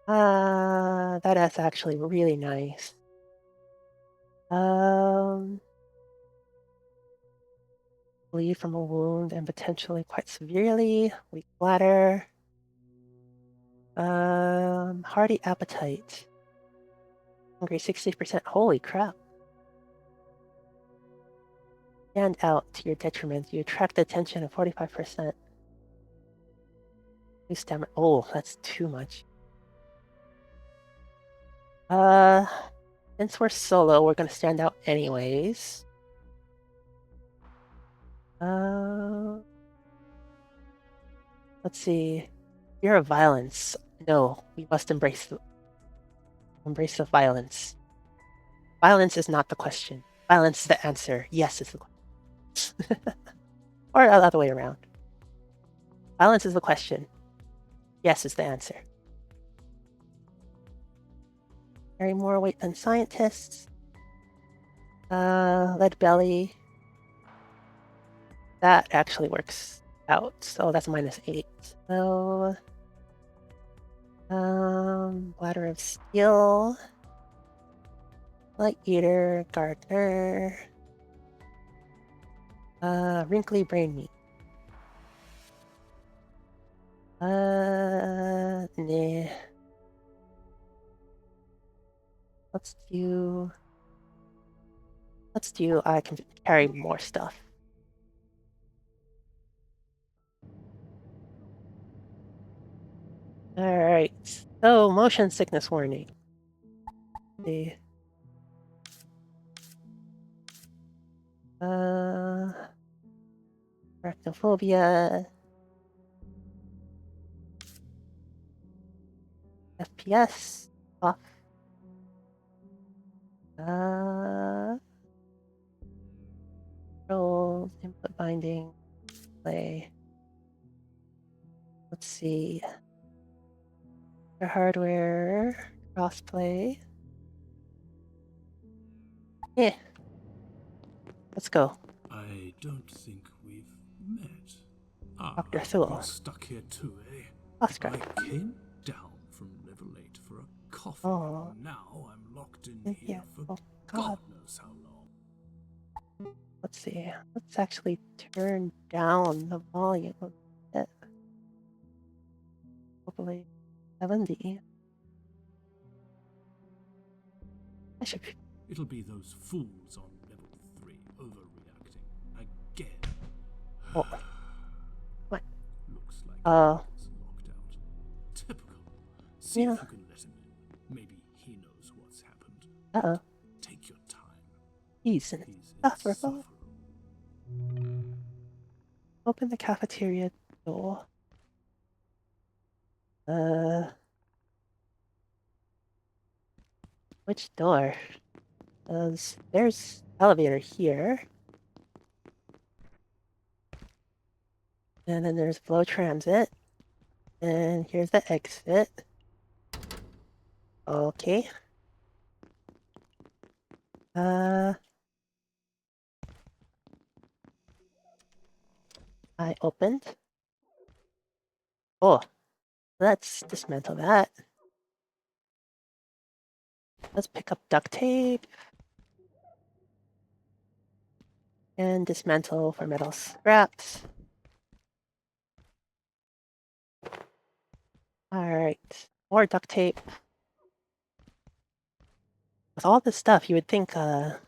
That is actually really nice. Bleed from a wound and potentially quite severely. Weak bladder. Hearty appetite. Hungry 60%. Holy crap. Stand out to your detriment. You attract the attention of 45%. New stamina. Oh, that's too much. Since we're solo, we're gonna stand out anyways. Let's see. Fear of violence. No, we must embrace the violence. Violence is not the question. Violence is the answer. Yes is the question. Or the other way around. Violence is the question. Yes is the answer. Carry more weight than scientists. Lead belly. That actually works out. So that's -8. So bladder of steel. Light eater, gardener. Wrinkly brain meat. Nah. let's do. I can carry more stuff. Alright, so motion sickness warning. See. Arachnophobia. FPS off. Controls, input binding, play. Let's see. The hardware, crossplay. Yeah. Let's go. I don't think we've met. Dr. Thule. You're stuck here too, eh? Oscar. I came down from Level 8 for a coffee. Oh. Now I'm locked in here Yeah. for Oh, God God. knows how long. Let's see. Let's actually turn down the volume of it. Hopefully 70. I should. It'll be those fools on Level 3 overreacting again. Oh. What? Looks like Uh. he's locked out. Typical. See Yeah. if you can let him in. Maybe he knows what's happened. Uh-oh. Take your time. He's insufferable. Open the cafeteria door. Which door? There's elevator here. And then there's flow transit. And here's the exit. Okay. I opened. Oh, let's dismantle that. Let's pick up duct tape. And dismantle for metal scraps. Alright, more duct tape. With all this stuff, you would think there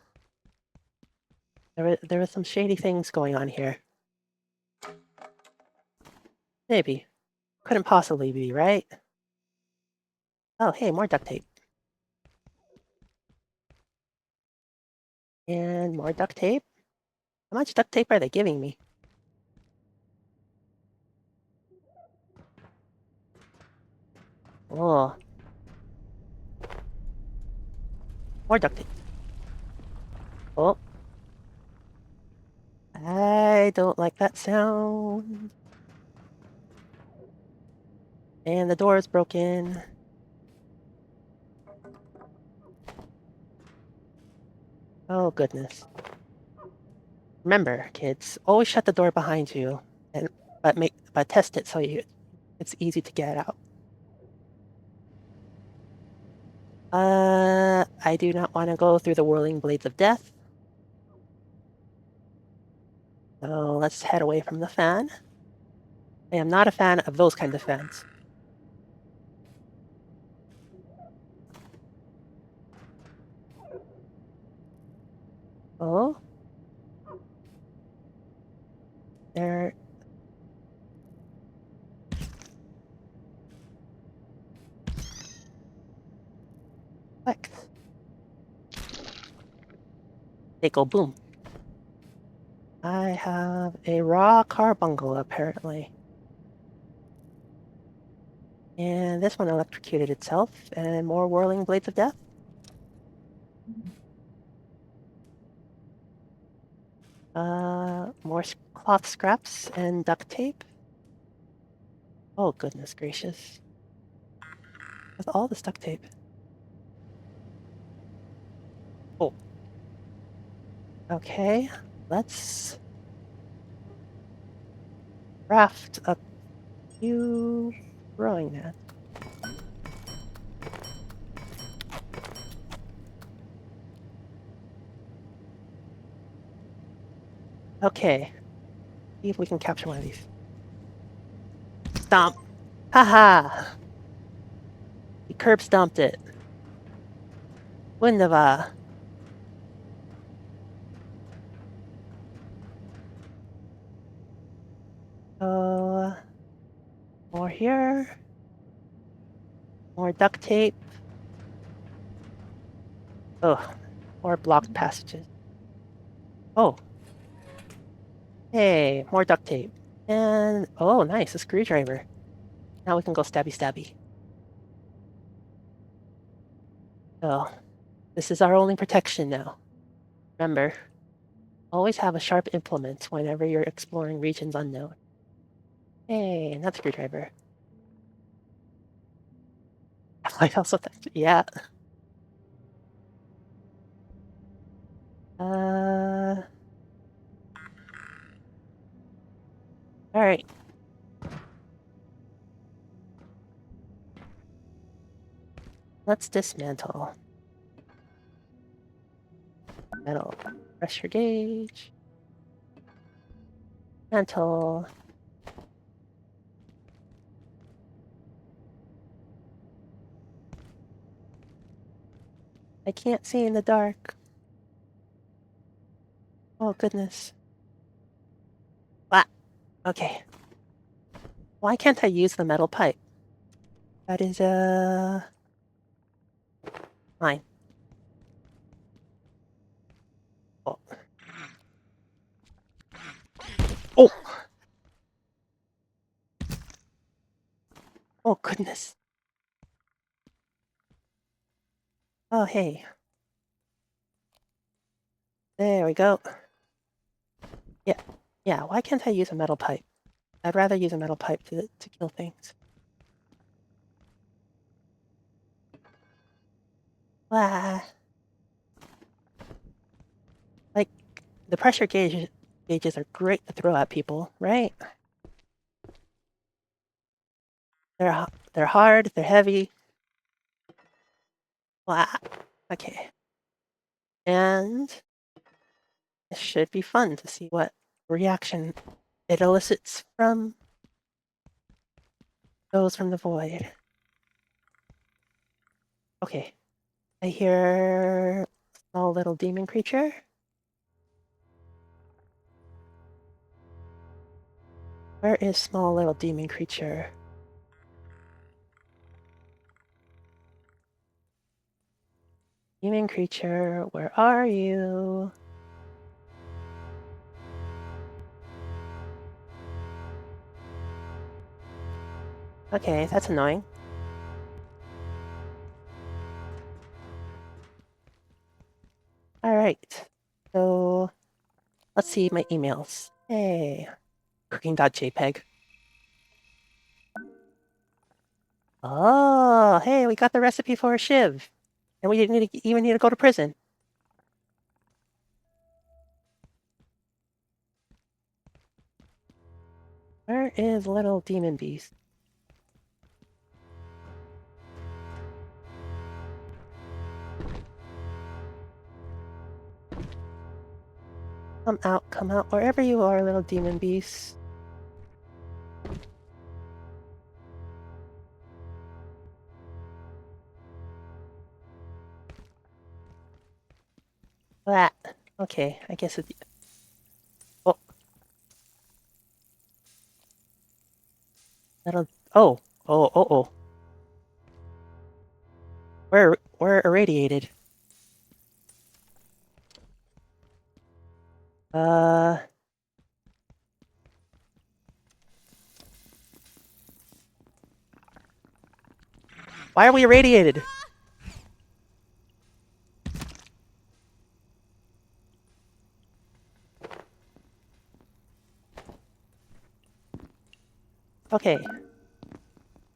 were some shady things going on here. Maybe. Couldn't possibly be, right? Oh, hey, more duct tape. And more duct tape. How much duct tape are they giving me? Oh. More duct tape. Oh. I don't like that sound. And the door is broken. Oh, goodness. Remember, kids, always shut the door behind you, but test it so it's easy to get out. I do not want to go through the whirling blades of death. So let's head away from the fan. I am not a fan of those kinds of fans. Oh. There. Flex. They go boom. I have a raw carbuncle, apparently. And this one electrocuted itself, and more whirling blades of death. More cloth scraps and duct tape. Oh, goodness gracious. With all this duct tape. Oh. Okay, let's craft a few throwing nets. Okay, see if we can capture one of these. Stomp! Haha! We curb stomped it. Wunderbar. So, more here. More duct tape. Oh, more blocked passages. Oh. Hey, more duct tape. And, oh, nice, a screwdriver. Now we can go stabby stabby. So, this is our only protection now. Remember, always have a sharp implement whenever you're exploring regions unknown. Hey, another screwdriver. I also yeah. All right. Let's dismantle. Metal pressure gauge. Mantle. I can't see in the dark. Oh, goodness. Ah, okay. Why can't I use the metal pipe? That is, mine. Oh. Oh! Oh, goodness. Oh, hey. There we go. Yeah, why can't I use a metal pipe? I'd rather use a metal pipe to kill things. Ah. Like, the pressure gauges are great to throw at people, right? They're hard, they're heavy. Wow. Okay. And it should be fun to see what reaction it elicits from those from the void. Okay. I hear a small little demon creature. Where is small little demon creature? Demon creature, where are you? Okay, that's annoying. All right. So let's see my emails. Hey, cooking.jpg. Oh, hey, we got the recipe for a shiv. And we didn't even need to go to prison. Where is little demon beast? Come out, wherever you are, little demon beast. That. Okay, I guess it's... Oh. That'll... Oh. Oh. We're irradiated. Why are we irradiated? Okay.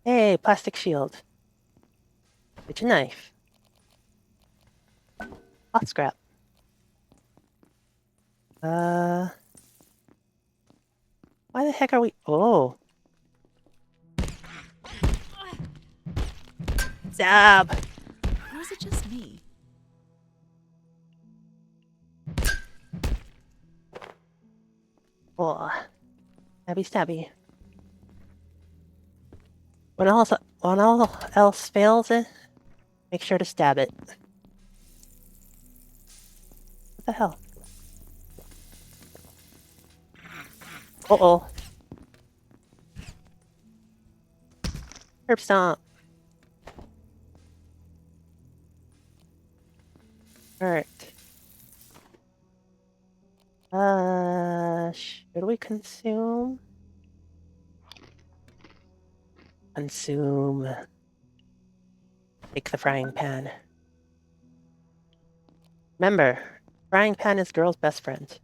Hey, plastic shield. Get your knife. Hot scrap. Why the heck are we... Oh. Zab! Or is it just me? Oh. Stabby stabby. When all else fails it, make sure to stab it. What the hell? Uh-oh. Herb stomp. Alright. Should we consume? Consume. Take the frying pan. Remember, frying pan is girl's best friend.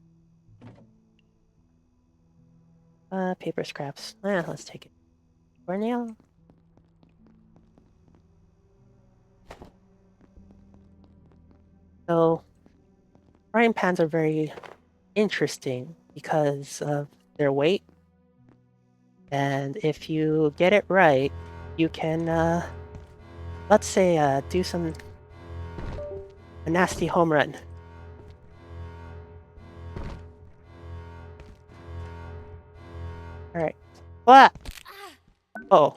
Paper scraps. Let's take it. Cornel. So, frying pans are very interesting because of their weight. And if you get it right, you can, let's say, do a nasty home run. Alright. What? Oh.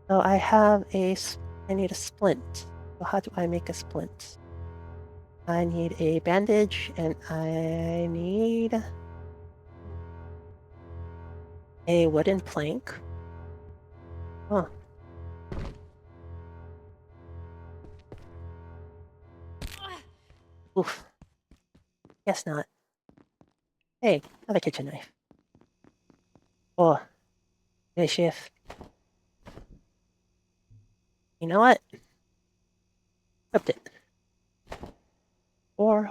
So I have I need a splint. So how do I make a splint? I need a bandage and I need a wooden plank. Huh. Oof. Guess not. Hey, another kitchen knife. Oh, good shift. You know what? Flipped it. Hor.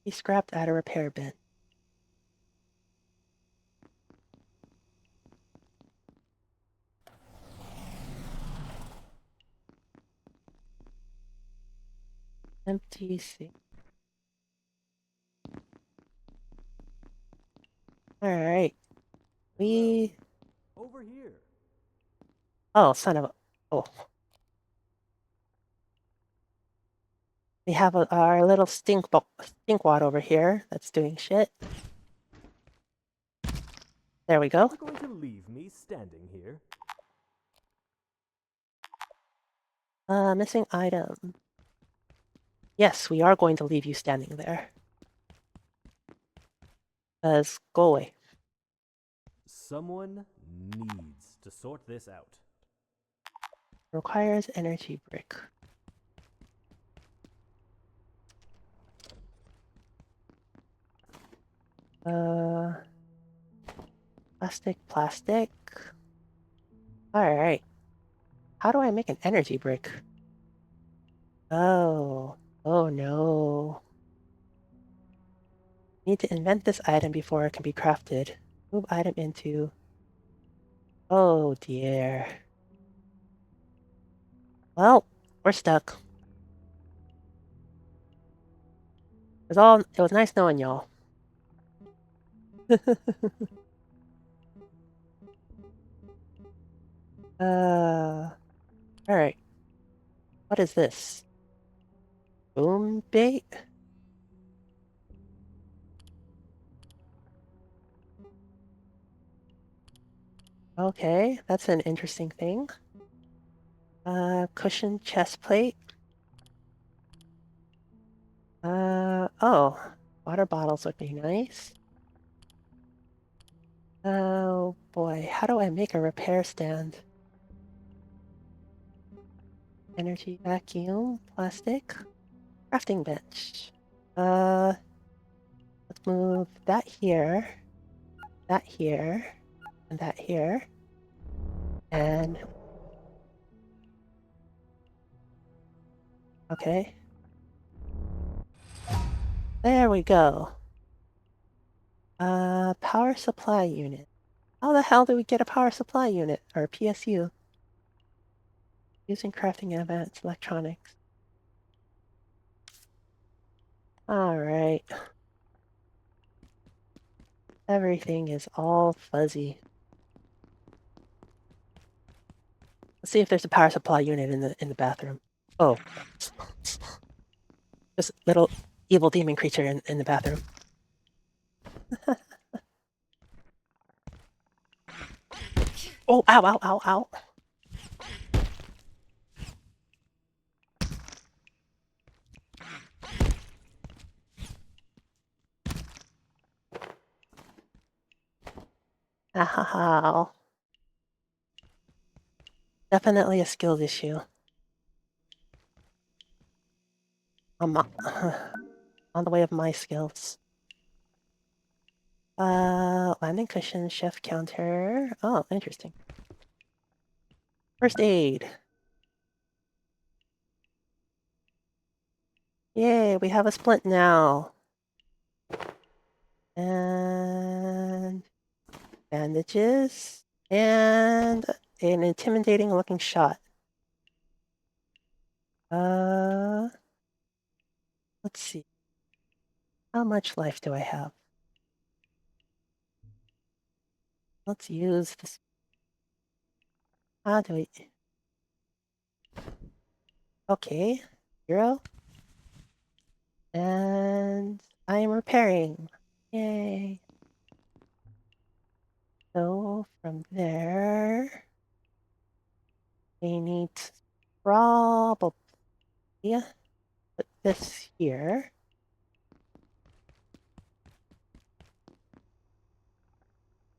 He scrapped at a repair bin. Empty sink. Alright. Over here. Oh, son of a... Oh. We have our little stinkwad over here that's doing shit. There we go. You're going to leave me standing here? Missing item. Yes, we are going to leave you standing there. Go away. Someone needs to sort this out. Requires energy brick. Plastic. Alright. How do I make an energy brick? Oh no. Need to invent this item before it can be crafted. Move item into... Oh dear. Well, we're stuck. It was nice knowing y'all. Alright. What is this? Boom bait? Okay, that's an interesting thing. Cushion chest plate. Oh, water bottles would be nice. Oh boy, how do I make a repair stand? Energy vacuum, plastic, crafting bench. Let's move that here, and that here. And okay. There we go. Power supply unit. How the hell do we get a power supply unit or a PSU? Using crafting and advanced electronics. Alright. Everything is all fuzzy. Let's see if there's a power supply unit in the bathroom. Oh. Just little evil demon creature in the bathroom. Oh, ow, ow, ow, ow. Ow. Definitely a skills issue. On the way of my skills. Landing cushion, chef counter. Oh, interesting. First aid. Yay, we have a splint now. And bandages. And an intimidating looking shot. Let's see. How much life do I have? Let's use this. How do we? Okay, 0. And I am repairing. Yay. So from there, we need to probably put this here.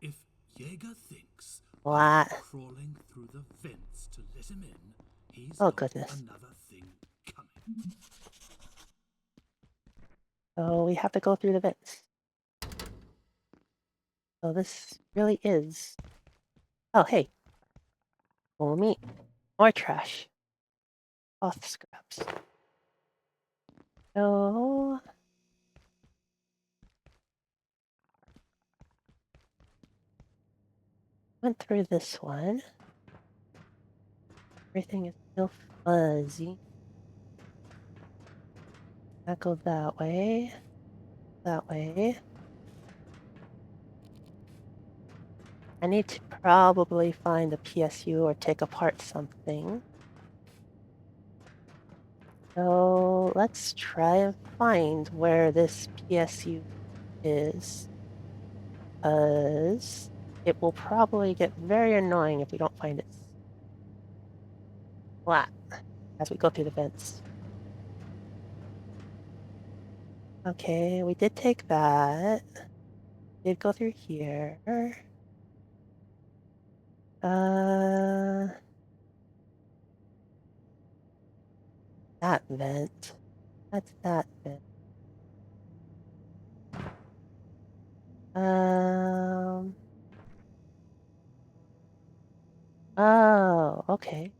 If Jaeger thinks What? I'm crawling through the vents to let him in, he's Oh, got goodness. another thing coming. So we have to go through the vents. So this really is. Oh, hey. More meat. More trash. Cloth scraps. So. Went through this one. Everything is still fuzzy. That go that way. That way. I need to probably find a PSU or take apart something. So let's try and find where this PSU is. Because it will probably get very annoying if we don't find it flat as we go through the vents. Okay, we did take that. Did go through here. That vent. That's that vent. Oh, okay.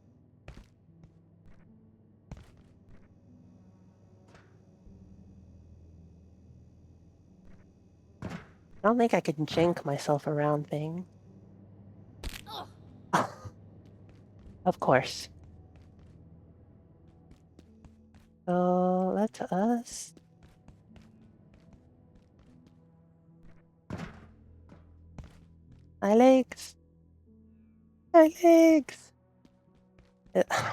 I don't think I can jank myself around things. Of course. So that's us. My legs. My legs.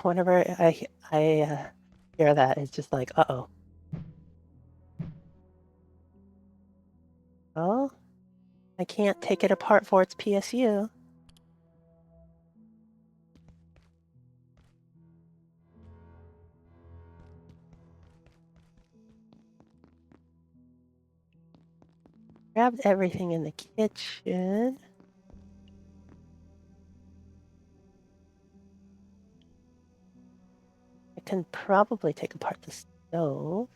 Whenever I hear that, it's just like, uh-oh. Oh, I can't take it apart for its PSU. Grabbed everything in the kitchen. I can probably take apart the stove.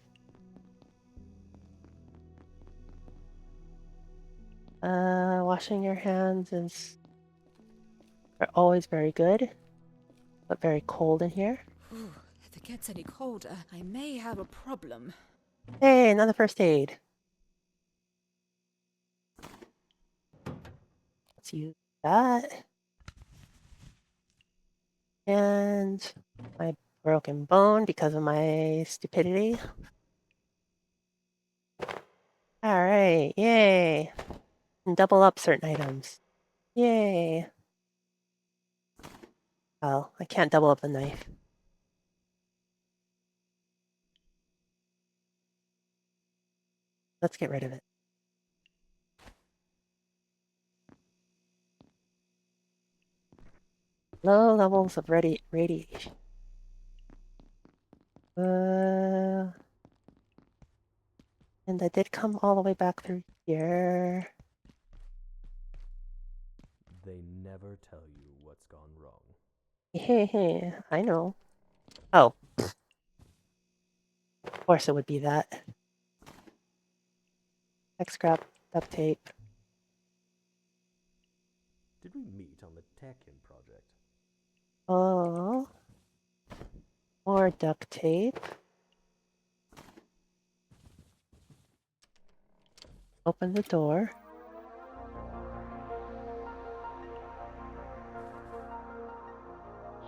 Washing your hands are always very good, but very cold in here. Ooh, if it gets any colder, I may have a problem. Hey, another first aid. Let's use that. And my broken bone because of my stupidity. Alright, yay. And double up certain items. Yay. Oh, I can't double up the knife. Let's get rid of it. Low levels of radiation. And I did come all the way back through here. They never tell you what's gone wrong. Hey, I know. Oh. Of course it would be that. X-scrap, duct tape. Did we meet on the Tekken project? Oh. More duct tape. Open the door.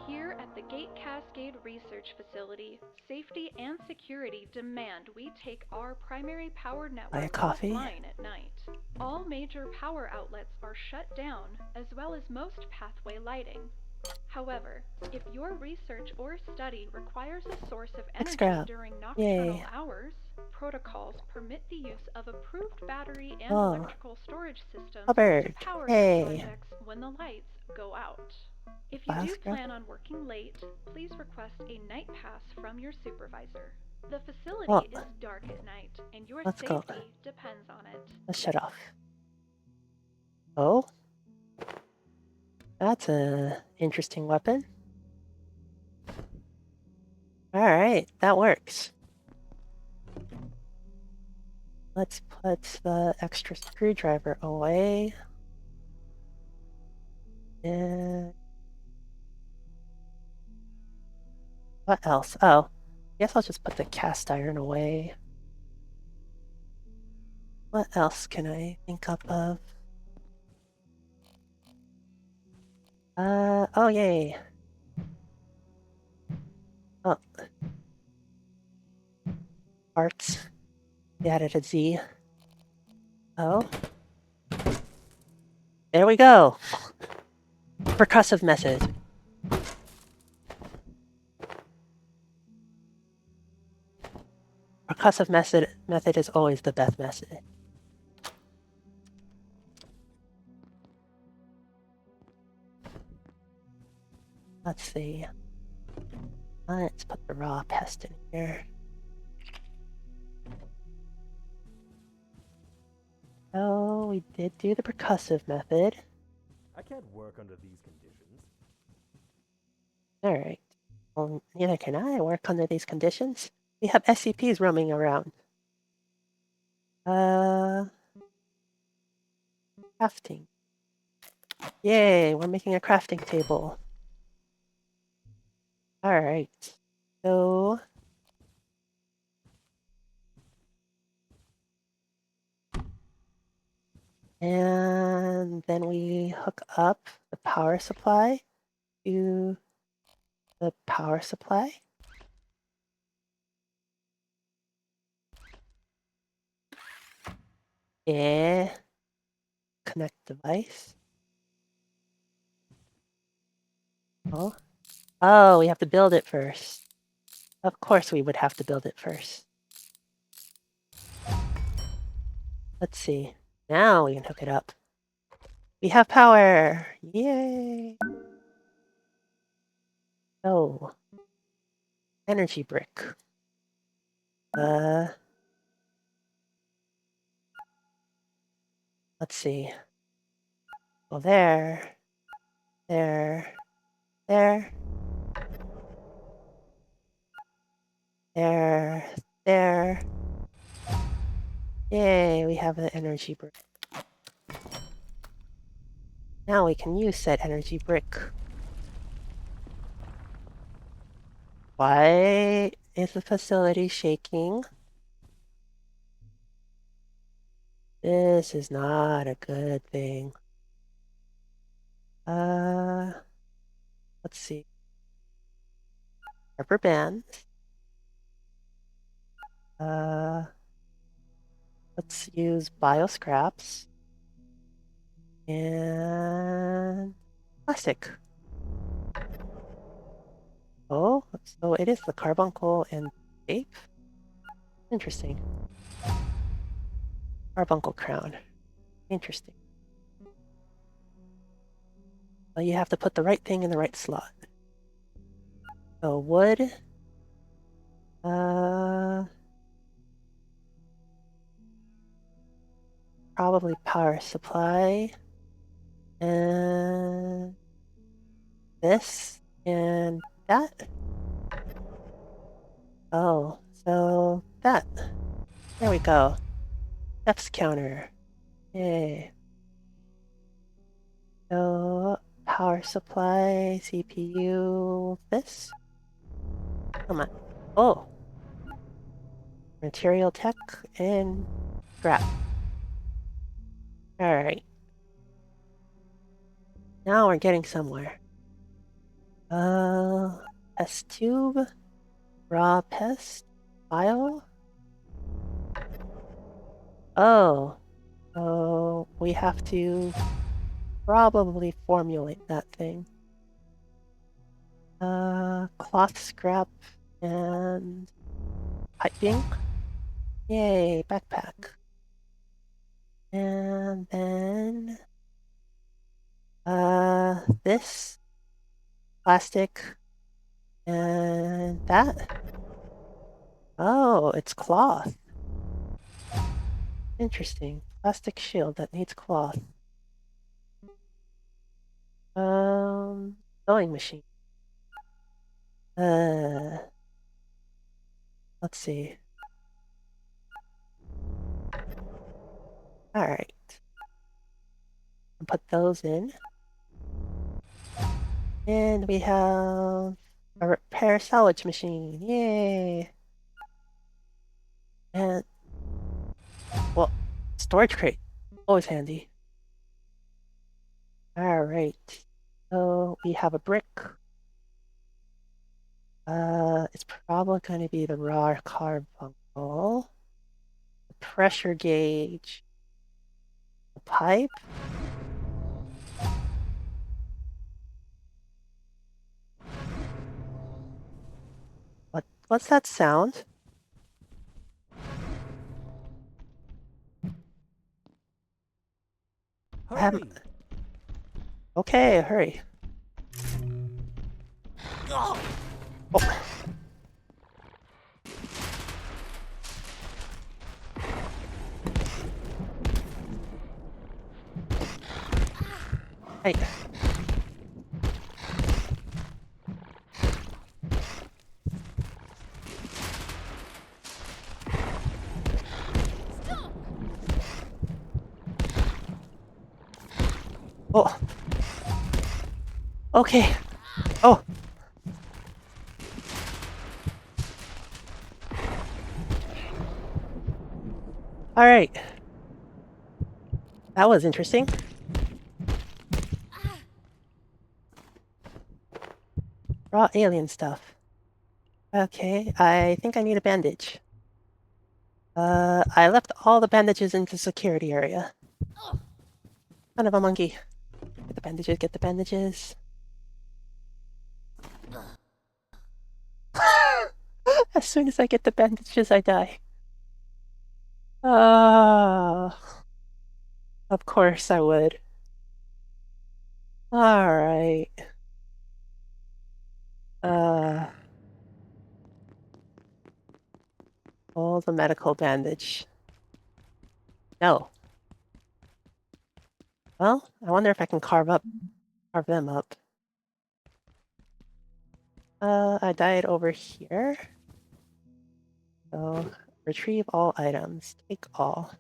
Here at the Gate Cascade Research Facility, safety and security demand we take our primary power network coffee? offline at night. All major power outlets are shut down, as well as most pathway lighting. However, if your research or study requires a source of energy X-scrap. during nocturnal Yay. hours, protocols permit the use of approved battery and Oh. electrical storage systems Hubbard. to power Hey. your projects when the lights go out. If you do Basket. plan on working late, please request a night pass from your supervisor. The facility Well, is dark at night, and your let's go. safety depends on it. Let's shut off. Oh? That's a interesting weapon. Alright, that works. Let's put the extra screwdriver away. And what else? Oh, guess I'll just put the cast iron away. What else can I think up of? Oh yay. Oh. Parts. We added a Z. Oh. There we go. Percussive method. Percussive method is always the best method. Let's see. Let's put the raw pest in here. Oh, we did do the percussive method. I can't work under these conditions. Alright. Well, neither can I work under these conditions. We have SCPs roaming around. Crafting. Yay, we're making a crafting table. Alright. So... and then we hook up the power supply to the power supply. Yeah. Connect device. Oh. Oh, we have to build it first. Of course we would have to build it first. Let's see. Now we can hook it up. We have power! Yay! Oh. Energy brick. Let's see. Well, there. There. There. There. There. Yay, we have the energy brick. Now we can use said energy brick. Why is the facility shaking? This is not a good thing. Let's see. Rubber bands. Let's use bioscraps. And plastic. Oh, so it is the carbuncle and tape? Interesting. Carbuncle crown. Interesting. Well, you have to put the right thing in the right slot. So wood. Probably power supply. And this and that. Oh, so that. There we go. Steps counter. Yay. So power supply, CPU, this. Come on. Oh. Material tech and scrap. Alright. Now we're getting somewhere. Test tube. Raw pest. File. Oh. So we have to probably formulate that thing. Cloth scrap and piping. Yay, backpack. And then this plastic and that. Oh, it's cloth. Interesting. Plastic shield that needs cloth. Sewing machine. Let's see. Alright. Put those in. And we have a repair salvage machine. Yay! And, well, storage crate. Always handy. Alright. So we have a brick. It's probably going to be the raw carbuncle. The pressure gauge. The pipe. What's that sound? Hurry! Okay, hurry. Oh. Hey. Oh. Okay. Oh. All right. That was interesting. Raw alien stuff. Okay, I think I need a bandage. I left all the bandages in the security area. Son of a monkey. Get the bandages, get the bandages. As soon as I get the bandages, I die. Of course I would. Alright. All the medical bandage. No. Well, I wonder if I can carve them up. I died over here. So, retrieve all items. Take all.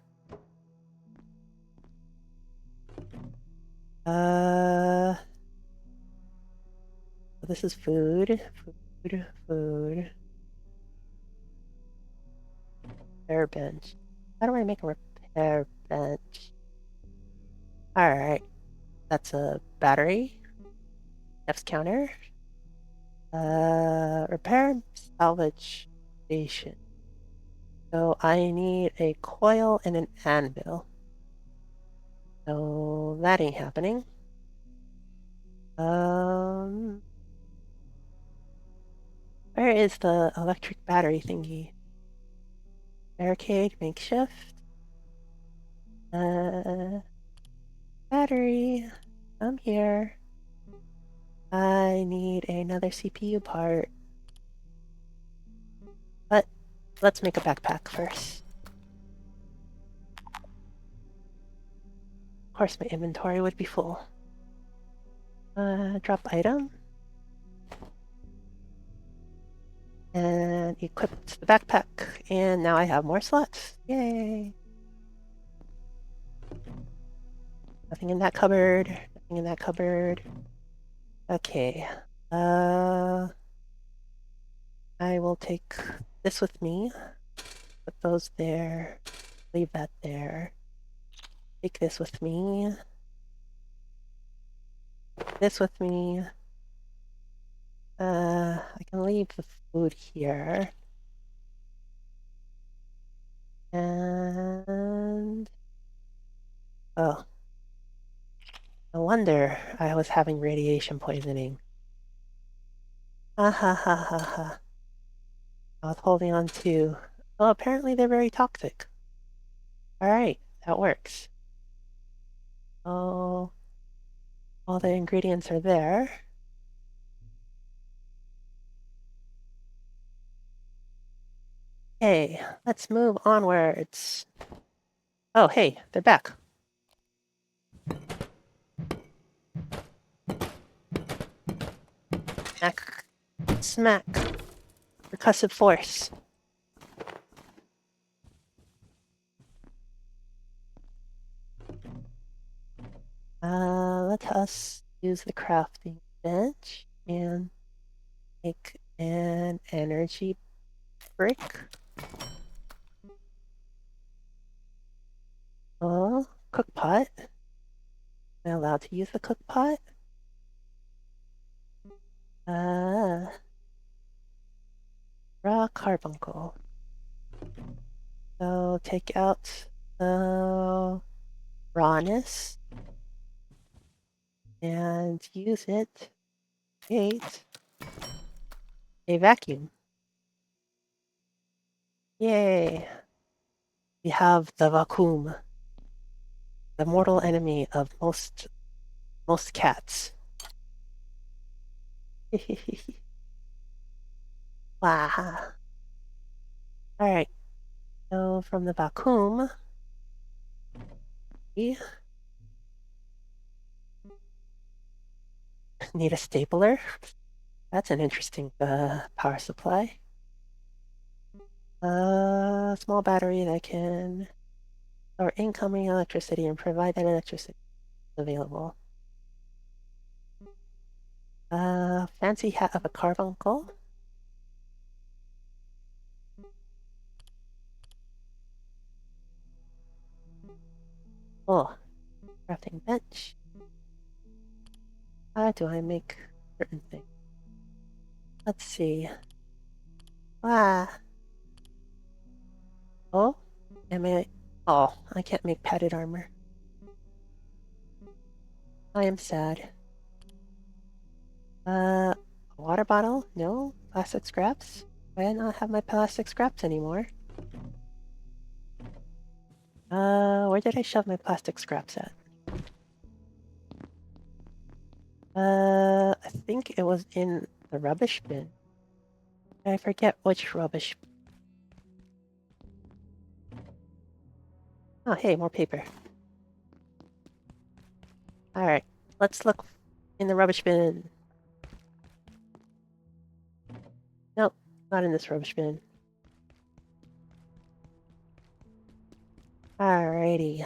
This is food. Food. Repair bench. How do I make a repair bench? Alright. That's a battery. Steps counter. Repair salvage station. So I need a coil and an anvil. So that ain't happening. Where is the electric battery thingy? Barricade, makeshift. Battery, come here. I need another CPU part. But let's make a backpack first. Of course, my inventory would be full. Drop item. And equip the backpack. And now I have more slots. Yay! Nothing in that cupboard. Nothing in that cupboard. Okay. I will take this with me. Put those there. Leave that there. Take this with me. This with me. I can leave the food here. And... oh. No wonder I was having radiation poisoning. Ha ha ha ha ha. I was holding on to... well, apparently they're very toxic. Alright, that works. Oh... all the ingredients are there. Okay, let's move onwards. Oh, hey, they're back. Smack. Smack. Percussive force. Let us use the crafting bench and make an energy brick. Oh, cook pot. Am I allowed to use the cook pot? Raw carbuncle. So take out the rawness and use it to create a vacuum. Yay! We have the vacuum, the mortal enemy of most cats. Wow. Alright, so from the vacuum, we need a stapler. That's an interesting power supply. A small battery that can store incoming electricity and provide that electricity available. Fancy hat of a carbuncle. Oh, crafting bench. How do I make certain things? Let's see. Ah. Oh, oh, I can't make padded armor. I am sad. A water bottle? No? Plastic scraps? Why do I not have my plastic scraps anymore? Where did I shove my plastic scraps at? I think it was in the rubbish bin. I forget which rubbish. Oh, hey, more paper. Alright, let's look in the rubbish bin. Nope, not in this rubbish bin. Alrighty.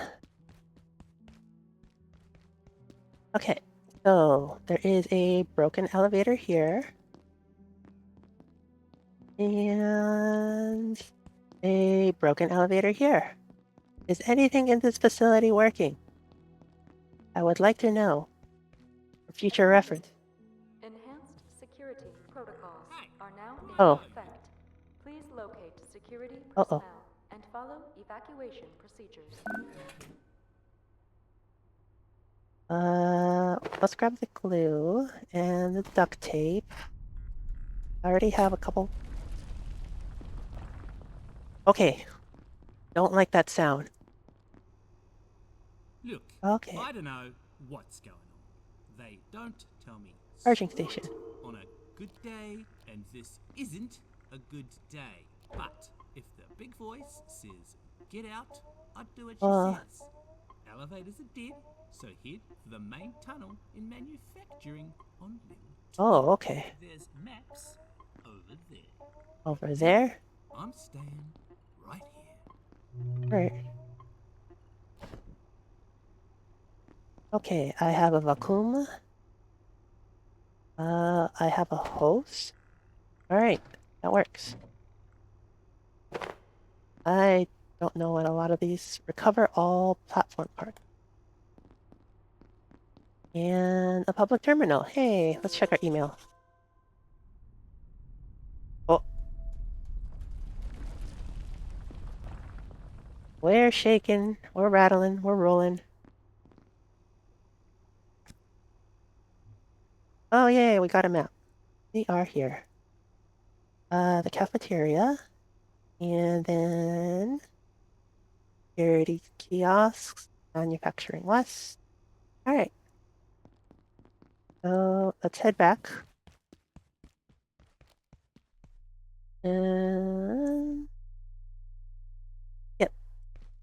Okay, so there is a broken elevator here. And a broken elevator here. Is anything in this facility working? I would like to know. For future reference. Enhanced security protocols are now in Oh. effect. Please locate security Uh-oh. personnel and follow evacuation procedures. Let's grab the glue and the duct tape. I already have a couple. Okay. Don't like that sound. Look, Okay. I don't know what's going on. They don't tell me Charging squat station. on a good day, and this isn't a good day. But if the big voice says get out, I'd do what she says. Elevators are dead, so head for the main tunnel in manufacturing on level 2. Oh, okay. There's maps over there. Over there? I'm staying right here. Right. Okay, I have a vacuum. I have a hose. Alright, that works. I don't know what a lot of these recover all platform parts. And a public terminal. Hey, let's check our email. Oh. We're shaking, we're rattling, we're rolling. Oh yay, we got a map. We are here. The cafeteria. And then security kiosks, manufacturing west. Alright. So let's head back. And yep.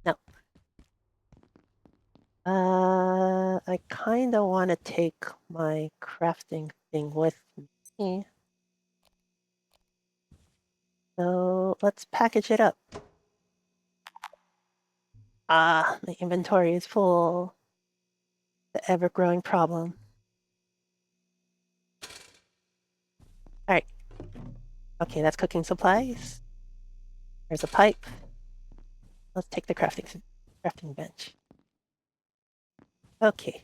No. I kinda wanna take my crafting thing with me. So let's package it up. Ah, my inventory is full. The ever-growing problem. Alright. Okay, that's cooking supplies. There's a pipe. Let's take the crafting bench. Okay.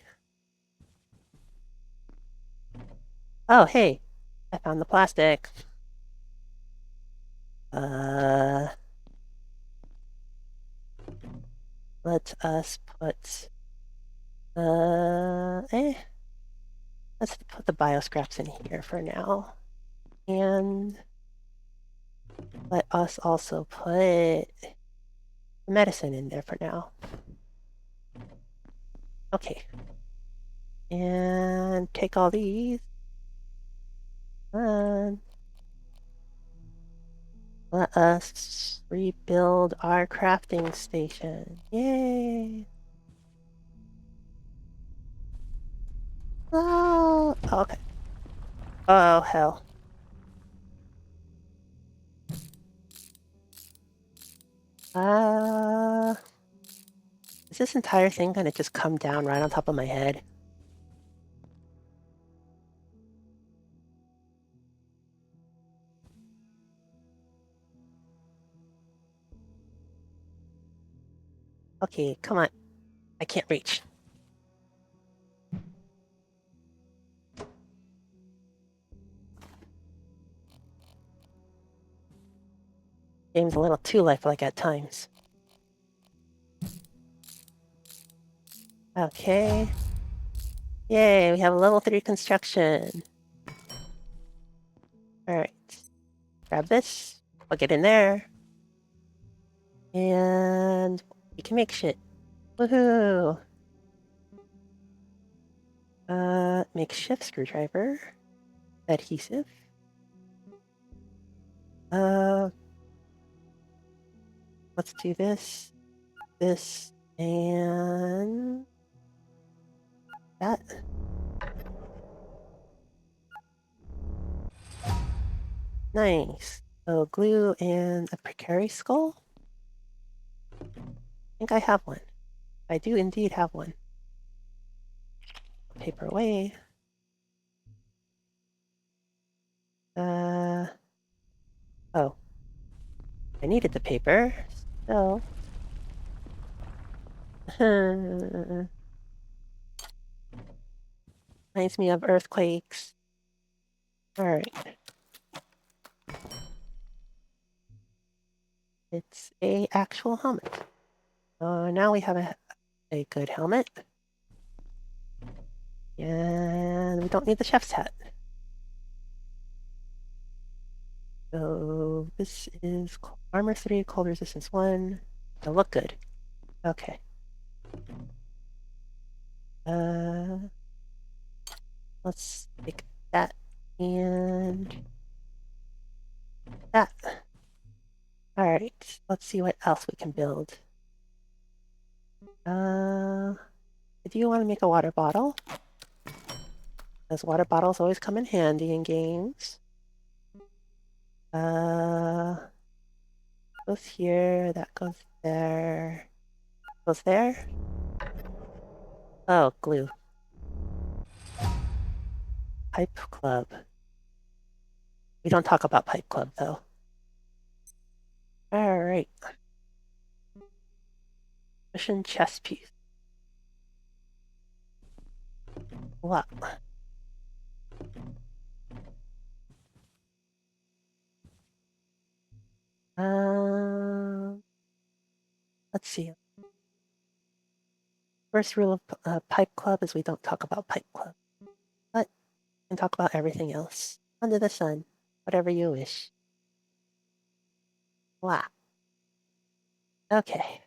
Oh, hey. I found the plastic. Let us put let's put the bioscraps in here for now. And let us also put medicine in there for now. Okay. And take all these. And let us rebuild our crafting station. Yay! Oh, okay. Oh, hell. Is this entire thing gonna just come down right on top of my head? Okay, come on. I can't reach. Game's a little too lifelike at times. Okay. Yay, we have a level 3 construction. Alright. Grab this, plug it in there. And we can make shit. Woohoo! Makeshift screwdriver. Adhesive. Let's do this, and that. Nice. So glue and a precarious skull? I think I have one. I do indeed have one. Paper away. Oh. I needed the paper, so... Reminds me of earthquakes. Alright. It's a actual helmet. Now we have a good helmet. And we don't need the chef's hat. So this is armor 3, cold resistance 1. They'll look good. Okay. Let's take that and that. All right, let's see what else we can build. Do you want to make a water bottle? Because water bottles always come in handy in games. Goes here, that goes there. Goes there. Oh, glue. Pipe Club. We don't talk about Pipe Club, though. Alright. Mission chess piece. What? Let's see. First rule of Pipe Club is we don't talk about Pipe Club. But we can talk about everything else. Under the sun. Whatever you wish. Wow. Okay.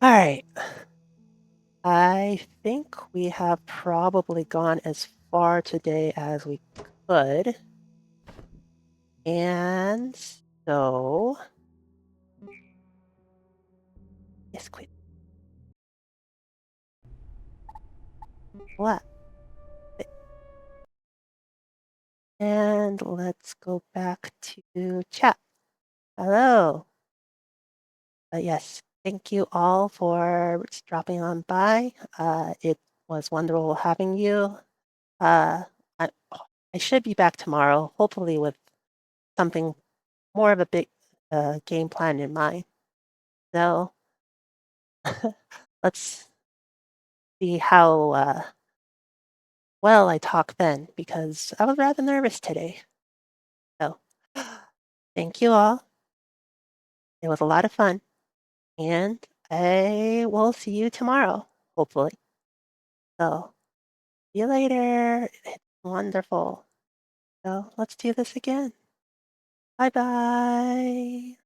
Alright. I think we have probably gone as far today as we could. And so... Yes, quit. What? And let's go back to chat. Hello. Yes, thank you all for dropping on by. It was wonderful having you. I should be back tomorrow, hopefully with something more of a big game plan in mind. So let's see how well I talk then, because I was rather nervous today. So thank you all. It was a lot of fun. And I will see you tomorrow, hopefully. So see you later. It's wonderful. So let's do this again. Bye bye.